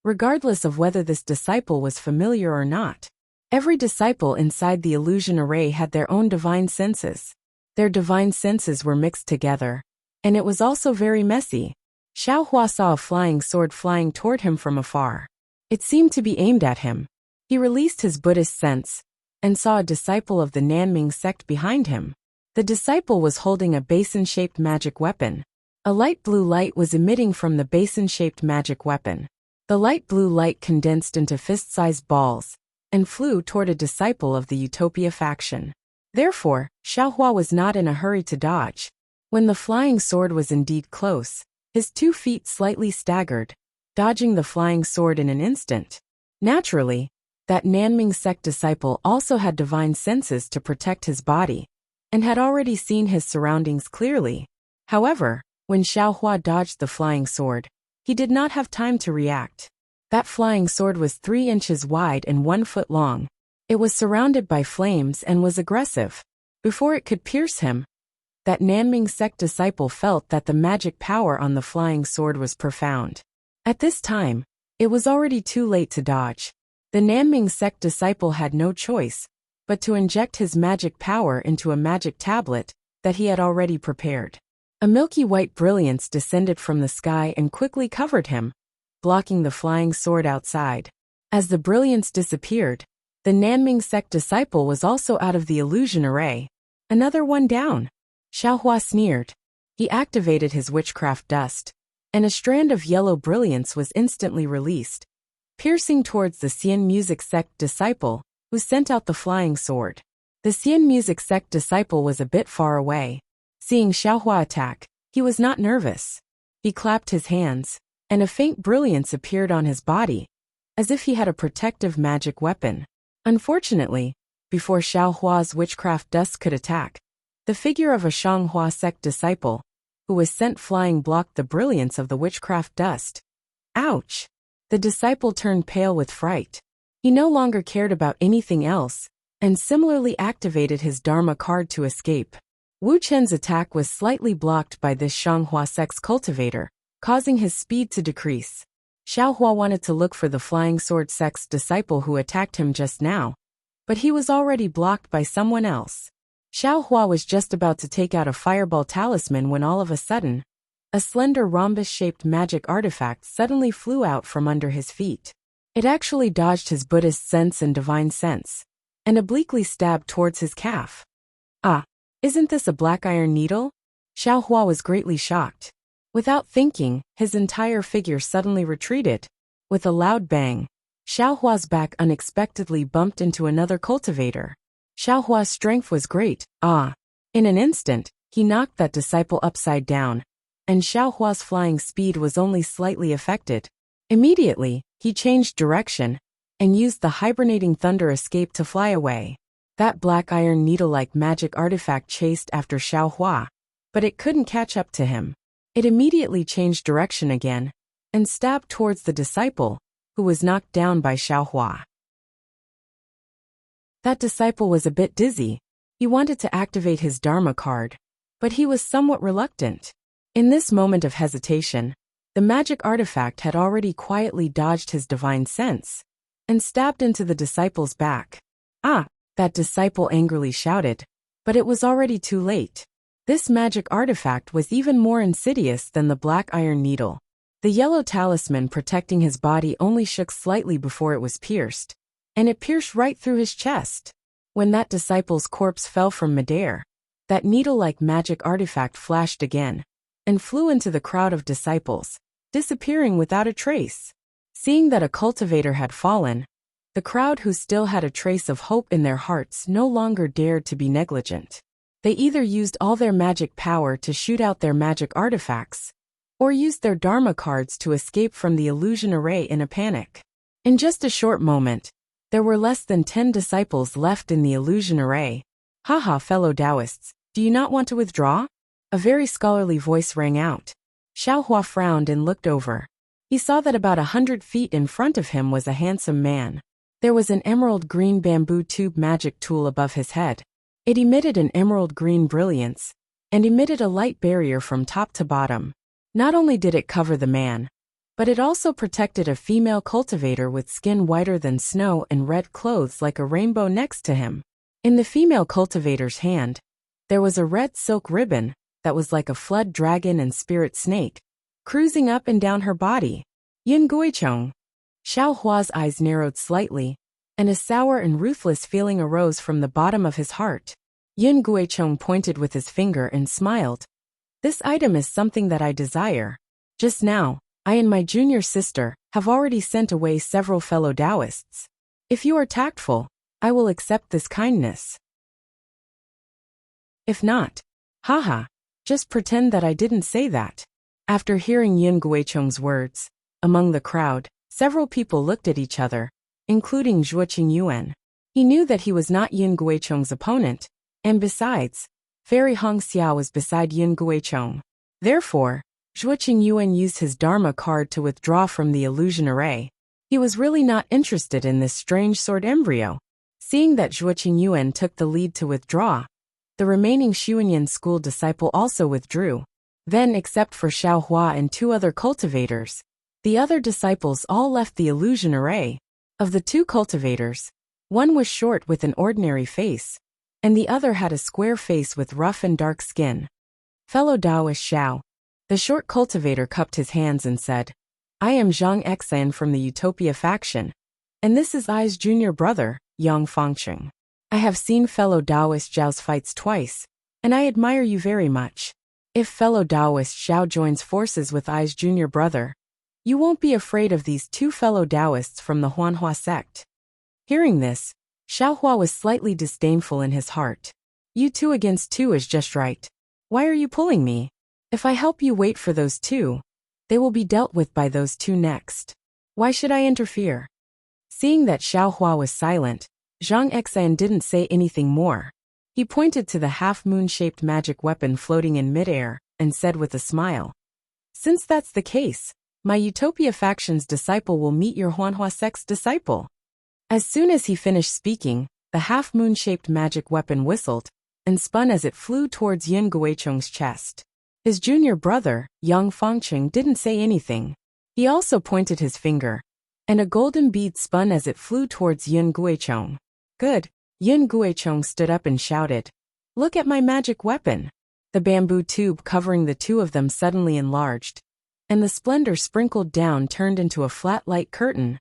regardless of whether this disciple was familiar or not. Every disciple inside the illusion array had their own divine senses. Their divine senses were mixed together, and it was also very messy. Xiaohua saw a flying sword flying toward him from afar. It seemed to be aimed at him. He released his Buddhist sense and saw a disciple of the Nanming sect behind him. The disciple was holding a basin-shaped magic weapon. A light blue light was emitting from the basin-shaped magic weapon. The light blue light condensed into fist-sized balls and flew toward a disciple of the Utopia faction. Therefore, Xiaohua was not in a hurry to dodge. When the flying sword was indeed close, his 2 feet slightly staggered, dodging the flying sword in an instant. Naturally, that Nanming sect disciple also had divine senses to protect his body, and had already seen his surroundings clearly. However, when Xiaohua dodged the flying sword, he did not have time to react. That flying sword was 3 inches wide and 1 foot long. It was surrounded by flames and was aggressive. Before it could pierce him, that Nanming sect disciple felt that the magic power on the flying sword was profound. At this time, it was already too late to dodge. The Nanming sect disciple had no choice but to inject his magic power into a magic tablet that he had already prepared. A milky white brilliance descended from the sky and quickly covered him, blocking the flying sword outside. As the brilliance disappeared, the Nanming sect disciple was also out of the illusion array. Another one down. Xiaohua sneered. He activated his witchcraft dust, and a strand of yellow brilliance was instantly released, piercing towards the Xian music sect disciple, who sent out the flying sword. The Xian music sect disciple was a bit far away. Seeing Xiaohua attack, he was not nervous. He clapped his hands, and a faint brilliance appeared on his body, as if he had a protective magic weapon. Unfortunately, before Xiaohua's witchcraft dust could attack, the figure of a Shanghua sect disciple, who was sent flying, blocked the brilliance of the witchcraft dust. Ouch! The disciple turned pale with fright. He no longer cared about anything else, and similarly activated his Dharma card to escape. Wu Chen's attack was slightly blocked by this Shanghua sect's cultivator, causing his speed to decrease. Xiaohua wanted to look for the Flying Sword sect's disciple who attacked him just now, but he was already blocked by someone else. Xiaohua was just about to take out a fireball talisman when all of a sudden, a slender rhombus-shaped magic artifact suddenly flew out from under his feet. It actually dodged his Buddhist sense and divine sense, and obliquely stabbed towards his calf. Ah, isn't this a black iron needle? Xiaohua was greatly shocked. Without thinking, his entire figure suddenly retreated. With a loud bang, Xiaohua's back unexpectedly bumped into another cultivator. Xiaohua's strength was great. In an instant, he knocked that disciple upside down, and Xiaohua's flying speed was only slightly affected. Immediately, he changed direction and used the hibernating thunder escape to fly away. That black iron needle-like magic artifact chased after Xiaohua, but it couldn't catch up to him. It immediately changed direction again and stabbed towards the disciple, who was knocked down by Xiaohua. That disciple was a bit dizzy. He wanted to activate his Dharma card, but he was somewhat reluctant. In this moment of hesitation, the magic artifact had already quietly dodged his divine sense and stabbed into the disciple's back. That disciple angrily shouted, but it was already too late. This magic artifact was even more insidious than the black iron needle. The yellow talisman protecting his body only shook slightly before it was pierced, and it pierced right through his chest. When that disciple's corpse fell from midair, that needle-like magic artifact flashed again and flew into the crowd of disciples, disappearing without a trace. Seeing that a cultivator had fallen, the crowd, who still had a trace of hope in their hearts, no longer dared to be negligent. They either used all their magic power to shoot out their magic artifacts, or used their Dharma cards to escape from the illusion array in a panic. In just a short moment, there were less than 10 disciples left in the illusion array. Haha, fellow Taoists, do you not want to withdraw? A very scholarly voice rang out. Xiaohua frowned and looked over. He saw that about 100 feet in front of him was a handsome man. There was an emerald green bamboo tube magic tool above his head. It emitted an emerald green brilliance, and emitted a light barrier from top to bottom. Not only did it cover the man, but it also protected a female cultivator with skin whiter than snow and red clothes like a rainbow next to him. In the female cultivator's hand, there was a red silk ribbon that was like a flood dragon and spirit snake, cruising up and down her body. Yin Guichong. Xiaohua's eyes narrowed slightly, and a sour and ruthless feeling arose from the bottom of his heart. Yin Guichong pointed with his finger and smiled. This item is something that I desire. Just now, I and my junior sister have already sent away several fellow Taoists. If you are tactful, I will accept this kindness. If not, just pretend that I didn't say that. After hearing Yin Guichong's words, among the crowd, several people looked at each other, including Zhuo Qingyuan. He knew that he was not Yin Guichong's opponent, and besides, Fairy Hong Xiao was beside Yin Guichong. Therefore, Zhuo Qingyuan used his Dharma card to withdraw from the illusion array. He was really not interested in this strange sword embryo. Seeing that Zhuo Qingyuan took the lead to withdraw, the remaining Xuanyan school disciple also withdrew. Then, except for Xiaohua and 2 other cultivators, the other disciples all left the illusion array. Of the 2 cultivators, one was short with an ordinary face, and the other had a square face with rough and dark skin. Fellow Taoist Xiao. The short cultivator cupped his hands and said, I am Zhang Exan from the Utopia faction, and this is Ai's junior brother, Yang Fangcheng. I have seen fellow Taoist Zhao's fights twice, and I admire you very much. If fellow Taoist Xiao joins forces with Ai's junior brother, you won't be afraid of these two fellow Taoists from the Huanhua sect. Hearing this, Xiaohua was slightly disdainful in his heart. You 2 against 2 is just right. Why are you pulling me? If I help you wait for those 2, they will be dealt with by those 2 next. Why should I interfere? Seeing that Xiaohua was silent, Zhang Exan didn't say anything more. He pointed to the half-moon-shaped magic weapon floating in midair and said with a smile, Since that's the case, my Utopia faction's disciple will meet your Huanhua sect's disciple. As soon as he finished speaking, the half-moon-shaped magic weapon whistled and spun as it flew towards Yin Guicheng's chest. His junior brother, Yang Fangcheng, didn't say anything. He also pointed his finger, and a golden bead spun as it flew towards Yin Guicheng. Good. Yin Guicheng stood up and shouted, Look at my magic weapon. The bamboo tube covering the 2 of them suddenly enlarged, and the splendor sprinkled down turned into a flat light curtain,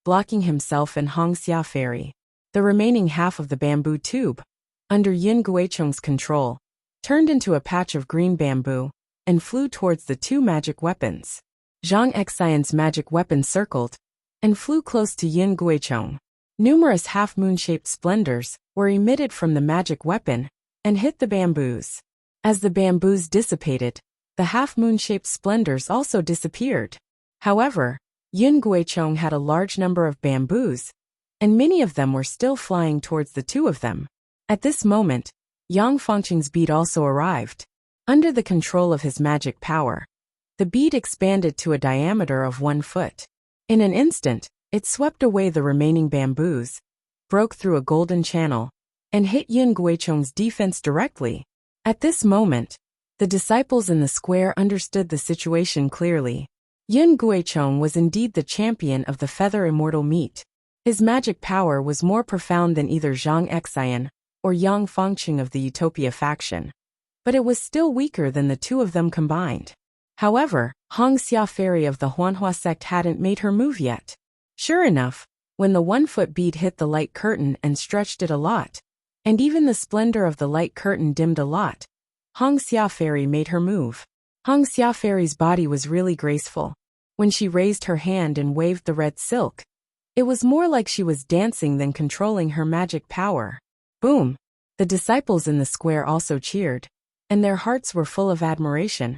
blocking himself and Hongxia Fairy. The remaining half of the bamboo tube, under Yin Guicheng's control, turned into a patch of green bamboo and flew towards the 2 magic weapons. Zhang Exion's magic weapon circled and flew close to Yin Guicheng. Numerous half-moon-shaped splendors were emitted from the magic weapon and hit the bamboos. As the bamboos dissipated, the half-moon-shaped splendors also disappeared. However, Yin Guicheng had a large number of bamboos, and many of them were still flying towards the 2 of them. At this moment, Yang Fangcheng's bead also arrived. Under the control of his magic power, the bead expanded to a diameter of 1 foot. In an instant, it swept away the remaining bamboos, broke through a golden channel, and hit Yin Guicheng's defense directly. At this moment, the disciples in the square understood the situation clearly. Yin Guicheng was indeed the champion of the feather immortal meat. His magic power was more profound than either Zhang Exian or Yang Fangcheng of the Utopia faction, but it was still weaker than the 2 of them combined. However, Hongxia Fairy of the Huanhua sect hadn't made her move yet. Sure enough, when the 1-foot bead hit the light curtain and stretched it a lot, and even the splendor of the light curtain dimmed a lot, Hongxia Fairy made her move. Hongxia Fairy's body was really graceful. When she raised her hand and waved the red silk, it was more like she was dancing than controlling her magic power. Boom! The disciples in the square also cheered, and their hearts were full of admiration.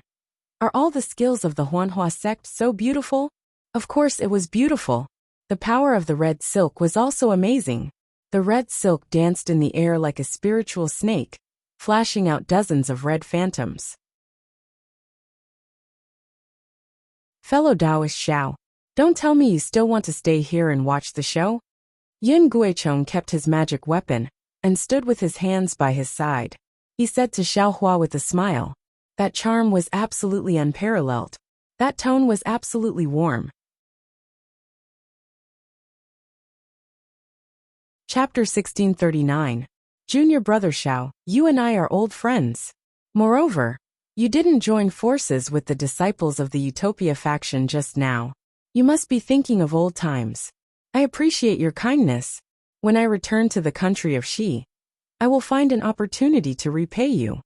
Are all the skills of the Huanhua sect so beautiful? Of course it was beautiful. The power of the red silk was also amazing. The red silk danced in the air like a spiritual snake, flashing out dozens of red phantoms. Fellow Taoist Xiao, don't tell me you still want to stay here and watch the show? Yin Guicheng kept his magic weapon and stood with his hands by his side. He said to Xiaohua with a smile. That charm was absolutely unparalleled. That tone was absolutely warm. Chapter 1639. Junior brother Xiao, you and I are old friends. Moreover, you didn't join forces with the disciples of the Utopia faction just now. You must be thinking of old times. I appreciate your kindness. When I return to the country of Xi, I will find an opportunity to repay you.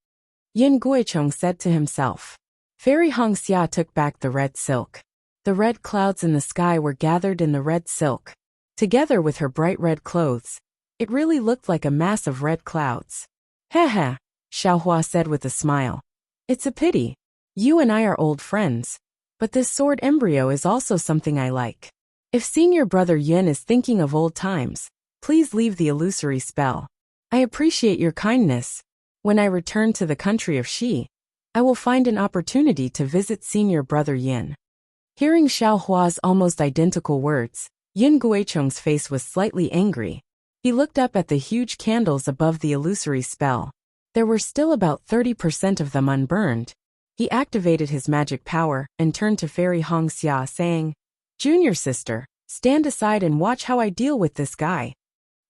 Yin Guicheng said to himself. Fairy Hongxia took back the red silk. The red clouds in the sky were gathered in the red silk. Together with her bright red clothes, it really looked like a mass of red clouds. Heh, Xiaohua said with a smile. It's a pity. You and I are old friends, but this sword embryo is also something I like. If senior brother Yin is thinking of old times, please leave the illusory spell. I appreciate your kindness. When I return to the country of Xi, I will find an opportunity to visit senior brother Yin. Hearing Xiaohua's almost identical words, Yin Guicheng's face was slightly angry. He looked up at the huge candles above the illusory spell. There were still about 30% of them unburned. He activated his magic power and turned to Fairy Hongxia saying, Junior sister, stand aside and watch how I deal with this guy.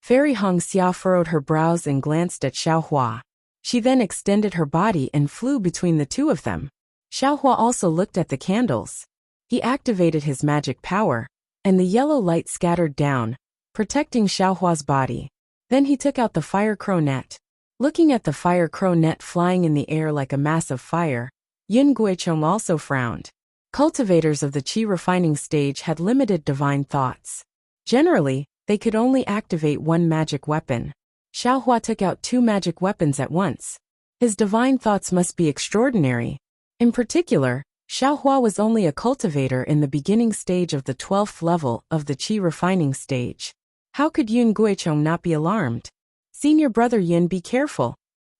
Fairy Hongxia furrowed her brows and glanced at Xiaohua. She then extended her body and flew between the two of them. Xiaohua also looked at the candles. He activated his magic power, and the yellow light scattered down, protecting Xiaohua's body. Then he took out the fire crow net. Looking at the fire crow net flying in the air like a mass of fire, Yun Guicheng also frowned. Cultivators of the qi refining stage had limited divine thoughts. Generally, they could only activate one magic weapon. Xiaohua took out two magic weapons at once. His divine thoughts must be extraordinary. In particular, Xiaohua was only a cultivator in the beginning stage of the 12th level of the qi refining stage. How could Yun Guicheng not be alarmed? "Senior brother Yun, be careful!"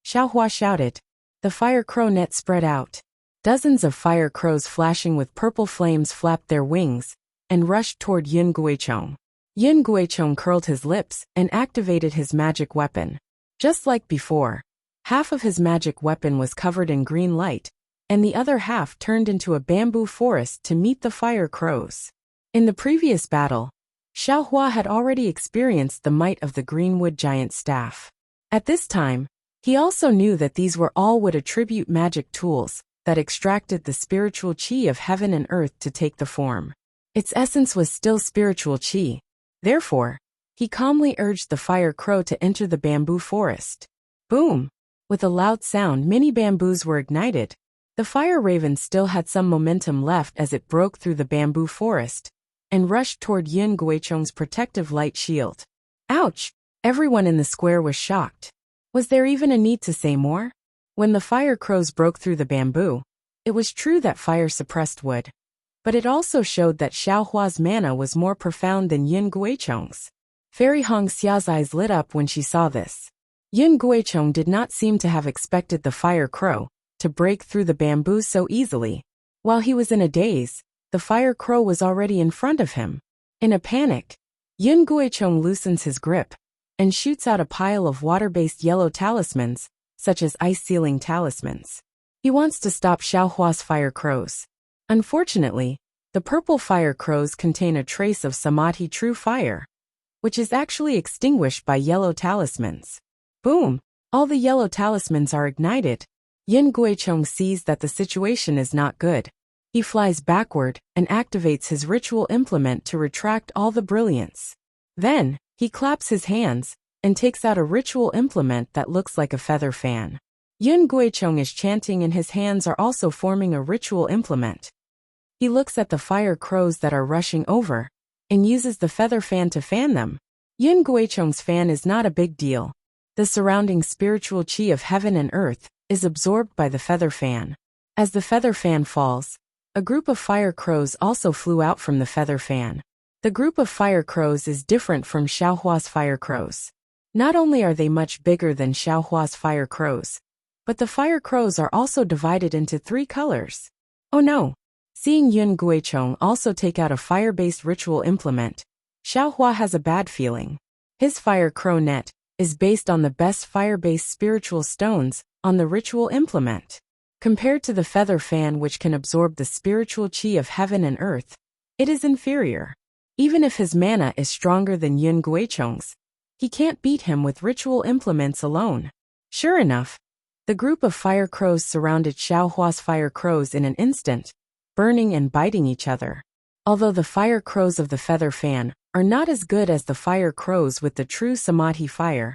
Xiaohua shouted. The fire crow net spread out. Dozens of fire crows flashing with purple flames flapped their wings and rushed toward Yun Guicheng. Yun Guicheng curled his lips and activated his magic weapon. Just like before, half of his magic weapon was covered in green light, and the other half turned into a bamboo forest to meet the fire crows. In the previous battle, Xiaohua had already experienced the might of the greenwood giant staff. At this time, he also knew that these were all would attribute magic tools that extracted the spiritual qi of heaven and earth to take the form. Its essence was still spiritual qi. Therefore, he calmly urged the fire crow to enter the bamboo forest. Boom! With a loud sound, many bamboos were ignited. The fire raven still had some momentum left as it broke through the bamboo forest and rushed toward Yun Guicheng's protective light shield. Ouch! Everyone in the square was shocked. Was there even a need to say more? When the fire crows broke through the bamboo, it was true that fire suppressed wood. But it also showed that Xiaohua's mana was more profound than Yun Guicheng's. Fairy Hong Xia's eyes lit up when she saw this. Yun Guicheng did not seem to have expected the fire crow to break through the bamboo so easily. While he was in a daze, the fire crow was already in front of him. In a panic, Yun Guicheng loosens his grip and shoots out a pile of water-based yellow talismans, such as ice-sealing talismans. He wants to stop Xiaohua's fire crows. Unfortunately, the purple fire crows contain a trace of Samadhi true fire, which is actually extinguished by yellow talismans. Boom! All the yellow talismans are ignited. Yun Guicheng sees that the situation is not good. He flies backward and activates his ritual implement to retract all the brilliance. Then, he claps his hands and takes out a ritual implement that looks like a feather fan. Yun Guicheng is chanting and his hands are also forming a ritual implement. He looks at the fire crows that are rushing over and uses the feather fan to fan them. Yun Guicheng's fan is not a big deal. The surrounding spiritual qi of heaven and earth is absorbed by the feather fan. As the feather fan falls, a group of fire crows also flew out from the feather fan. The group of fire crows is different from Xiaohua's fire crows. Not only are they much bigger than Xiaohua's fire crows, but the fire crows are also divided into 3 colors. Oh no! Seeing Yun Guicheng also take out a fire-based ritual implement, Xiaohua has a bad feeling. His fire crow net is based on the best fire-based spiritual stones on the ritual implement. Compared to the feather fan which can absorb the spiritual qi of heaven and earth, it is inferior. Even if his mana is stronger than Yun Guicheng's, he can't beat him with ritual implements alone. Sure enough, the group of fire crows surrounded Xiaohua's fire crows in an instant, burning and biting each other. Although the fire crows of the feather fan are not as good as the fire crows with the true Samadhi fire,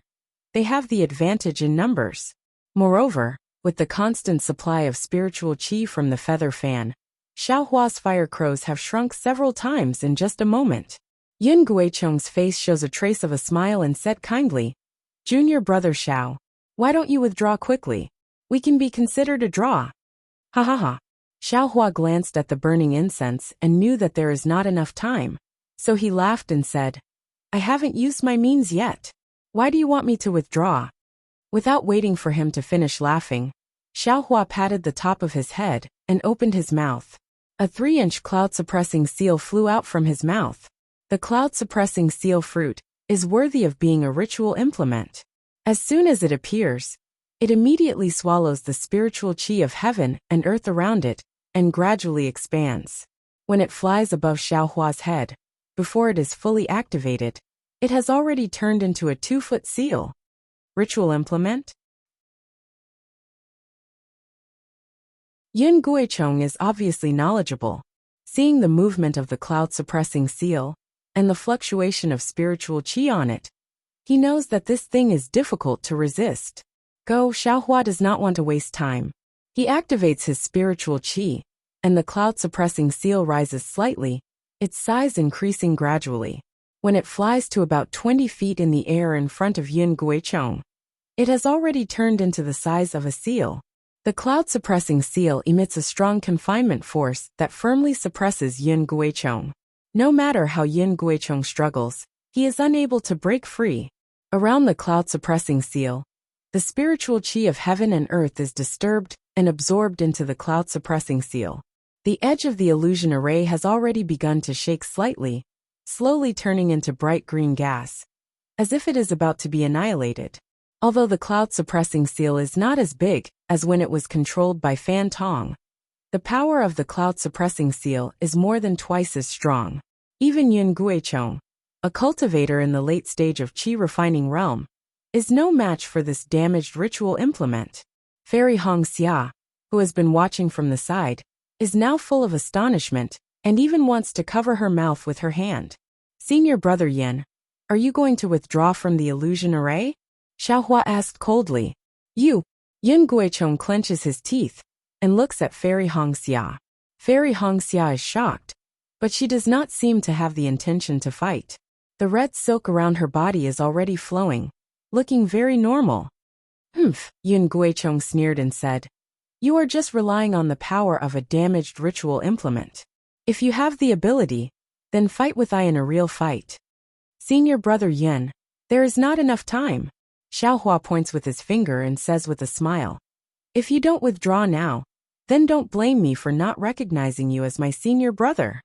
they have the advantage in numbers. Moreover, with the constant supply of spiritual qi from the feather fan, Xiaohua's fire crows have shrunk several times in just a moment. Yun Guicheng's face shows a trace of a smile and said kindly, "Junior brother Xiao, why don't you withdraw quickly? We can be considered a draw." Ha ha ha. Xiaohua glanced at the burning incense and knew that there is not enough time, so he laughed and said, "I haven't used my means yet. Why do you want me to withdraw?" Without waiting for him to finish laughing, Xiaohua patted the top of his head and opened his mouth. A 3-inch cloud-suppressing seal flew out from his mouth. The cloud-suppressing seal fruit is worthy of being a ritual implement. As soon as it appears, it immediately swallows the spiritual qi of heaven and earth around it and gradually expands. When it flies above Xiaohua's head, before it is fully activated, it has already turned into a 2-foot seal. Ritual implement? Yun Guichong is obviously knowledgeable. Seeing the movement of the cloud-suppressing seal, and the fluctuation of spiritual qi on it, he knows that this thing is difficult to resist. Xiaohua does not want to waste time. He activates his spiritual qi, and the cloud-suppressing seal rises slightly, its size increasing gradually. When it flies to about 20 feet in the air in front of Yun Guichong, it has already turned into the size of a seal. The cloud-suppressing seal emits a strong confinement force that firmly suppresses Yun Guichong. No matter how Yun Guichong struggles, he is unable to break free. Around the cloud-suppressing seal, the spiritual qi of heaven and earth is disturbed and absorbed into the cloud-suppressing seal. The edge of the illusion array has already begun to shake slightly, slowly turning into bright green gas, as if it is about to be annihilated. Although the cloud-suppressing seal is not as big as when it was controlled by Fan Tong, the power of the cloud-suppressing seal is more than twice as strong. Even Yun Guichong, a cultivator in the late stage of qi refining realm, is no match for this damaged ritual implement. Fairy Hong Xia, who has been watching from the side, is now full of astonishment and even wants to cover her mouth with her hand. Senior brother Yin, are you going to withdraw from the illusion array? Xiaohua asked coldly. Yun Guichong clenches his teeth and looks at Fairy Hong Xia. Fairy Hong Xia is shocked, but she does not seem to have the intention to fight. The red silk around her body is already flowing, looking very normal. Yun Guichong sneered and said, you are just relying on the power of a damaged ritual implement. If you have the ability, then fight with I in a real fight. Senior brother Yin, there is not enough time. Xiaohua points with his finger and says with a smile, if you don't withdraw now, then don't blame me for not recognizing you as my senior brother.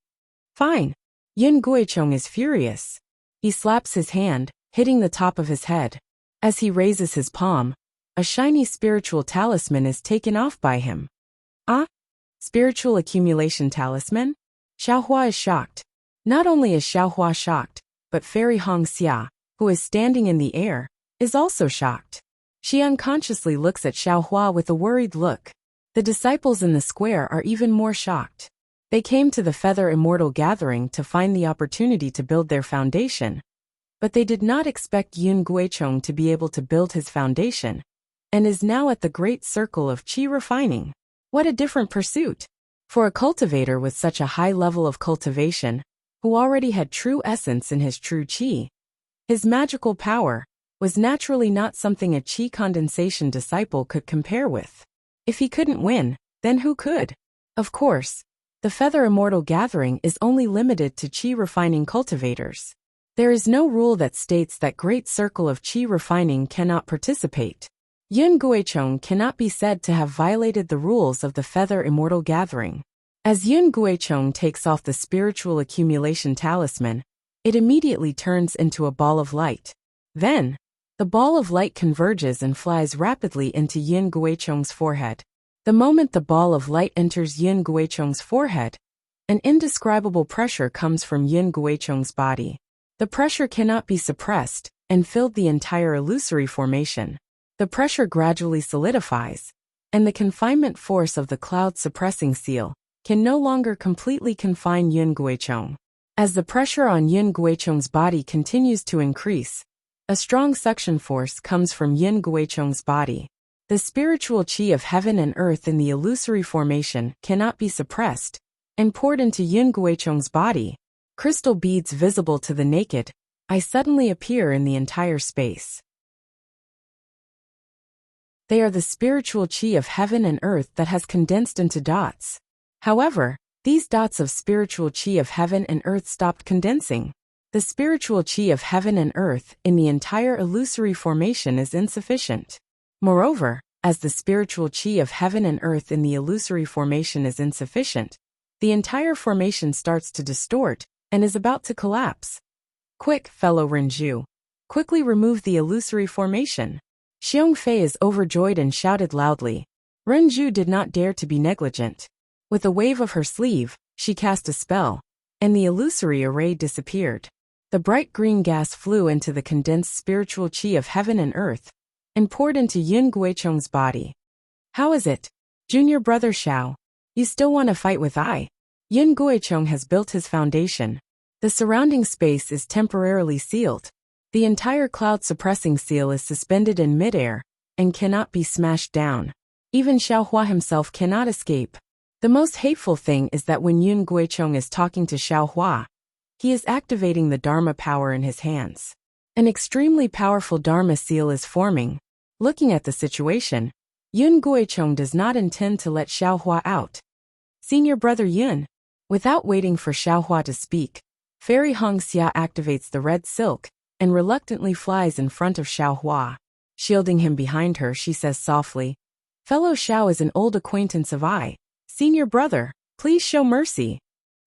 Fine. Yun Guichong is furious. He slaps his hand, hitting the top of his head. As he raises his palm, a shiny spiritual talisman is taken off by him. Ah? Spiritual accumulation talisman? Xiaohua is shocked. Not only is Xiaohua shocked, but Fairy Hong Xia, who is standing in the air, is also shocked. She unconsciously looks at Xiaohua with a worried look. The disciples in the square are even more shocked. They came to the Feather Immortal Gathering to find the opportunity to build their foundation, but they did not expect Yun Guichong to be able to build his foundation, and is now at the great circle of qi refining. What a different pursuit! For a cultivator with such a high level of cultivation, who already had true essence in his true qi, his magical power was naturally not something a qi condensation disciple could compare with. If he couldn't win, then who could? Of course, the Feather Immortal Gathering is only limited to qi refining cultivators. There is no rule that states that great circle of qi refining cannot participate. Yun Guichong cannot be said to have violated the rules of the Feather Immortal Gathering. As Yun Guichong takes off the spiritual accumulation talisman, it immediately turns into a ball of light. Then, the ball of light converges and flies rapidly into Yun Guichong's forehead. The moment the ball of light enters Yun Guichong's forehead, an indescribable pressure comes from Yun Guichong's body. The pressure cannot be suppressed and filled the entire illusory formation. The pressure gradually solidifies, and the confinement force of the cloud-suppressing seal can no longer completely confine Yun Guichong. As the pressure on Yun Guichong's body continues to increase, a strong suction force comes from Yun Guichong's body. The spiritual qi of heaven and earth in the illusory formation cannot be suppressed and poured into Yun Guichong's body. Crystal beads visible to the naked eye suddenly appear in the entire space. They are the spiritual qi of heaven and earth that has condensed into dots. However, these dots of spiritual qi of heaven and earth stopped condensing. The spiritual qi of heaven and earth in the entire illusory formation is insufficient. Moreover, as the spiritual qi of heaven and earth in the illusory formation is insufficient, the entire formation starts to distort and is about to collapse. Quick, fellow Renju. Quickly remove the illusory formation. Xiong Fei is overjoyed and shouted loudly. Renju did not dare to be negligent. With a wave of her sleeve, she cast a spell, and the illusory array disappeared. The bright green gas flew into the condensed spiritual qi of heaven and earth, and poured into Yun Guichong's body. How is it? Junior brother Xiao, you still want to fight with I? Yun Guichong has built his foundation. The surrounding space is temporarily sealed. The entire cloud-suppressing seal is suspended in midair and cannot be smashed down. Even Xiaohua himself cannot escape. The most hateful thing is that when Yun Guichong is talking to Xiaohua, he is activating the Dharma power in his hands. An extremely powerful Dharma seal is forming. Looking at the situation, Yun Guichong does not intend to let Xiaohua out. Senior brother Yun. Without waiting for Xiaohua to speak, Fairy Hongxia activates the red silk and reluctantly flies in front of Xiaohua. Shielding him behind her, she says softly, "Fellow Xiao is an old acquaintance of I. Senior brother, please show mercy."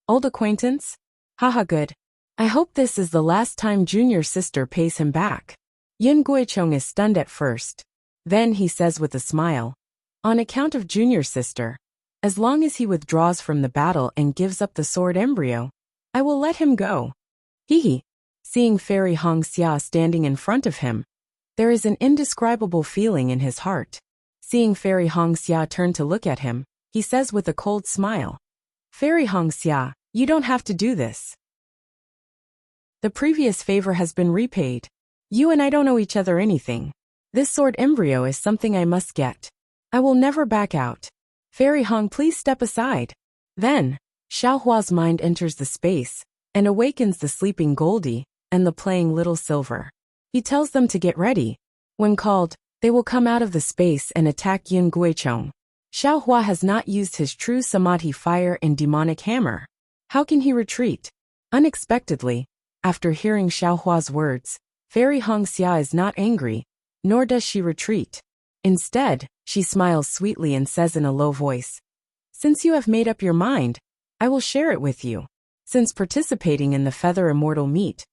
Old acquaintance? Haha, good. I hope this is the last time junior sister pays him back. Yun Guichong is stunned at first. Then he says with a smile, "On account of junior sister, as long as he withdraws from the battle and gives up the sword embryo, I will let him go." Hee. Seeing Fairy Hongxia standing in front of him, there is an indescribable feeling in his heart. Seeing Fairy Hongxia turn to look at him, he says with a cold smile, "Fairy Hongxia, you don't have to do this. The previous favor has been repaid. You and I don't owe each other anything. This sword embryo is something I must get. I will never back out. Fairy Hong, please step aside." Then, Xiaohua's mind enters the space and awakens the sleeping Goldie and the playing little Silver. He tells them to get ready. When called, they will come out of the space and attack Yun Guichong. Xiaohua has not used his true Samadhi fire and demonic hammer. How can he retreat? Unexpectedly, after hearing Xiaohua's words, Fairy Hongxia is not angry, nor does she retreat. Instead, she smiles sweetly and says in a low voice, "Since you have made up your mind, I will share it with you." Since participating in the Feather Immortal meet,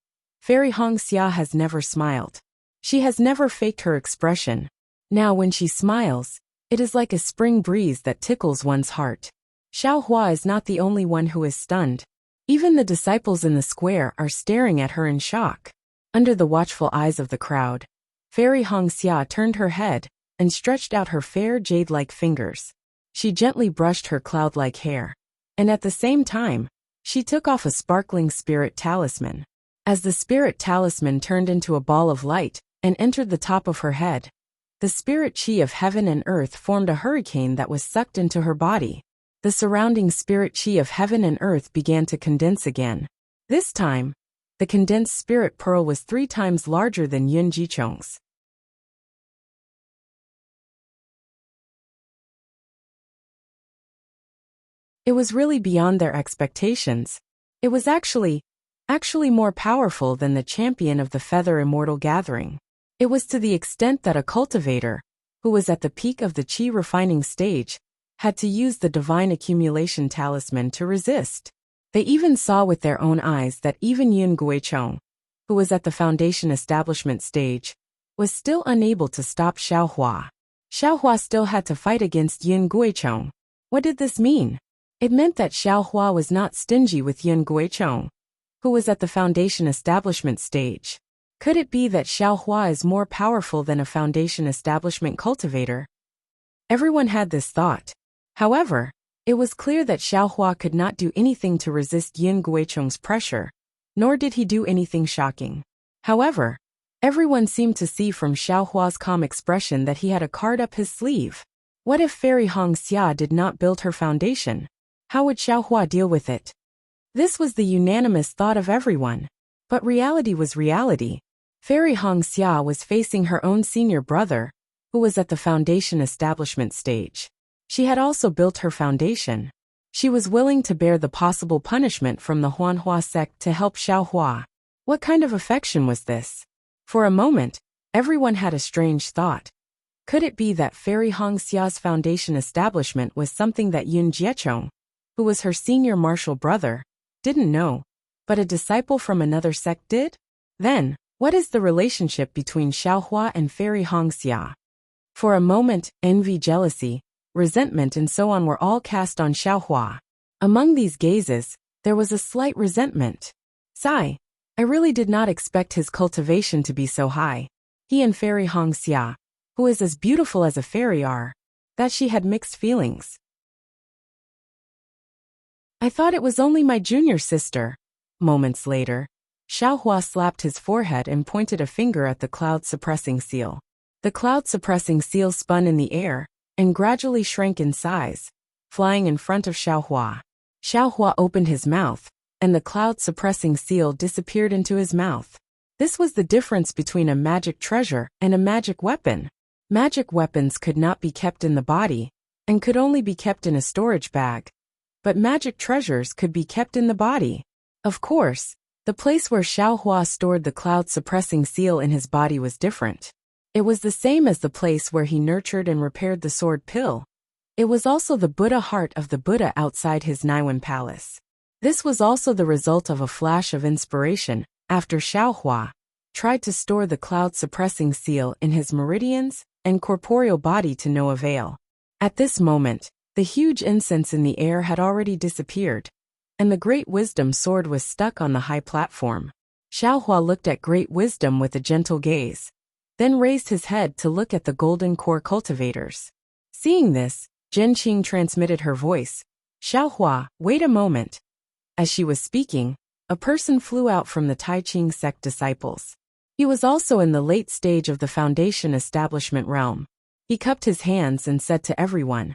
Fairy Hongxia has never smiled. She has never faked her expression. Now when she smiles, it is like a spring breeze that tickles one's heart. Xiaohua is not the only one who is stunned. Even the disciples in the square are staring at her in shock. Under the watchful eyes of the crowd, Fairy Hongxia turned her head and stretched out her fair jade-like fingers. She gently brushed her cloud-like hair, and at the same time, she took off a sparkling spirit talisman. As the spirit talisman turned into a ball of light and entered the top of her head, the spirit chi of heaven and earth formed a hurricane that was sucked into her body. The surrounding spirit chi of heaven and earth began to condense again. This time, the condensed spirit pearl was 3 times larger than Yun Guichong's. It was really beyond their expectations. It was actually more powerful than the champion of the Feather Immortal Gathering. It was to the extent that a cultivator, who was at the peak of the chi refining stage, had to use the divine accumulation talisman to resist. They even saw with their own eyes that even Yun Guichong, who was at the foundation establishment stage, was still unable to stop Xiaohua. Xiaohua still had to fight against Yun Guichong. What did this mean? It meant that Xiaohua was not stingy with Yun Guichong, who was at the foundation establishment stage. Could it be that Xiaohua is more powerful than a foundation establishment cultivator? Everyone had this thought. However, it was clear that Xiaohua could not do anything to resist Yun Guichong's pressure, nor did he do anything shocking. However, everyone seemed to see from Xiaohua's calm expression that he had a card up his sleeve. What if Fairy Hongxia did not build her foundation? How would Xiaohua deal with it? This was the unanimous thought of everyone. But reality was reality. Fairy Hongxia was facing her own senior brother, who was at the foundation establishment stage. She had also built her foundation. She was willing to bear the possible punishment from the Huanhua sect to help Xiaohua. What kind of affection was this? For a moment, everyone had a strange thought. Could it be that Fairy Hongxia's foundation establishment was something that Yun Guichong, who was her senior martial brother, didn't know, but a disciple from another sect did? Then, what is the relationship between Xiaohua and Fairy Hongxia? For a moment, envy, jealousy, resentment and so on were all cast on Xiaohua. Among these gazes, there was a slight resentment. Sigh. I really did not expect his cultivation to be so high. He and Fairy Hongxia, who is as beautiful as a fairy, are. that she had mixed feelings. I thought it was only my junior sister. Moments later, Xiaohua slapped his forehead and pointed a finger at the cloud-suppressing seal. The cloud-suppressing seal spun in the air and gradually shrank in size, flying in front of Xiaohua. Xiaohua opened his mouth, and the cloud-suppressing seal disappeared into his mouth. This was the difference between a magic treasure and a magic weapon. Magic weapons could not be kept in the body, and could only be kept in a storage bag. But magic treasures could be kept in the body. Of course, the place where Xiaohua stored the cloud-suppressing seal in his body was different. It was the same as the place where he nurtured and repaired the sword pill. It was also the Buddha heart of the Buddha outside his Naiwan palace. This was also the result of a flash of inspiration after Xiaohua tried to store the cloud-suppressing seal in his meridians and corporeal body to no avail. At this moment, the huge incense in the air had already disappeared, and the Great Wisdom sword was stuck on the high platform. Xiaohua looked at Great Wisdom with a gentle gaze, then raised his head to look at the golden core cultivators. Seeing this, Zhenqing transmitted her voice. Xiaohua, wait a moment. As she was speaking, a person flew out from the Taiqing sect disciples. He was also in the late stage of the foundation establishment realm. He cupped his hands and said to everyone,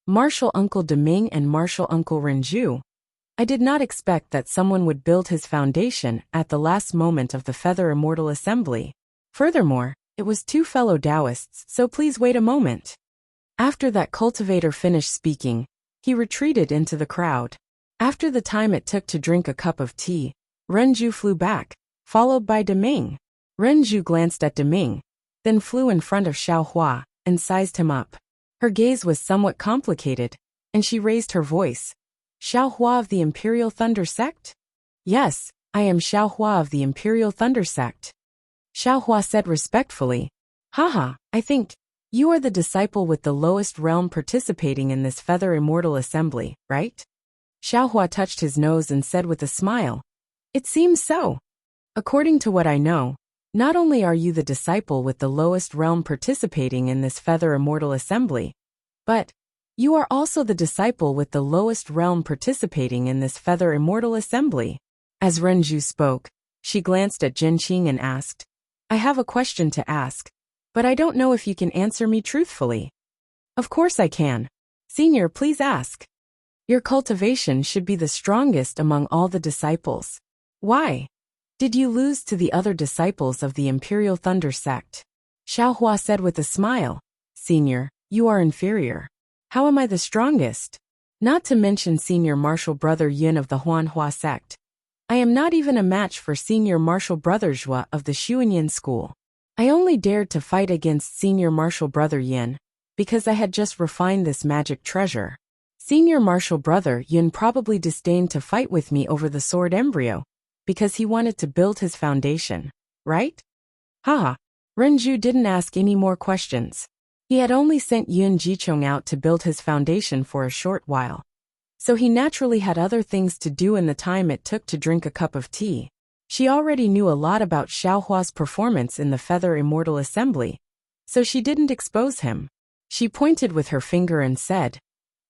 Martial Uncle Deming and Martial Uncle Renju, I did not expect that someone would build his foundation at the last moment of the Feather Immortal Assembly. Furthermore, it was two fellow Taoists, so please wait a moment. After that cultivator finished speaking, he retreated into the crowd. After the time it took to drink a cup of tea, Renju flew back, followed by Deming. Renju glanced at Deming, then flew in front of Xiaohua and sized him up. Her gaze was somewhat complicated, and she raised her voice. Xiaohua of the Imperial Thunder Sect? Yes, I am Xiaohua of the Imperial Thunder Sect. Xiaohua said respectfully, Haha, I think you are the disciple with the lowest realm participating in this Feather Immortal Assembly, right? Xiaohua touched his nose and said with a smile, It seems so. According to what I know, not only are you the disciple with the lowest realm participating in this Feather Immortal Assembly, but you are also the disciple with the lowest realm participating in this Feather Immortal Assembly. As Renju spoke, she glanced at Zhenqing and asked, I have a question to ask, but I don't know if you can answer me truthfully. Of course I can. Senior, please ask. Your cultivation should be the strongest among all the disciples. Why? Did you lose to the other disciples of the Imperial Thunder Sect? Xiaohua said with a smile, Senior, you are inferior. How am I the strongest? Not to mention Senior Martial Brother Yin of the Huanhua Sect. I am not even a match for Senior Martial Brother Zhua of the Xuanyin School. I only dared to fight against Senior Martial Brother Yin because I had just refined this magic treasure. Senior Martial Brother Yin probably disdained to fight with me over the sword embryo because he wanted to build his foundation, right? Haha. Renju didn't ask any more questions. He had only sent Yun Jichong out to build his foundation for a short while, so he naturally had other things to do in the time it took to drink a cup of tea. She already knew a lot about Xiaohua's performance in the Feather Immortal Assembly, so she didn't expose him. She pointed with her finger and said,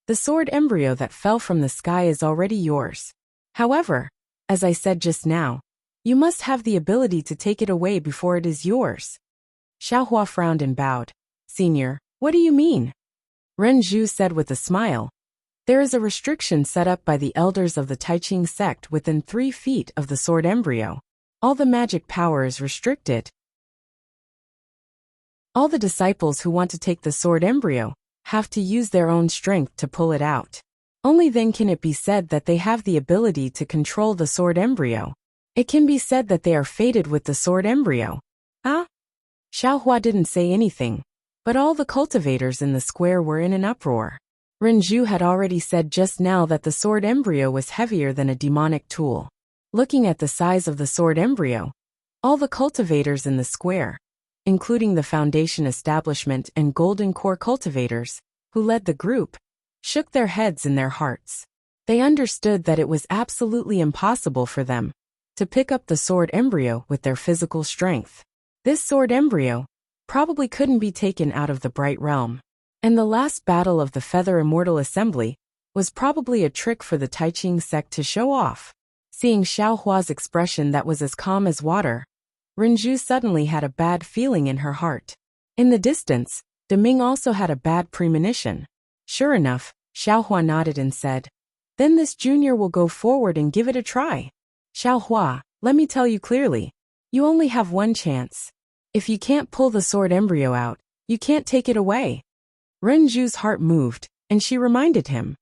The sword embryo that fell from the sky is already yours. However, as I said just now, you must have the ability to take it away before it is yours. Xiaohua frowned and bowed. Senior, what do you mean? Renju said with a smile, There is a restriction set up by the elders of the Taiqing sect within 3 feet of the sword embryo. All the magic power is restricted. All the disciples who want to take the sword embryo have to use their own strength to pull it out. Only then can it be said that they have the ability to control the sword embryo. It can be said that they are fated with the sword embryo. Ah? Xiaohua didn't say anything, but all the cultivators in the square were in an uproar. Renju had already said just now that the sword embryo was heavier than a demonic tool. Looking at the size of the sword embryo, all the cultivators in the square, including the foundation establishment and golden core cultivators, who led the group, shook their heads in their hearts. They understood that it was absolutely impossible for them to pick up the sword embryo with their physical strength. This sword embryo probably couldn't be taken out of the bright realm. And the last battle of the Feather Immortal Assembly was probably a trick for the Taiching sect to show off. Seeing Xiaohua's expression that was as calm as water, Renju suddenly had a bad feeling in her heart. In the distance, Deming also had a bad premonition. Sure enough, Xiaohua nodded and said, "Then this junior will go forward and give it a try. Xiaohua, let me tell you clearly. You only have one chance. If you can't pull the sword embryo out, you can't take it away." Renju's heart moved, and she reminded him.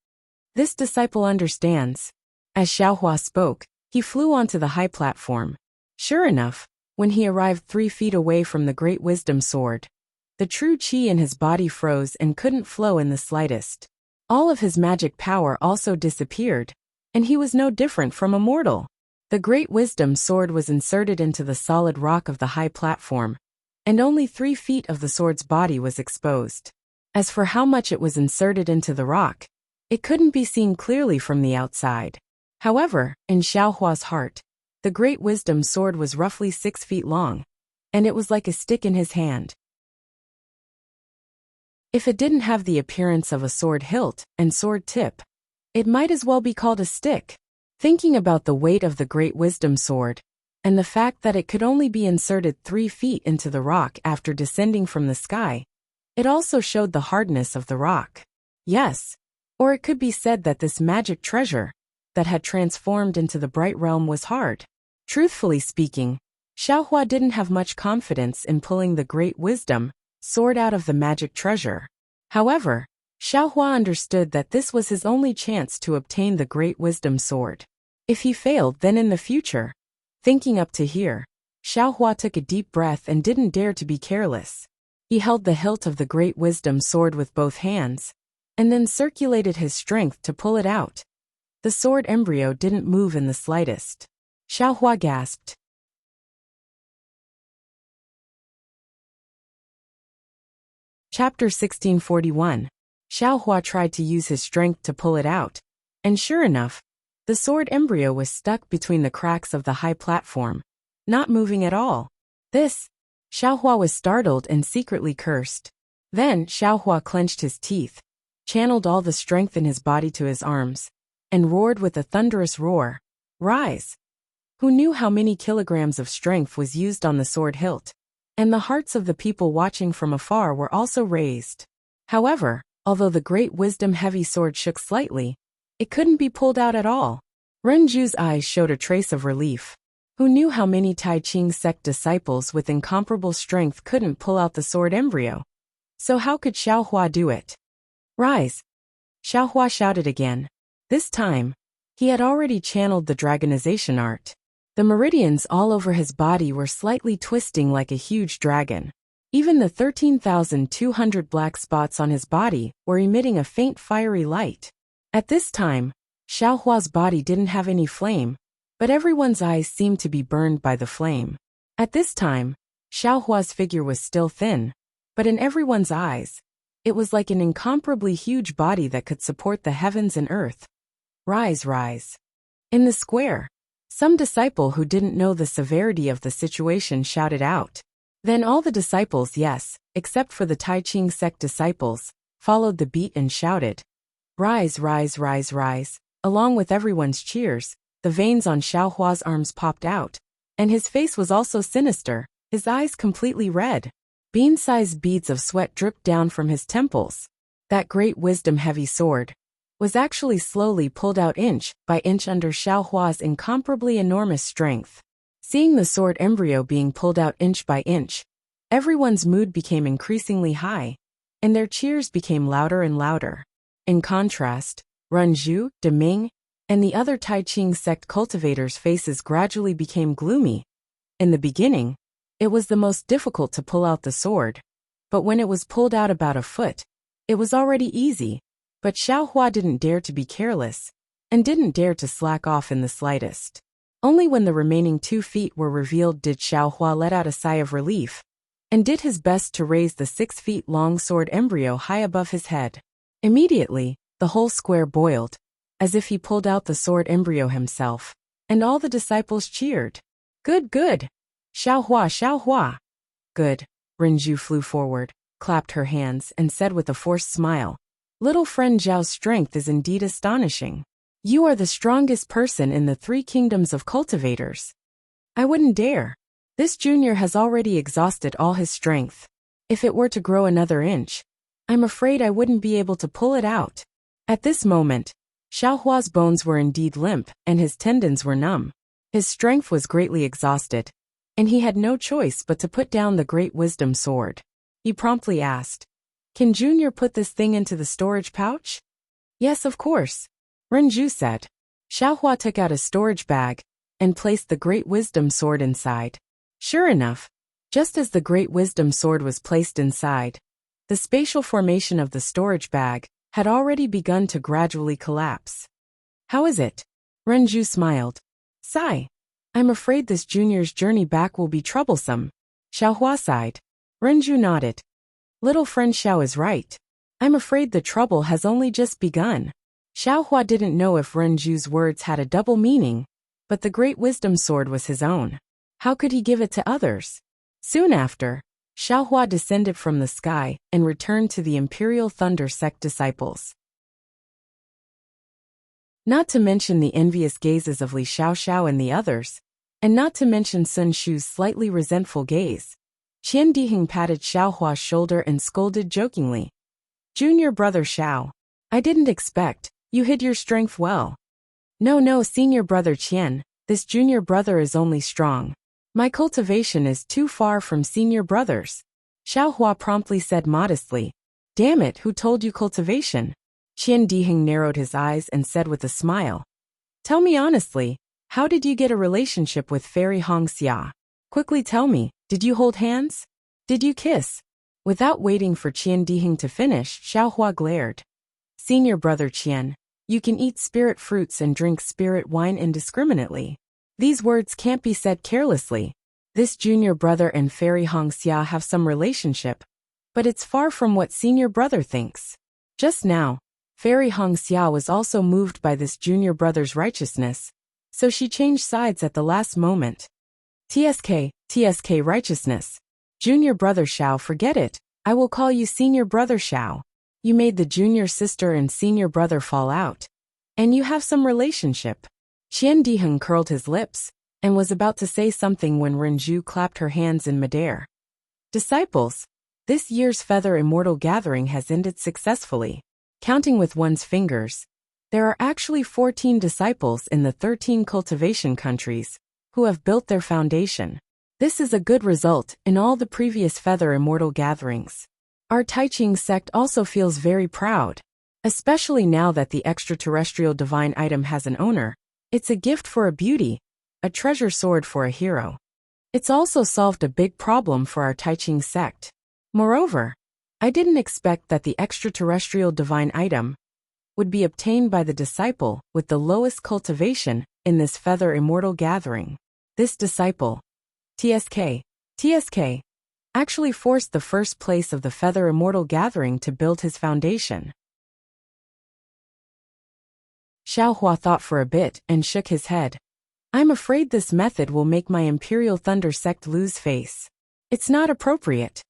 This disciple understands. As Xiaohua spoke, he flew onto the high platform. Sure enough, when he arrived 3 feet away from the Great Wisdom Sword, the true qi in his body froze and couldn't flow in the slightest. All of his magic power also disappeared, and he was no different from a mortal. The Great Wisdom Sword was inserted into the solid rock of the high platform, and only 3 feet of the sword's body was exposed. As for how much it was inserted into the rock, it couldn't be seen clearly from the outside. However, in Xiaohua's heart, the Great Wisdom Sword was roughly 6 feet long, and it was like a stick in his hand. If it didn't have the appearance of a sword hilt and sword tip, it might as well be called a stick. Thinking about the weight of the Great Wisdom Sword, and the fact that it could only be inserted 3 feet into the rock after descending from the sky, it also showed the hardness of the rock. Yes, or it could be said that this magic treasure that had transformed into the Bright Realm was hard. Truthfully speaking, Xiaohua didn't have much confidence in pulling the Great Wisdom Sword out of the magic treasure. However, Xiaohua understood that this was his only chance to obtain the Great Wisdom Sword. If he failed, then in the future. Thinking up to here, Xiaohua took a deep breath and didn't dare to be careless. He held the hilt of the Great Wisdom Sword with both hands, and then circulated his strength to pull it out. The sword embryo didn't move in the slightest. Xiaohua gasped. Chapter 1641. Xiaohua tried to use his strength to pull it out, and sure enough, the sword embryo was stuck between the cracks of the high platform, not moving at all. Xiaohua was startled and secretly cursed. Then Xiaohua clenched his teeth, channeled all the strength in his body to his arms, and roared with a thunderous roar, "Rise!" Who knew how many kilograms of strength was used on the sword hilt? And the hearts of the people watching from afar were also raised. However, although the Great Wisdom heavy sword shook slightly, it couldn't be pulled out at all. Renju's eyes showed a trace of relief. Who knew how many Taiching sect disciples with incomparable strength couldn't pull out the sword embryo? So how could Xiaohua do it? "Rise!" Xiaohua shouted again. This time, he had already channeled the dragonization art. The meridians all over his body were slightly twisting like a huge dragon. Even the 13,200 black spots on his body were emitting a faint fiery light. At this time, Xiaohua's body didn't have any flame, but everyone's eyes seemed to be burned by the flame. At this time, Xiaohua's figure was still thin, but in everyone's eyes, it was like an incomparably huge body that could support the heavens and earth. "Rise, rise!" In the square, some disciple who didn't know the severity of the situation shouted out. Then all the disciples, yes, except for the Taiching sect disciples, followed the beat and shouted, "Rise, rise, rise, rise!" Along with everyone's cheers, the veins on Xiaohua's arms popped out, and his face was also sinister, his eyes completely red. Bean-sized beads of sweat dripped down from his temples. That Great Wisdom heavy sword was actually slowly pulled out inch by inch under Xiaohua's incomparably enormous strength. Seeing the sword embryo being pulled out inch by inch, everyone's mood became increasingly high, and their cheers became louder and louder. In contrast, Renju, Deming, and the other Taiching sect cultivators' faces gradually became gloomy. In the beginning, it was the most difficult to pull out the sword, but when it was pulled out about a foot, it was already easy. But Xiaohua didn't dare to be careless, and didn't dare to slack off in the slightest. Only when the remaining 2 feet were revealed did Xiaohua let out a sigh of relief, and did his best to raise the 6 feet long sword embryo high above his head. Immediately, the whole square boiled, as if he pulled out the sword embryo himself, and all the disciples cheered. "Good, good! Xiaohua, Xiaohua!" "Good." Renju flew forward, clapped her hands and said with a forced smile, "Little friend Zhao's strength is indeed astonishing. You are the strongest person in the 3 kingdoms of cultivators." "I wouldn't dare. This junior has already exhausted all his strength. If it were to grow another inch, I'm afraid I wouldn't be able to pull it out." At this moment, Xiaohua's bones were indeed limp and his tendons were numb. His strength was greatly exhausted, and he had no choice but to put down the great wisdom sword. He promptly asked, "Can Junior put this thing into the storage pouch?" "Yes, of course," Renju said. Xiaohua took out a storage bag and placed the great wisdom sword inside. Sure enough, just as the great wisdom sword was placed inside, the spatial formation of the storage bag had already begun to gradually collapse. "How is it?" Renju smiled. "Sigh. I'm afraid this junior's journey back will be troublesome." Xiaohua sighed. Renju nodded. "Little friend Xiao is right. I'm afraid the trouble has only just begun." Xiaohua didn't know if Renju's words had a double meaning, but the great wisdom sword was his own. How could he give it to others? Soon after, Xiaohua descended from the sky and returned to the Imperial Thunder Sect disciples. Not to mention the envious gazes of Li Xiaoxiao and the others, and not to mention Sun Shu's slightly resentful gaze, Qian Diheng patted Xiaohua's shoulder and scolded jokingly, "Junior brother Xiao, I didn't expect, you hid your strength well." No, senior brother Qian, this junior brother is only strong. My cultivation is too far from senior brothers." Xiaohua promptly said modestly, "Damn it, who told you cultivation?" Qian Diheng narrowed his eyes and said with a smile, "Tell me honestly, how did you get a relationship with Fairy Hongxia? Quickly tell me, did you hold hands? Did you kiss?" Without waiting for Qian Diheng to finish, Xiaohua glared. "Senior brother Qian, you can eat spirit fruits and drink spirit wine indiscriminately. These words can't be said carelessly. This junior brother and Fairy Hongxia have some relationship, but it's far from what senior brother thinks." Just now, Fairy Hongxia was also moved by this junior brother's righteousness, so she changed sides at the last moment. TSK righteousness. Junior brother Xiao, forget it. I will call you senior brother Xiao. You made the junior sister and senior brother fall out, and you have some relationship. Qian Diheng curled his lips and was about to say something when Renju clapped her hands in midair. "Disciples, this year's Feather Immortal Gathering has ended successfully. Counting with one's fingers, there are actually 14 disciples in the 13 cultivation countries who have built their foundation. This is a good result in all the previous Feather Immortal Gatherings. Our Taiching sect also feels very proud, especially now that the extraterrestrial divine item has an owner. It's a gift for a beauty, a treasure sword for a hero. It's also solved a big problem for our Taiching sect. Moreover, I didn't expect that the extraterrestrial divine item would be obtained by the disciple with the lowest cultivation in this Feather Immortal Gathering. This disciple, TSK, actually forced the first place of the Feather Immortal Gathering to build his foundation." Xiaohua thought for a bit and shook his head. "I'm afraid this method will make my Imperial Thunder sect lose face. It's not appropriate."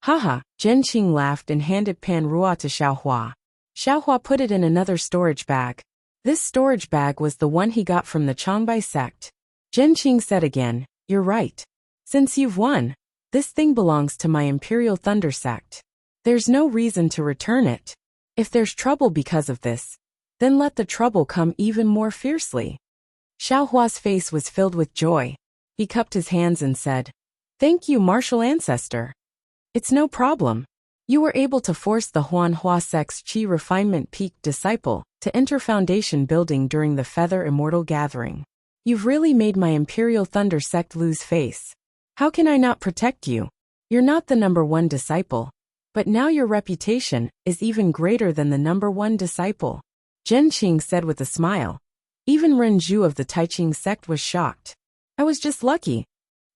Haha, Zhenqing laughed and handed Pan Ruo to Xiaohua. Xiaohua put it in another storage bag. This storage bag was the one he got from the Changbai sect. Zhenqing said again, "You're right. Since you've won, this thing belongs to my Imperial Thunder sect. There's no reason to return it. If there's trouble because of this, then let the trouble come even more fiercely." Xiaohua's face was filled with joy. He cupped his hands and said, "Thank you, martial ancestor. It's no problem. You were able to force the Huanhua sect's Qi Refinement Peak disciple to enter foundation building during the Feather Immortal Gathering. You've really made my Imperial Thunder sect lose face. How can I not protect you? You're not the #1 disciple, but now your reputation is even greater than the #1 disciple." Zhenqing said with a smile. Even Renju of the Taiching sect was shocked. "I was just lucky."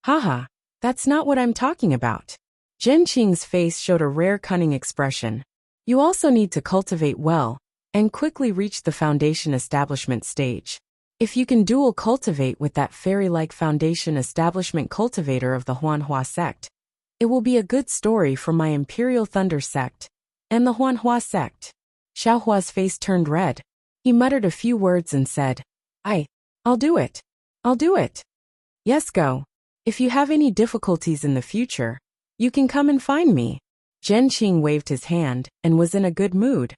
"Haha, that's not what I'm talking about." Zhenqing's face showed a rare cunning expression. "You also need to cultivate well and quickly reach the foundation establishment stage. If you can dual cultivate with that fairy-like foundation establishment cultivator of the Huanhua sect, It will be a good story for my Imperial Thunder sect and the Huanhua sect. Xiaohua's face turned red. He muttered a few words and said, I'll do it. I'll do it. Yes, go. If you have any difficulties in the future, you can come and find me. Zhenqing waved his hand and was in a good mood.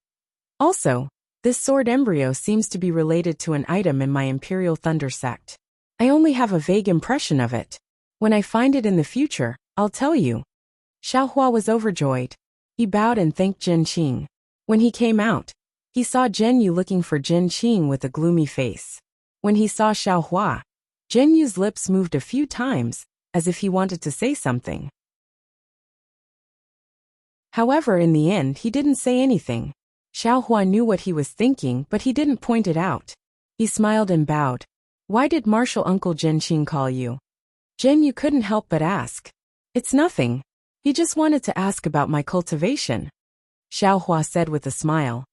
Also, this sword embryo seems to be related to an item in my Imperial Thunder sect. I only have a vague impression of it. When I find it in the future, I'll tell you. Xiaohua was overjoyed. He bowed and thanked Zhenqing. When he came out, he saw Zhenyu looking for Zhenqing with a gloomy face. When he saw Xiaohua, Zhenyu's lips moved a few times, as if he wanted to say something. However, in the end, he didn't say anything. Xiaohua knew what he was thinking, but he didn't point it out. He smiled and bowed. Why did Martial Uncle Zhenqing call you? Zhenyu couldn't help but ask. It's nothing. He just wanted to ask about my cultivation. Xiaohua said with a smile.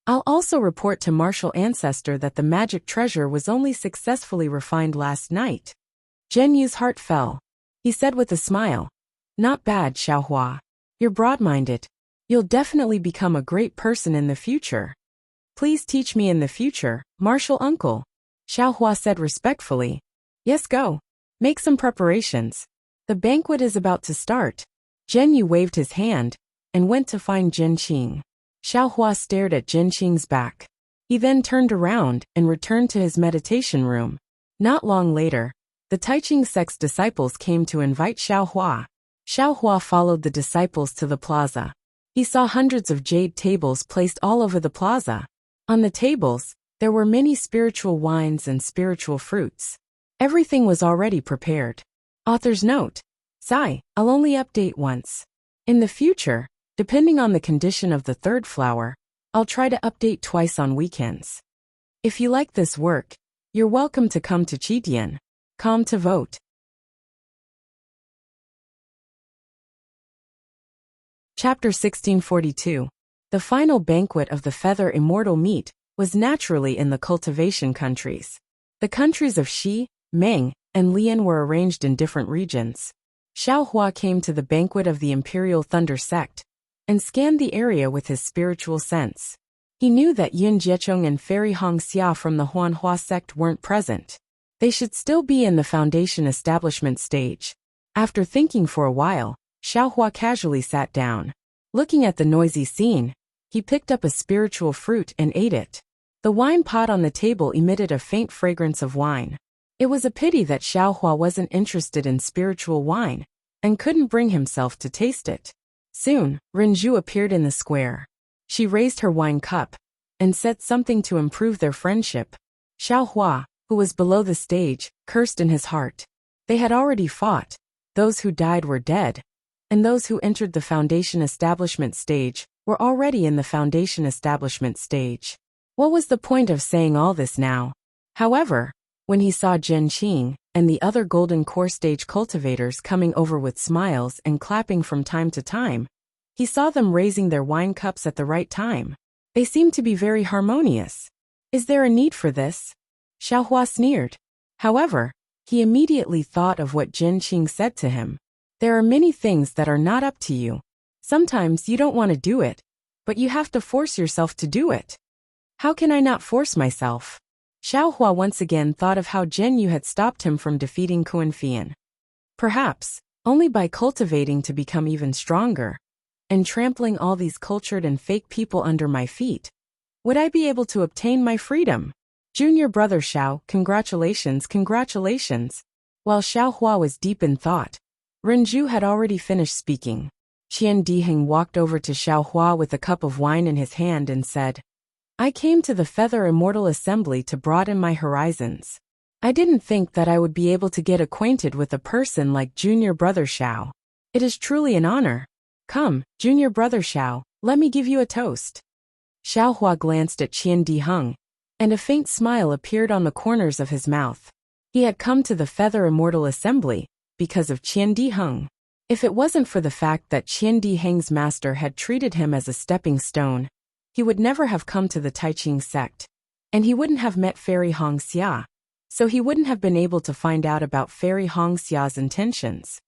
I'll also report to Martial Ancestor that the magic treasure was only successfully refined last night. Zhenyu's heart fell. He said with a smile. Not bad, Xiaohua. You're broad-minded. You'll definitely become a great person in the future. Please teach me in the future, Martial Uncle. Xiaohua said respectfully. Yes, go. Make some preparations. The banquet is about to start. Zhenyu waved his hand and went to find Zhenqing. Xiaohua stared at Zhenqing's back. He then turned around and returned to his meditation room. Not long later, the Taiching sect's disciples came to invite Xiaohua. Xiaohua followed the disciples to the plaza. He saw hundreds of jade tables placed all over the plaza. On the tables, there were many spiritual wines and spiritual fruits. Everything was already prepared. Author's note. Sigh, I'll only update once. In the future, depending on the condition of the third flower, I'll try to update twice on weekends. If you like this work, you're welcome to come to Chitian. Come to vote. Chapter 1642. The final banquet of the Feather Immortal Meat was naturally in the cultivation countries. The countries of Xi, Meng, and Lian were arranged in different regions. Xiaohua came to the banquet of the Imperial Thunder sect and scanned the area with his spiritual sense. He knew that Yun Jiecheng and Fairy Hongxia from the Huanhua sect weren't present. They should still be in the foundation establishment stage. After thinking for a while, Xiaohua casually sat down. Looking at the noisy scene, he picked up a spiritual fruit and ate it. The wine pot on the table emitted a faint fragrance of wine. It was a pity that Xiaohua wasn't interested in spiritual wine and couldn't bring himself to taste it. Soon, Renju appeared in the square. She raised her wine cup and said something to improve their friendship. Xiaohua, who was below the stage, cursed in his heart. They had already fought. Those who died were dead, and those who entered the foundation establishment stage were already in the foundation establishment stage. What was the point of saying all this now? However, when he saw Zhenqing and the other golden core stage cultivators coming over with smiles and clapping from time to time, he saw them raising their wine cups at the right time. They seemed to be very harmonious. Is there a need for this? Xiaohua sneered. However, he immediately thought of what Zhenqing said to him. There are many things that are not up to you. Sometimes you don't want to do it, but you have to force yourself to do it. How can I not force myself? Xiaohua once again thought of how Zhenyu had stopped him from defeating Kuan-Fian. Perhaps, only by cultivating to become even stronger, and trampling all these cultured and fake people under my feet, would I be able to obtain my freedom? Junior brother Xiao, congratulations, congratulations. While Xiaohua was deep in thought, Renju had already finished speaking. Qian Diheng walked over to Xiaohua with a cup of wine in his hand and said, I came to the Feather Immortal Assembly to broaden my horizons. I didn't think that I would be able to get acquainted with a person like Junior Brother Xiao. It is truly an honor. Come, Junior Brother Xiao, let me give you a toast. Xiaohua glanced at Qian Diheng, and a faint smile appeared on the corners of his mouth. He had come to the Feather Immortal Assembly because of Qian Diheng. If it wasn't for the fact that Qian Diheng's master had treated him as a stepping stone, he would never have come to the Taiching sect, and he wouldn't have met Fairy Hongxia, so he wouldn't have been able to find out about Fairy Hongxia's intentions.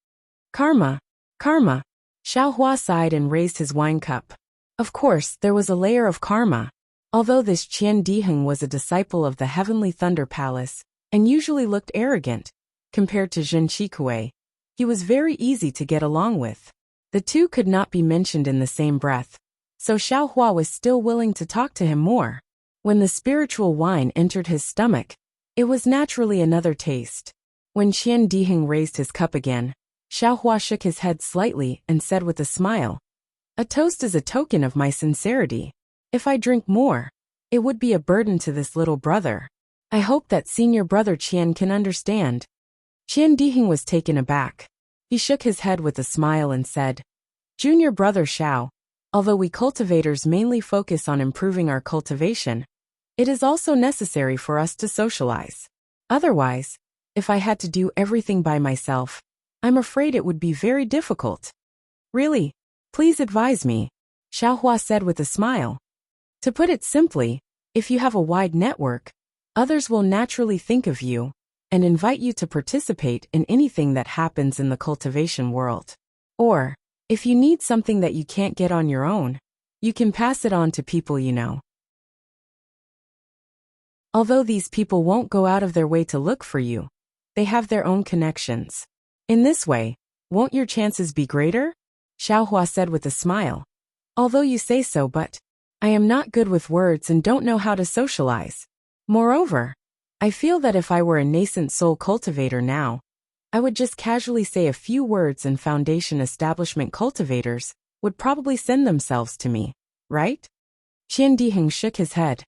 Karma Karma. Xiao Hua sighed and raised his wine cup. Of course, there was a layer of karma. Although this Qian Diheng was a disciple of the Heavenly Thunder Palace, and usually looked arrogant, compared to Zhen Qikue, he was very easy to get along with. The two could not be mentioned in the same breath, so Xiao Hua was still willing to talk to him more. When the spiritual wine entered his stomach, it was naturally another taste. When Qian Diheng raised his cup again, Xiao Hua shook his head slightly and said with a smile, "A toast is a token of my sincerity. If I drink more, it would be a burden to this little brother. I hope that senior brother Qian can understand." Qian Diheng was taken aback. He shook his head with a smile and said, "Junior brother Xiao, although we cultivators mainly focus on improving our cultivation, it is also necessary for us to socialize. Otherwise, if I had to do everything by myself, I'm afraid it would be very difficult." "Really? Please advise me," Xiao Hua said with a smile. "To put it simply, if you have a wide network, others will naturally think of you and invite you to participate in anything that happens in the cultivation world. Or, if you need something that you can't get on your own, you can pass it on to people you know. Although these people won't go out of their way to look for you, they have their own connections. In this way, won't your chances be greater?" Xiao Hua said with a smile. "Although you say so, but I am not good with words and don't know how to socialize. Moreover, I feel that if I were a nascent soul cultivator now, I would just casually say a few words and foundation establishment cultivators would probably send themselves to me, right?" Qian Diheng shook his head.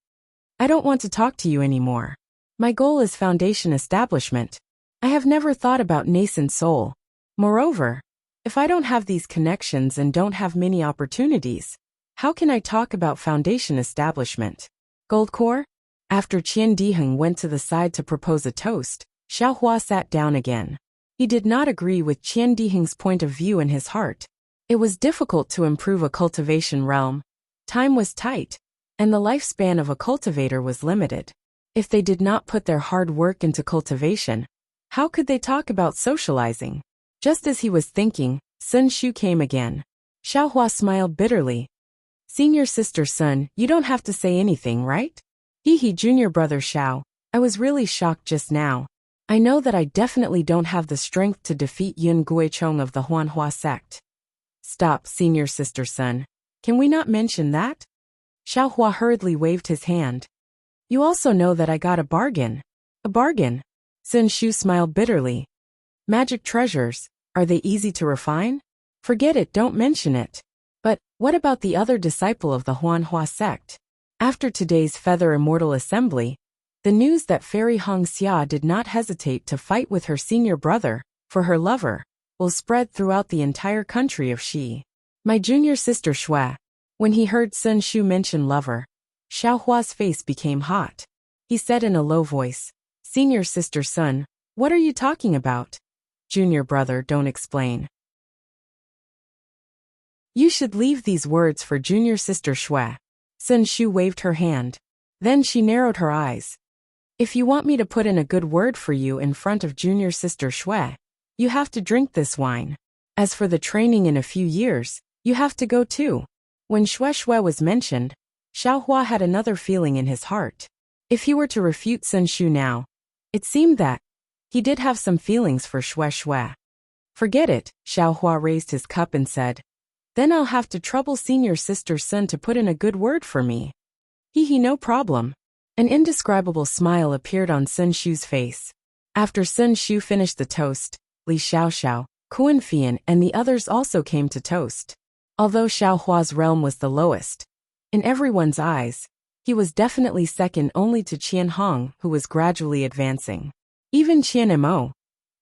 "I don't want to talk to you anymore. My goal is foundation establishment. I have never thought about nascent soul. Moreover, if I don't have these connections and don't have many opportunities, how can I talk about foundation establishment?" Goldcore? After Qian Diheng went to the side to propose a toast, Xiao Hua sat down again. He did not agree with Qian Diheng's point of view in his heart. It was difficult to improve a cultivation realm. Time was tight, and the lifespan of a cultivator was limited. If they did not put their hard work into cultivation, how could they talk about socializing? Just as he was thinking, Sun Shu came again. Xiao Hua smiled bitterly. "Senior sister Sun, you don't have to say anything, right?" "Hee junior brother Xiao, I was really shocked just now. I know that I definitely don't have the strength to defeat Yun Guichong of the Huanhua sect." "Stop, senior sister Sun. Can we not mention that?" Xiao Hua hurriedly waved his hand. "You also know that I got a bargain." "A bargain?" Sun Shu smiled bitterly. "Magic treasures, are they easy to refine? Forget it, don't mention it." "But what about the other disciple of the Huanhua sect?" After today's Feather Immortal Assembly, the news that Fairy Hong Xia did not hesitate to fight with her senior brother for her lover will spread throughout the entire country of Xi. My junior sister Shui. When he heard Sun Shu mention lover, Xiao Hua's face became hot. He said in a low voice, "Senior sister Sun, what are you talking about?" "Junior brother, don't explain. You should leave these words for junior sister Shui." Sun Shu waved her hand. Then she narrowed her eyes. "If you want me to put in a good word for you in front of junior sister Shui, you have to drink this wine. As for the training in a few years, you have to go too." When Shui was mentioned, Xiao Hua had another feeling in his heart. If he were to refute Sun Shu now, it seemed that he did have some feelings for Shui. "Forget it," Xiao Hua raised his cup and said. "Then I'll have to trouble senior sister Sun to put in a good word for me." No problem." An indescribable smile appeared on Sun Shu's face. After Sun Shu finished the toast, Li Xiaoxiao, Kuan Fian and the others also came to toast. Although Xiao Hua's realm was the lowest, in everyone's eyes, he was definitely second only to Qian Hong, who was gradually advancing. Even Qian Mo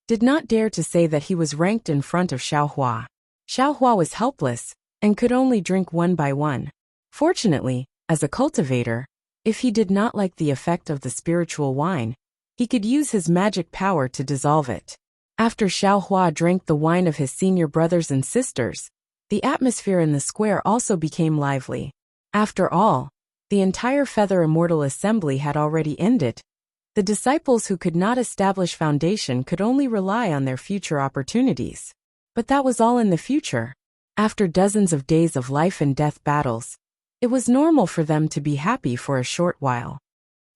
did not dare to say that he was ranked in front of Xiao Hua. Xiao Hua was helpless and could only drink one by one. Fortunately, as a cultivator, if he did not like the effect of the spiritual wine, he could use his magic power to dissolve it. After Xiao Hua drank the wine of his senior brothers and sisters, the atmosphere in the square also became lively. After all, the entire Feather Immortal Assembly had already ended. The disciples who could not establish foundation could only rely on their future opportunities. But that was all in the future. After dozens of days of life and death battles, it was normal for them to be happy for a short while.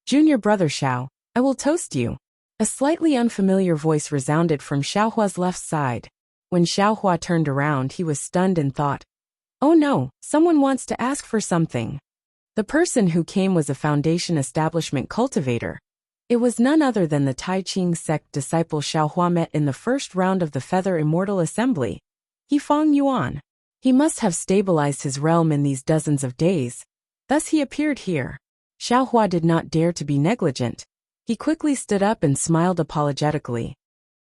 Junior brother Xiao, I will toast you. A slightly unfamiliar voice resounded from Xiaohua's left side. When Xiaohua turned around, he was stunned and thought, "Oh no, someone wants to ask for something." The person who came was a Foundation Establishment cultivator. It was none other than the Tai Ching sect disciple Xiaohua met in the first round of the Feather Immortal Assembly. He Feng Yuan. He must have stabilized his realm in these dozens of days. Thus he appeared here. Xiaohua did not dare to be negligent. He quickly stood up and smiled apologetically.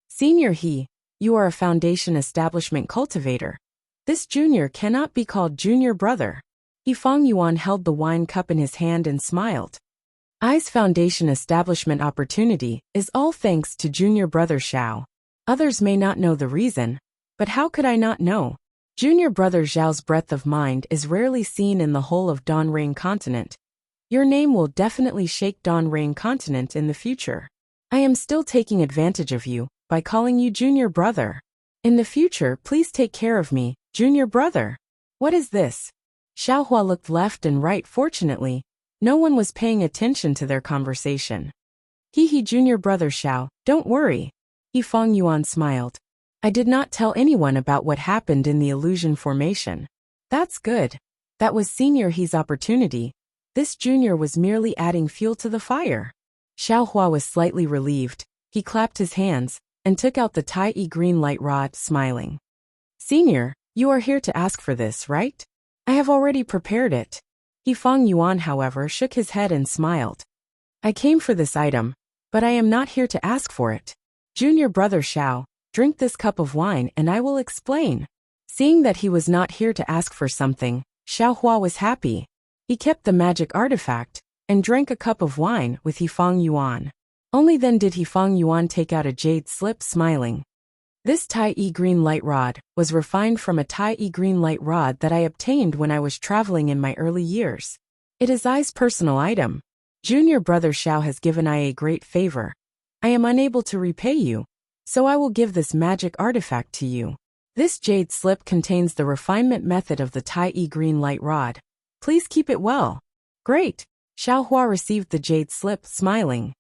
Senior He, you are a Foundation Establishment cultivator. This junior cannot be called junior brother. He Feng Yuan held the wine cup in his hand and smiled. I's Foundation Establishment opportunity is all thanks to junior brother Xiao. Others may not know the reason, but how could I not know? Junior brother Xiao's breadth of mind is rarely seen in the whole of Donrain continent. Your name will definitely shake Donrain continent in the future. I am still taking advantage of you by calling you junior brother. In the future, please take care of me, junior brother. What is this? Xiaohua looked left and right. Fortunately, no one was paying attention to their conversation. He junior brother Xiao, don't worry. He Feng Yuan smiled. I did not tell anyone about what happened in the illusion formation. That's good. That was Senior He's opportunity. This junior was merely adding fuel to the fire. Xiaohua was slightly relieved. He clapped his hands and took out the Tai green light rod, smiling. Senior, you are here to ask for this, right? I have already prepared it. He Feng Yuan, however, shook his head and smiled. I came for this item, but I am not here to ask for it. Junior brother Xiao, drink this cup of wine and I will explain. Seeing that he was not here to ask for something, Xiaohua was happy. He kept the magic artifact and drank a cup of wine with He Feng Yuan. Only then did He Feng Yuan take out a jade slip, smiling. This Tai green light rod was refined from a Tai green light rod that I obtained when I was traveling in my early years. It is I's personal item. Junior brother Xiao has given I a great favor. I am unable to repay you, so I will give this magic artifact to you. This jade slip contains the refinement method of the Tai green light rod. Please keep it well. Great. Xiaohua received the jade slip, smiling.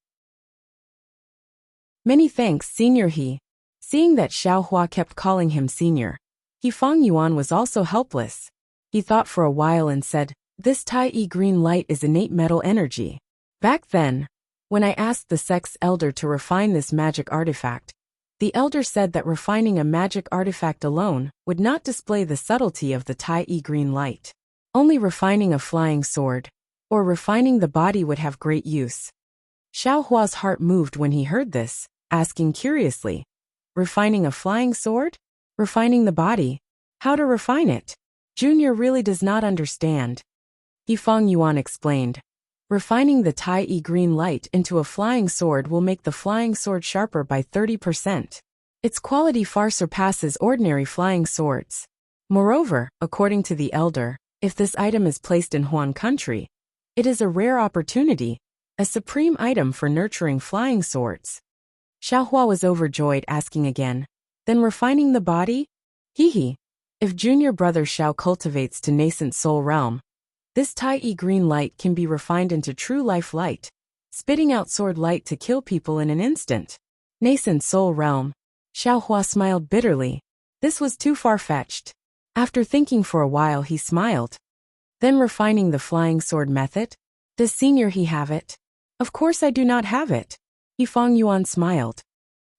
Many thanks, Senior He. Seeing that Xiaohua kept calling him senior, He Feng Yuan was also helpless. He thought for a while and said, this Tai green light is innate metal energy. Back then, when I asked the sect's elder to refine this magic artifact, the elder said that refining a magic artifact alone would not display the subtlety of the Tai green light. Only refining a flying sword, or refining the body would have great use. Xiaohua's heart moved when he heard this, asking curiously, refining a flying sword? Refining the body? How to refine it? Junior really does not understand. He Feng Yuan explained. Refining the Tai green light into a flying sword will make the flying sword sharper by 30%. Its quality far surpasses ordinary flying swords. Moreover, according to the elder, if this item is placed in Huan country, it is a rare opportunity, a supreme item for nurturing flying swords. Xiaohua was overjoyed, asking again, then refining the body? If junior brother Xiao cultivates to nascent soul realm, this Tai green light can be refined into true life light, spitting out sword light to kill people in an instant. Nascent soul realm. Xiaohua smiled bitterly. This was too far-fetched. After thinking for a while, he smiled. Then refining the flying sword method? Does Senior He have it? Of course I do not have it. He Feng Yuan smiled.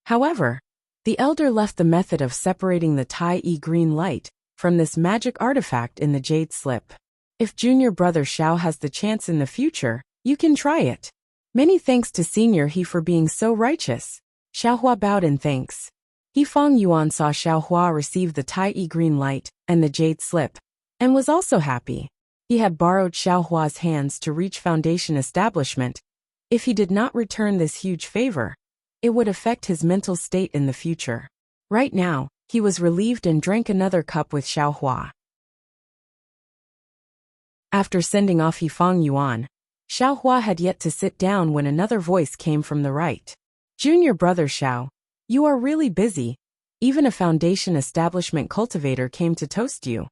However, the elder left the method of separating the Tai green light from this magic artifact in the jade slip. If junior brother Xiao has the chance in the future, you can try it. Many thanks to Senior He for being so righteous. Xiaohua bowed in thanks. He Feng Yuan saw Xiaohua receive the Tai green light and the jade slip, and was also happy. He had borrowed Xiaohua's hands to reach Foundation establishment. If he did not return this huge favor, it would affect his mental state in the future. Right now, he was relieved and drank another cup with Xiaohua. After sending off He Feng Yuan, Xiaohua had yet to sit down when another voice came from the right. Junior brother Xiao, you are really busy. Even a Foundation establishment cultivator came to toast you.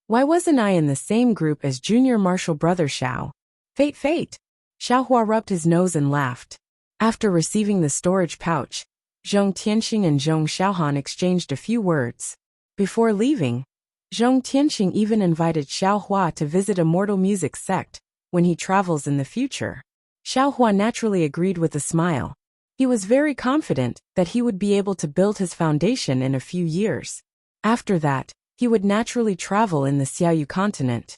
Why wasn't I in the same group as junior martial brother Xiao? Fate, fate. Xiaohua rubbed his nose and laughed. After receiving the storage pouch, Zhong Tianxing and Zhong Xiaohan exchanged a few words. Before leaving, Zhong Tianxing even invited Xiaohua to visit a mortal music sect when he travels in the future. Xiaohua naturally agreed with a smile. He was very confident that he would be able to build his foundation in a few years. After that, he would naturally travel in the Xiaoyu continent.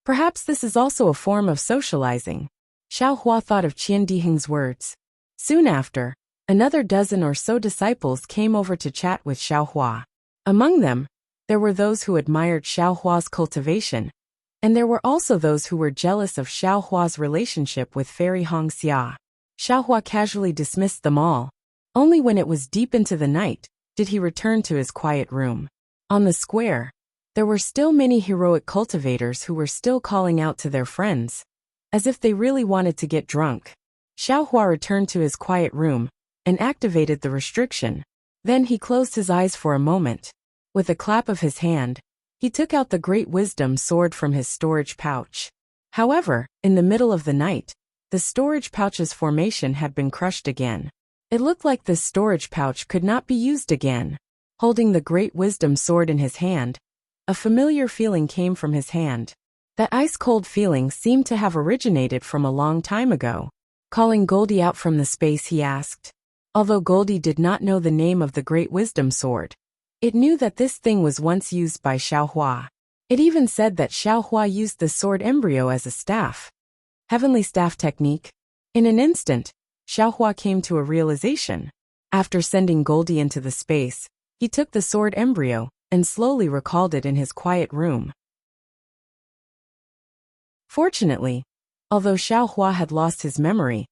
Perhaps this is also a form of socializing. Xiaohua thought of Qian Diheng's words. Soon after, another dozen or so disciples came over to chat with Xiaohua. Among them, there were those who admired Xiaohua's cultivation, and there were also those who were jealous of Xiaohua's relationship with Fairy Hongxia. Xiaohua casually dismissed them all. Only when it was deep into the night did he return to his quiet room. On the square, there were still many heroic cultivators who were still calling out to their friends, as if they really wanted to get drunk. Xiaohua returned to his quiet room and activated the restriction. Then he closed his eyes for a moment. With a clap of his hand, he took out the Great Wisdom sword from his storage pouch. However, in the middle of the night, the storage pouch's formation had been crushed again. It looked like this storage pouch could not be used again. Holding the Great Wisdom sword in his hand, a familiar feeling came from his hand. That ice-cold feeling seemed to have originated from a long time ago. Calling Goldie out from the space, he asked. Although Goldie did not know the name of the Great Wisdom sword, it knew that this thing was once used by Xiaohua. It even said that Xiaohua used the sword embryo as a staff. Heavenly staff technique. In an instant, Xiaohua came to a realization. After sending Goldie into the space, he took the sword embryo and slowly recalled it in his quiet room. Fortunately, although Xiaohua had lost his memory,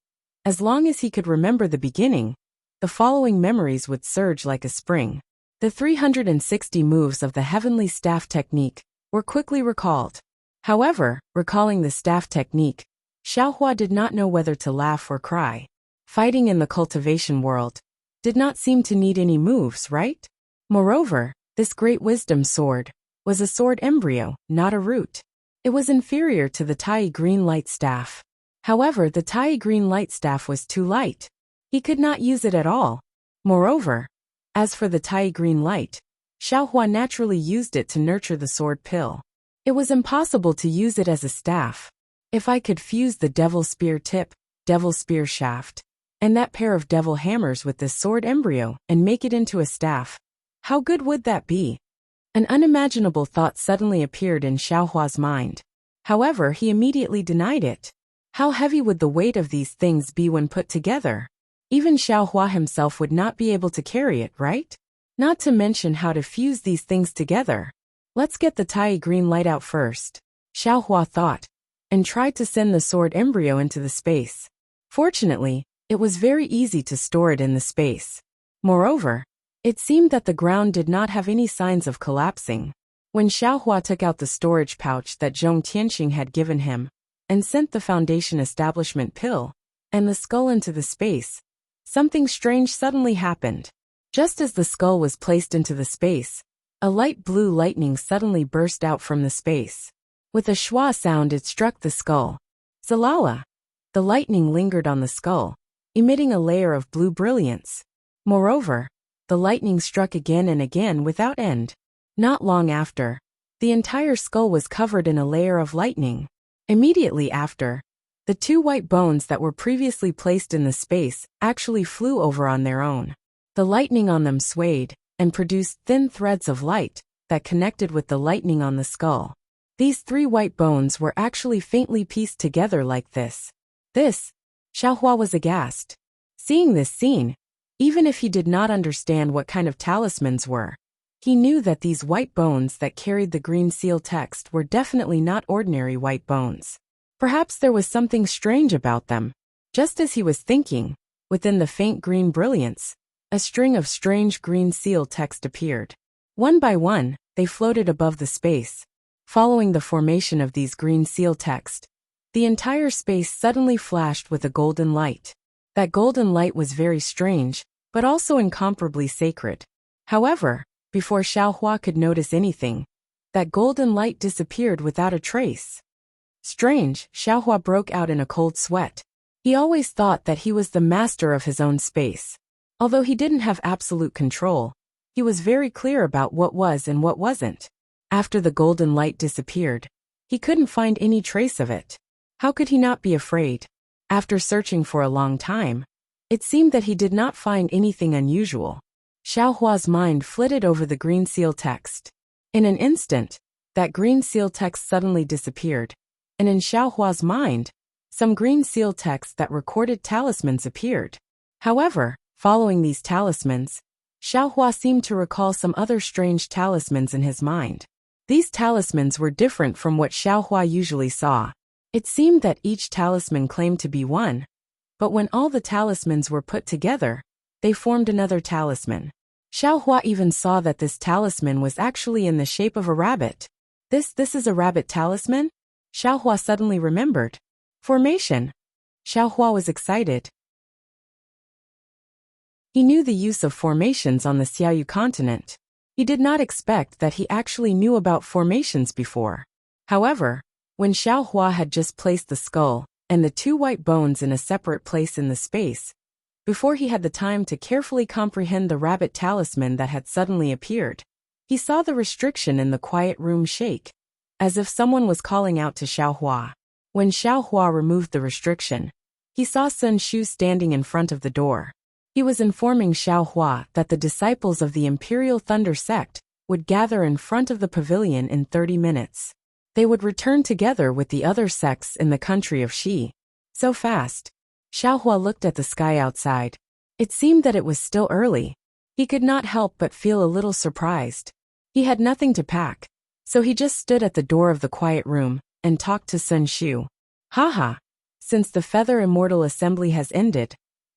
as long as he could remember the beginning, the following memories would surge like a spring. The 360 moves of the heavenly staff technique were quickly recalled. However, recalling the staff technique, Xiaohua did not know whether to laugh or cry. Fighting in the cultivation world did not seem to need any moves, right? Moreover, this Great Wisdom sword was a sword embryo, not a root. It was inferior to the Tai Green Light Staff. However, the Tai Green Light Staff was too light. He could not use it at all. Moreover, as for the Tai Green Light, Xiaohua naturally used it to nurture the sword pill. It was impossible to use it as a staff. If I could fuse the Devil Spear tip, Devil Spear shaft, and that pair of devil hammers with this sword embryo and make it into a staff, how good would that be? An unimaginable thought suddenly appeared in Xiaohua's mind. However, he immediately denied it. How heavy would the weight of these things be when put together? Even Xiaohua himself would not be able to carry it, right? Not to mention how to fuse these things together. Let's get the Tai Green Light out first, Xiaohua thought, and tried to send the sword embryo into the space. Fortunately, it was very easy to store it in the space. Moreover, it seemed that the ground did not have any signs of collapsing. When Xiaohua took out the storage pouch that Zhong Tianxing had given him, and sent the Foundation establishment pill and the skull into the space, something strange suddenly happened. Just as the skull was placed into the space, a light blue lightning suddenly burst out from the space. With a schwa sound, it struck the skull. Zalala! The lightning lingered on the skull, emitting a layer of blue brilliance. Moreover, the lightning struck again and again without end. Not long after, the entire skull was covered in a layer of lightning. Immediately after, the two white bones that were previously placed in the space actually flew over on their own. The lightning on them swayed and produced thin threads of light that connected with the lightning on the skull. These three white bones were actually faintly pieced together like this. Xiaohua was aghast. Seeing this scene, even if he did not understand what kind of talismans were, he knew that these white bones that carried the green seal text were definitely not ordinary white bones. Perhaps there was something strange about them. Just as he was thinking, within the faint green brilliance, a string of strange green seal text appeared. One by one, they floated above the space. Following the formation of these green seal text, The entire space suddenly flashed with a golden light. That golden light was very strange, but also incomparably sacred. However, before Xiaohua could notice anything, that golden light disappeared without a trace. Strange, Xiaohua broke out in a cold sweat. He always thought that he was the master of his own space. Although he didn't have absolute control, he was very clear about what was and what wasn't. After the golden light disappeared, he couldn't find any trace of it. How could he not be afraid? After searching for a long time, it seemed that he did not find anything unusual. Xiaohua's mind flitted over the green seal text. In an instant, that green seal text suddenly disappeared, and in Xiaohua's mind, some green seal text that recorded talismans appeared. However, following these talismans, Xiaohua seemed to recall some other strange talismans in his mind. These talismans were different from what Xiaohua usually saw. It seemed that each talisman claimed to be one, but when all the talismans were put together, they formed another talisman. Xiaohua even saw that this talisman was actually in the shape of a rabbit. This is a rabbit talisman? Xiaohua suddenly remembered. Formation. Xiaohua was excited. He knew the use of formations on the Xiaoyu continent. He did not expect that he actually knew about formations before. However, when Xiaohua had just placed the skull and the two white bones in a separate place in the space, before he had the time to carefully comprehend the rabbit talisman that had suddenly appeared, he saw the restriction in the quiet room shake, as if someone was calling out to Xiaohua. When Xiaohua removed the restriction, he saw Sun Shu standing in front of the door. He was informing Xiaohua that the disciples of the Imperial Thunder Sect would gather in front of the pavilion in 30 minutes. They would return together with the other sects in the country of Xi. So fast. Xiaohua looked at the sky outside. It seemed that it was still early. He could not help but feel a little surprised. He had nothing to pack, so he just stood at the door of the quiet room and talked to Sun Shu. Haha. Since the Feather Immortal Assembly has ended,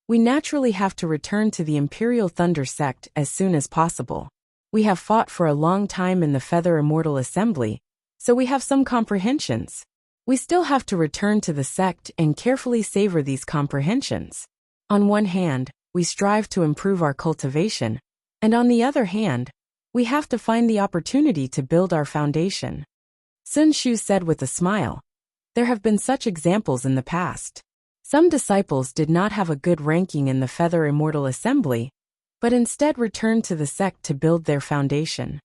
we naturally have to return to the Imperial Thunder Sect as soon as possible. We have fought for a long time in the Feather Immortal Assembly, so we have some comprehensions. We still have to return to the sect and carefully savor these comprehensions. On one hand, we strive to improve our cultivation, and on the other hand, we have to find the opportunity to build our foundation. Sun Shu said with a smile. There have been such examples in the past. Some disciples did not have a good ranking in the Feather Immortal Assembly, but instead returned to the sect to build their foundation.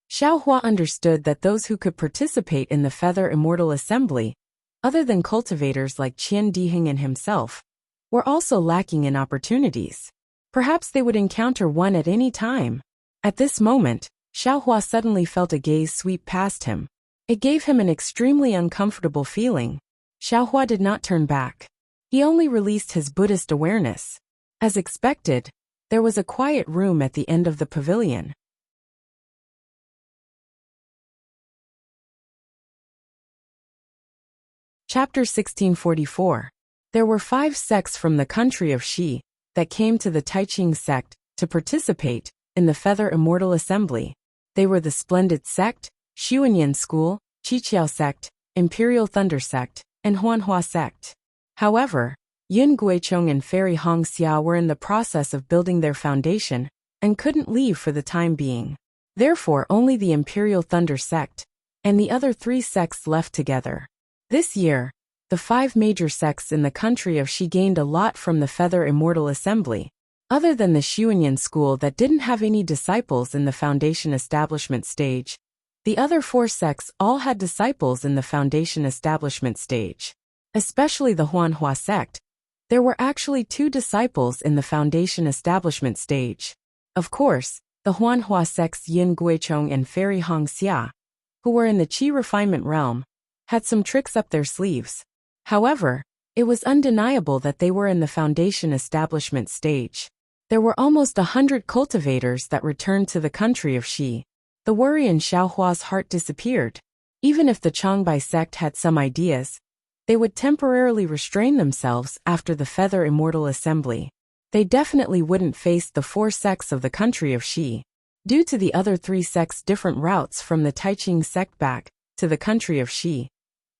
Xiaohua understood that those who could participate in the Feather Immortal Assembly, other than cultivators like Qian Diheng and himself, were also lacking in opportunities. Perhaps they would encounter one at any time. At this moment, Xiaohua suddenly felt a gaze sweep past him. It gave him an extremely uncomfortable feeling. Xiaohua did not turn back. He only released his Buddhist awareness. As expected, there was a quiet room at the end of the pavilion. Chapter 1644. There were 5 sects from the country of Xi that came to the Taiqing sect to participate in the Feather Immortal Assembly. They were the Splendid Sect, Xuanyan School, Qiqiao Sect, Imperial Thunder Sect, and Huanhua Sect. However, Yun Guichong and Fairy Hong Xia were in the process of building their foundation and couldn't leave for the time being. Therefore, only the Imperial Thunder Sect and the other 3 sects left together. This year, the 5 major sects in the country of Xi gained a lot from the Feather Immortal Assembly. Other than the Xuanyan school that didn't have any disciples in the foundation establishment stage, the other 4 sects all had disciples in the foundation establishment stage. Especially the Huanhua sect, there were actually 2 disciples in the foundation establishment stage. Of course, the Huanhua sect's Yin Guichong and Fairy Hong Xia, who were in the Qi refinement realm, had some tricks up their sleeves. However, it was undeniable that they were in the foundation establishment stage. There were almost 100 cultivators that returned to the country of Xi. The worry in Xiaohua's heart disappeared. Even if the Changbai sect had some ideas, they would temporarily restrain themselves after the Feather Immortal Assembly. They definitely wouldn't face the 4 sects of the country of Xi. Due to the other 3 sects' different routes from the Taiqing sect back to the country of Xi,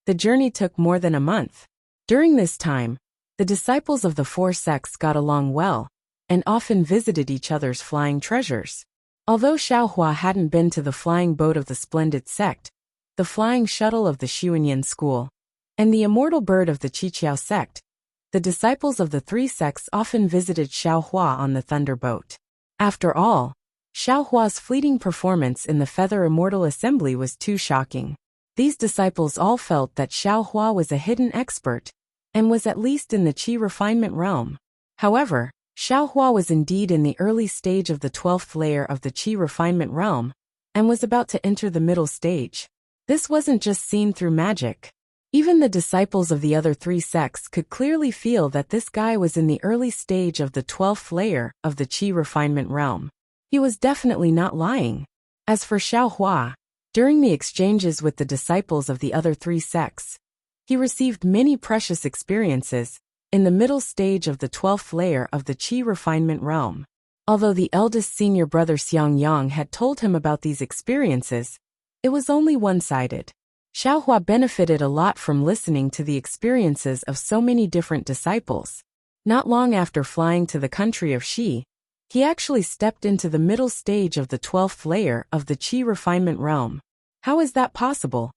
The journey took more than a month. During this time, the disciples of the four sects got along well, and often visited each other's flying treasures. Although Xiaohua hadn't been to the flying boat of the Splendid sect, the flying shuttle of the Xuanyan school, and the immortal bird of the Qiqiao sect, the disciples of the three sects often visited Xiaohua on the Thunder Boat. After all, Xiaohua's fleeting performance in the Feather Immortal Assembly was too shocking. These disciples all felt that Xiaohua was a hidden expert, and was at least in the Qi refinement realm. However, Xiaohua was indeed in the early stage of the 12th layer of the Qi refinement realm, and was about to enter the middle stage. This wasn't just seen through magic. Even the disciples of the other three sects could clearly feel that this guy was in the early stage of the 12th layer of the Qi refinement realm. He was definitely not lying. As for Xiaohua, during the exchanges with the disciples of the other three sects, he received many precious experiences in the middle stage of the 12th layer of the Qi refinement realm. Although the eldest senior brother Xiang Yang had told him about these experiences, it was only one-sided. Xiaohua benefited a lot from listening to the experiences of so many different disciples. Not long after flying to the country of Xi, he actually stepped into the middle stage of the 12th layer of the Qi refinement realm. How is that possible?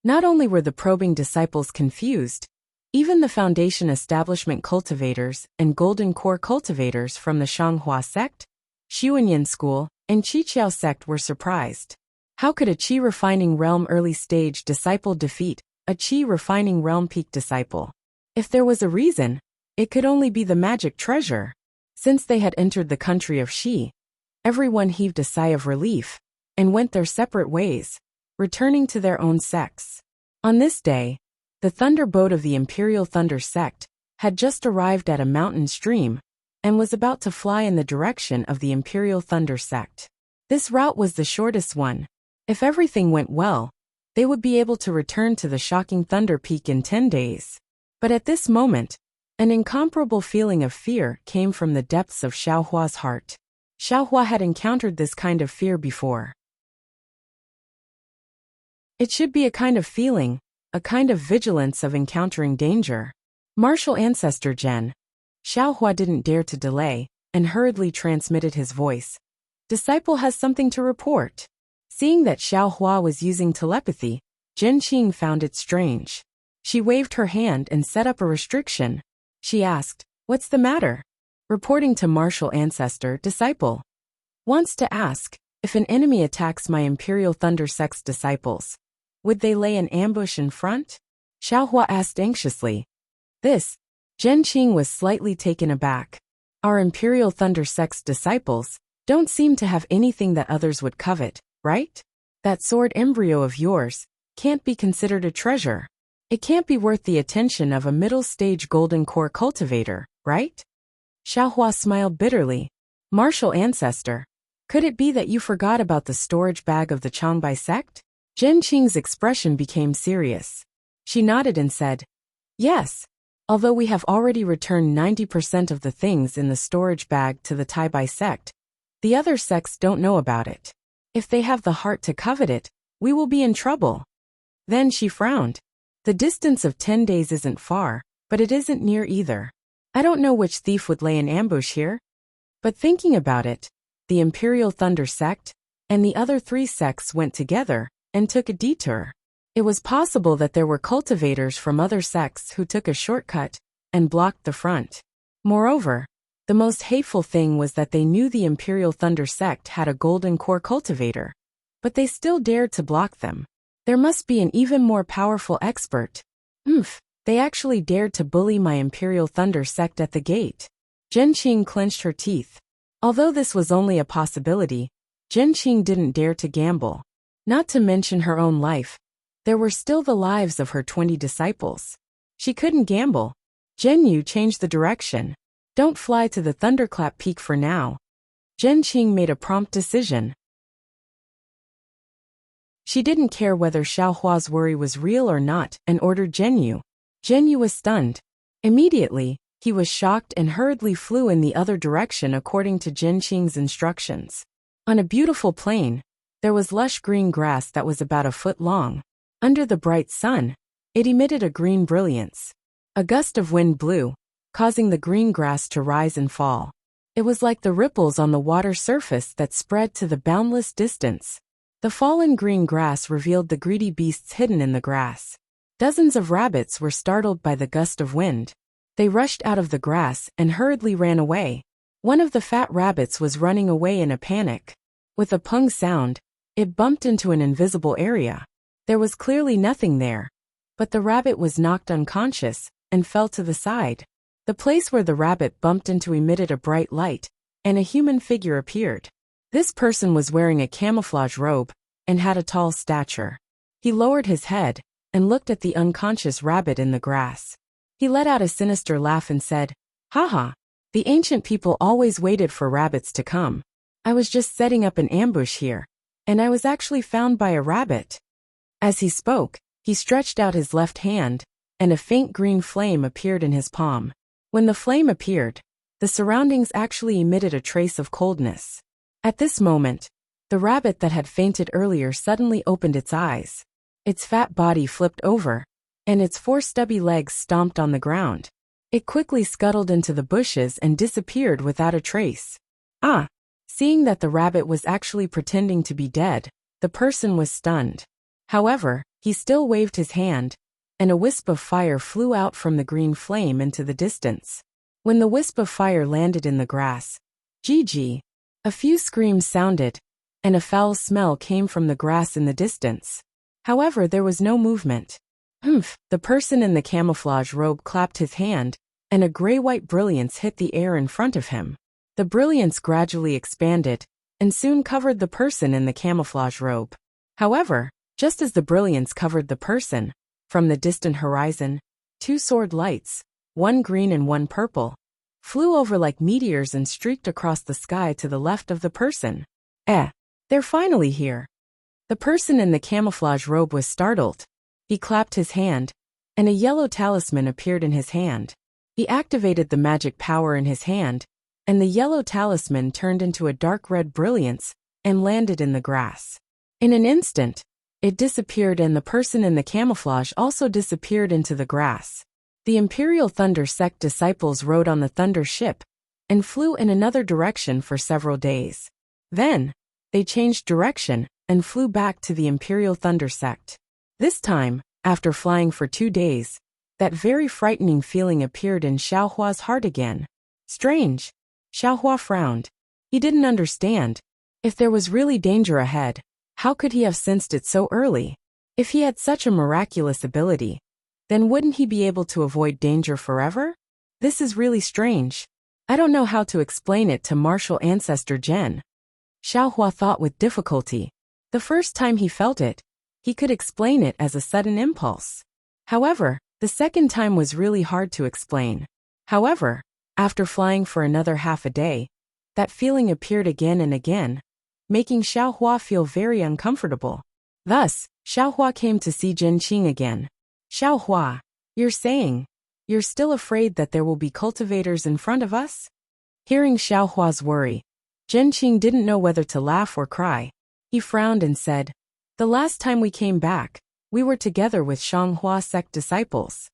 Not only were the probing disciples confused, even the Foundation Establishment cultivators and Golden Core cultivators from the Shanghua sect, Xuanyan school, and Qiqiao sect were surprised. How could a Qi refining realm early stage disciple defeat a Qi refining realm peak disciple? If there was a reason, it could only be the magic treasure. Since they had entered the country of Xi, everyone heaved a sigh of relief and went their separate ways, returning to their own sects. On this day, the thunder boat of the Imperial Thunder sect had just arrived at a mountain stream and was about to fly in the direction of the Imperial Thunder sect. This route was the shortest one. If everything went well, they would be able to return to the shocking Thunder Peak in 10 days. But at this moment, an incomparable feeling of fear came from the depths of Xiaohua's heart. Xiaohua had encountered this kind of fear before. It should be a kind of feeling, a kind of vigilance of encountering danger. Martial Ancestor Gen. Xiaohua didn't dare to delay, and hurriedly transmitted his voice. Disciple has something to report. Seeing that Xiaohua was using telepathy, Zhen Qing found it strange. She waved her hand and set up a restriction. She asked, "What's the matter?" Reporting to Martial Ancestor, Disciple wants to ask, if an enemy attacks my Imperial Thunder Sect's disciples, would they lay an ambush in front? Xiaohua asked anxiously. This, Zhen Qing was slightly taken aback. Our Imperial Thunder Sect's disciples don't seem to have anything that others would covet, right? That sword embryo of yours can't be considered a treasure. It can't be worth the attention of a middle-stage Golden Core cultivator, right? Xiaohua smiled bitterly. Martial Ancestor, could it be that you forgot about the storage bag of the Changbai sect? Zhen Qing's expression became serious. She nodded and said, "Yes, although we have already returned 90% of the things in the storage bag to the Taibai sect, the other sects don't know about it. If they have the heart to covet it, we will be in trouble." Then she frowned. The distance of 10 days isn't far, but it isn't near either. I don't know which thief would lay an ambush here. But thinking about it, the Imperial Thunder sect and the other three sects went together and took a detour. It was possible that there were cultivators from other sects who took a shortcut and blocked the front. Moreover, the most hateful thing was that they knew the Imperial Thunder sect had a Golden Core cultivator, but they still dared to block them. There must be an even more powerful expert. They actually dared to bully my Imperial Thunder sect at the gate. Zhen Qing clenched her teeth. Although this was only a possibility, Zhen Qing didn't dare to gamble. Not to mention her own life, there were still the lives of her 20 disciples. She couldn't gamble. Zhen Yu changed the direction. Don't fly to the Thunderclap Peak for now. Zhen Qing made a prompt decision. She didn't care whether Xiaohua's worry was real or not and ordered Zhen Yu. Zhen Yu was stunned. Immediately, he was shocked and hurriedly flew in the other direction according to Zhen Qing's instructions. On a beautiful plain, there was lush green grass that was about a foot long. Under the bright sun, It emitted a green brilliance. A gust of wind blew, causing the green grass to rise and fall. It was like the ripples on the water surface that spread to the boundless distance. The fallen green grass revealed the greedy beasts hidden in the grass. Dozens of rabbits were startled by the gust of wind. They rushed out of the grass and hurriedly ran away. One of the fat rabbits was running away in a panic. With a pung sound, it bumped into an invisible area. There was clearly nothing there, but the rabbit was knocked unconscious and fell to the side. The place where the rabbit bumped into emitted a bright light, and a human figure appeared. This person was wearing a camouflage robe and had a tall stature. He lowered his head and looked at the unconscious rabbit in the grass. He let out a sinister laugh and said, "Haha, the ancient people always waited for rabbits to come. I was just setting up an ambush here, and I was actually found by a rabbit." As he spoke, he stretched out his left hand, and a faint green flame appeared in his palm. When the flame appeared, the surroundings actually emitted a trace of coldness. At this moment, the rabbit that had fainted earlier suddenly opened its eyes. Its fat body flipped over, and its 4 stubby legs stomped on the ground. It quickly scuttled into the bushes and disappeared without a trace. Seeing that the rabbit was actually pretending to be dead, the person was stunned. However, he still waved his hand, and a wisp of fire flew out from the green flame into the distance. When the wisp of fire landed in the grass, GG, a few screams sounded, and a foul smell came from the grass in the distance. However, there was no movement. The person in the camouflage robe clapped his hand, and a gray-white brilliance hit the air in front of him. The brilliance gradually expanded, and soon covered the person in the camouflage robe. However, just as the brilliance covered the person, from the distant horizon, 2 sword lights, one green and one purple, flew over like meteors and streaked across the sky to the left of the person. They're finally here. The person in the camouflage robe was startled. He clapped his hand, and a yellow talisman appeared in his hand. He activated the magic power in his hand, and the yellow talisman turned into a dark red brilliance and landed in the grass. In an instant, it disappeared, and the person in the camouflage also disappeared into the grass. The Imperial Thunder Sect disciples rode on the Thunder ship and flew in another direction for several days. Then, they changed direction and flew back to the Imperial Thunder Sect. This time, after flying for 2 days, that very frightening feeling appeared in Xiaohua's heart again. Strange. Xiaohua frowned. He didn't understand. If there was really danger ahead, how could he have sensed it so early? If he had such a miraculous ability, then wouldn't he be able to avoid danger forever? This is really strange. I don't know how to explain it to martial ancestor Jen. Xiaohua thought with difficulty. The first time he felt it, he could explain it as a sudden impulse. However, the second time was really hard to explain. However, after flying for another half a day, that feeling appeared again and again, making Xiaohua feel very uncomfortable. Thus, Xiaohua came to see Zhenqing again. "Xiaohua, you're saying, you're still afraid that there will be cultivators in front of us?" Hearing Xiaohua's worry, Zhenqing didn't know whether to laugh or cry. He frowned and said, "The last time we came back, we were together with Shanghua sect disciples.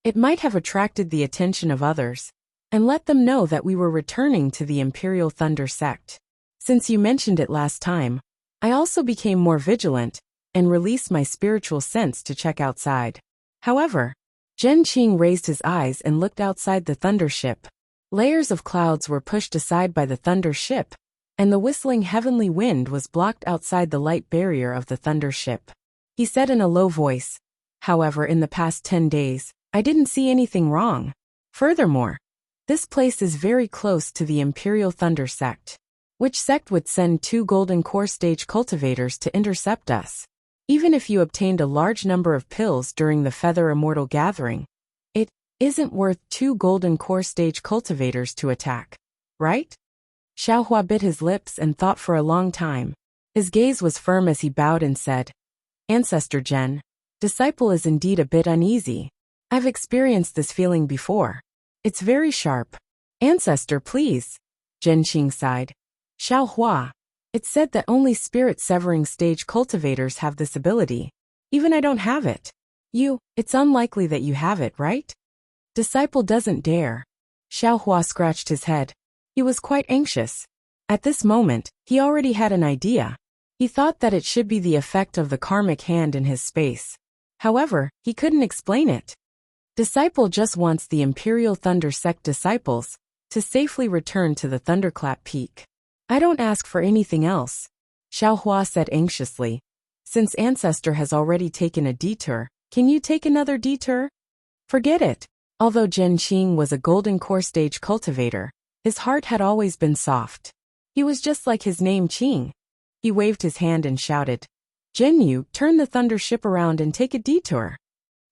It might have attracted the attention of others, and let them know that we were returning to the Imperial Thunder sect. Since you mentioned it last time, I also became more vigilant, and released my spiritual sense to check outside." However, Zhenqing raised his eyes and looked outside the Thunder ship. Layers of clouds were pushed aside by the Thunder ship, and the whistling heavenly wind was blocked outside the light barrier of the Thunder ship. He said in a low voice, "However, in the past 10 days, I didn't see anything wrong. Furthermore, this place is very close to the Imperial Thunder sect. Which sect would send 2 golden core stage cultivators to intercept us? Even if you obtained a large number of pills during the Feather Immortal Gathering, it isn't worth 2 golden core stage cultivators to attack, right?" Xiaohua bit his lips and thought for a long time. His gaze was firm as he bowed and said, "Ancestor Jen, disciple is indeed a bit uneasy. I've experienced this feeling before. It's very sharp." "Ancestor, please," Zhenqing sighed. "Xiaohua, it's said that only spirit-severing stage cultivators have this ability. Even I don't have it. It's unlikely that you have it, right? Disciple doesn't dare. Xiaohua scratched his head. He was quite anxious. At this moment, he already had an idea. He thought that it should be the effect of the karmic hand in his space. However, he couldn't explain it. Disciple just wants the Imperial Thunder Sect disciples to safely return to the Thunderclap Peak. I don't ask for anything else, Xiaohua said anxiously. Since Ancestor has already taken a detour, can you take another detour? Forget it. Although Zhenqing was a golden core stage cultivator, his heart had always been soft. He was just like his name Qing. He waved his hand and shouted, Zhenyu, turn the thunder ship around and take a detour.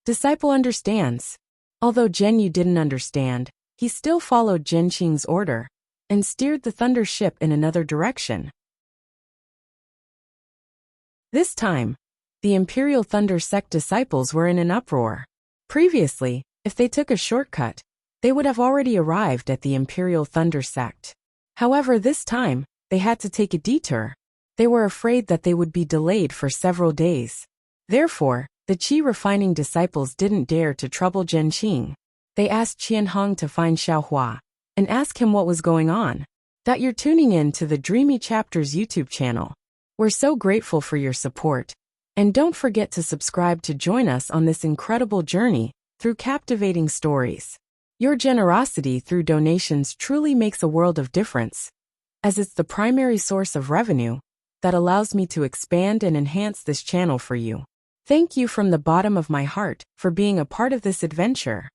Disciple understands. Although Zhenyu didn't understand, he still followed Zhenqing's order and steered the thunder ship in another direction. This time, the Imperial Thunder Sect disciples were in an uproar. Previously, if they took a shortcut, they would have already arrived at the Imperial Thunder Sect. However, this time, they had to take a detour. They were afraid that they would be delayed for several days. Therefore, the qi refining disciples didn't dare to trouble Zhenqing. They asked Qianhong to find Xiaohua and ask him what was going on. That you're tuning in to the Dreamy Chapters YouTube channel. We're so grateful for your support. And don't forget to subscribe to join us on this incredible journey through captivating stories. Your generosity through donations truly makes a world of difference, as it's the primary source of revenue that allows me to expand and enhance this channel for you. Thank you from the bottom of my heart for being a part of this adventure.